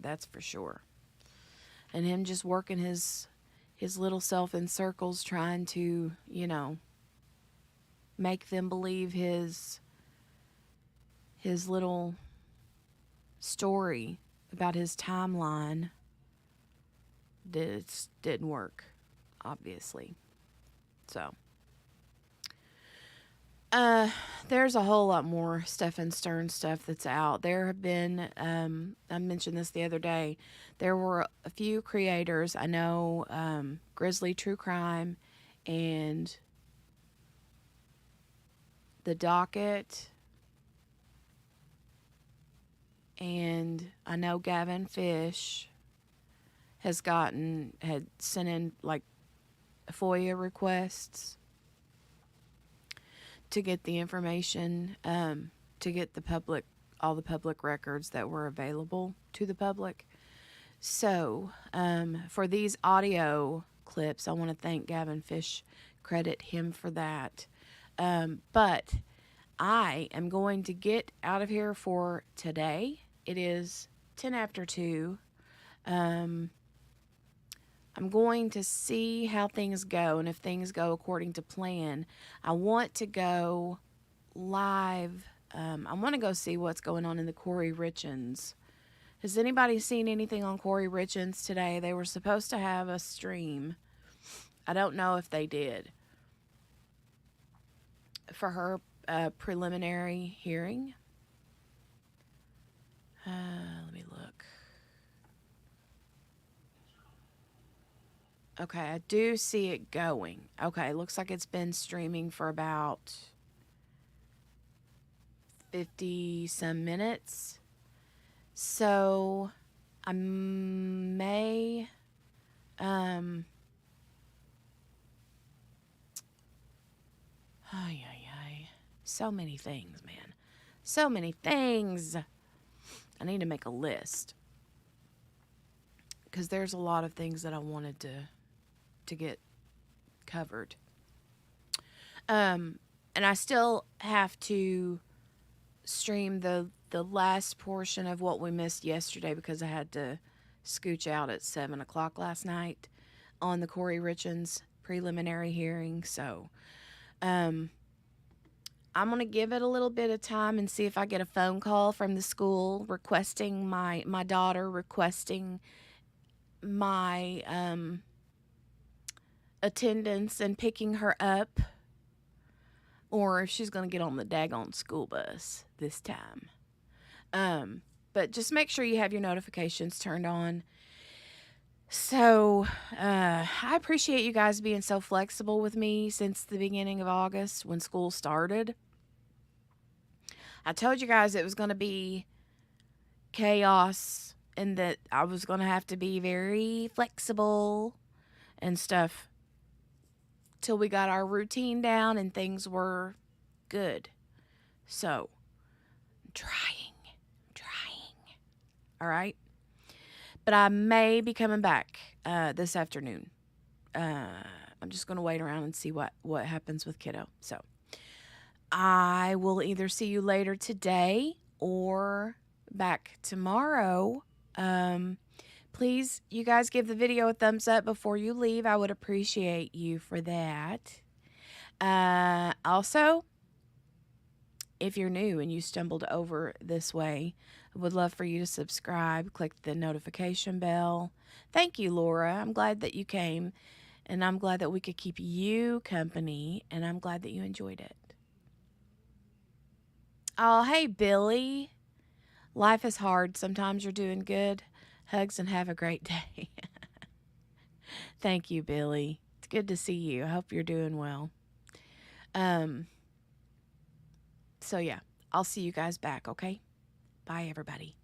S1: That's for sure. And him just working his little self in circles trying to, make them believe his little story about his timeline didn't work, obviously. So there's a whole lot more Stephan Sterns stuff that's out. There have been, I mentioned this the other day, there were a few creators. I know Grizzly True Crime and The Docket, and I know Gavin Fish had sent in like FOIA requests to get the information, to get all the public records that were available to the public. So, for these audio clips, I want to thank Gavin Fish, credit him for that. But I am going to get out of here for today. It is 10 after 2. I'm going to see how things go, and if things go according to plan, I want to go live. I want to go see what's going on in the Corey Richens. Has anybody seen anything on Corey Richens today? They were supposed to have a stream. I don't know if they did. For her preliminary hearing. Let me look. Okay, I do see it going. Okay, looks like it's been streaming for about 50 some minutes. So I may so many things, man. So many things. I need to make a list. because there's a lot of things that I wanted to get covered. And I still have to stream the last portion of what we missed yesterday because I had to scooch out at 7 o'clock last night on the Corey Richens preliminary hearing. So I'm gonna give it a little bit of time and see if I get a phone call from the school requesting my daughter requesting my attendance and picking her up, or if she's gonna get on the daggone school bus this time. But just make sure you have your notifications turned on. So I appreciate you guys being so flexible with me since the beginning of August when school started. I told you guys it was going to be chaos and that I was going to have to be very flexible and stuff till we got our routine down and things were good. So, I'm trying. All right? But I may be coming back this afternoon. I'm just going to wait around and see what happens with kiddo. So, I will either see you later today or back tomorrow. Please, you guys give the video a thumbs up before you leave. I would appreciate you for that. Also, if you're new and you stumbled over this way, I would love for you to subscribe, click the notification bell. Thank you, Laura. I'm glad that you came, and I'm glad that we could keep you company, and I'm glad that you enjoyed it. Oh, hey, Billy. Life is hard. Sometimes you're doing good. Hugs and have a great day. Thank you, Billy. It's good to see you. I hope you're doing well. So, yeah, I'll see you guys back, okay? Bye, everybody.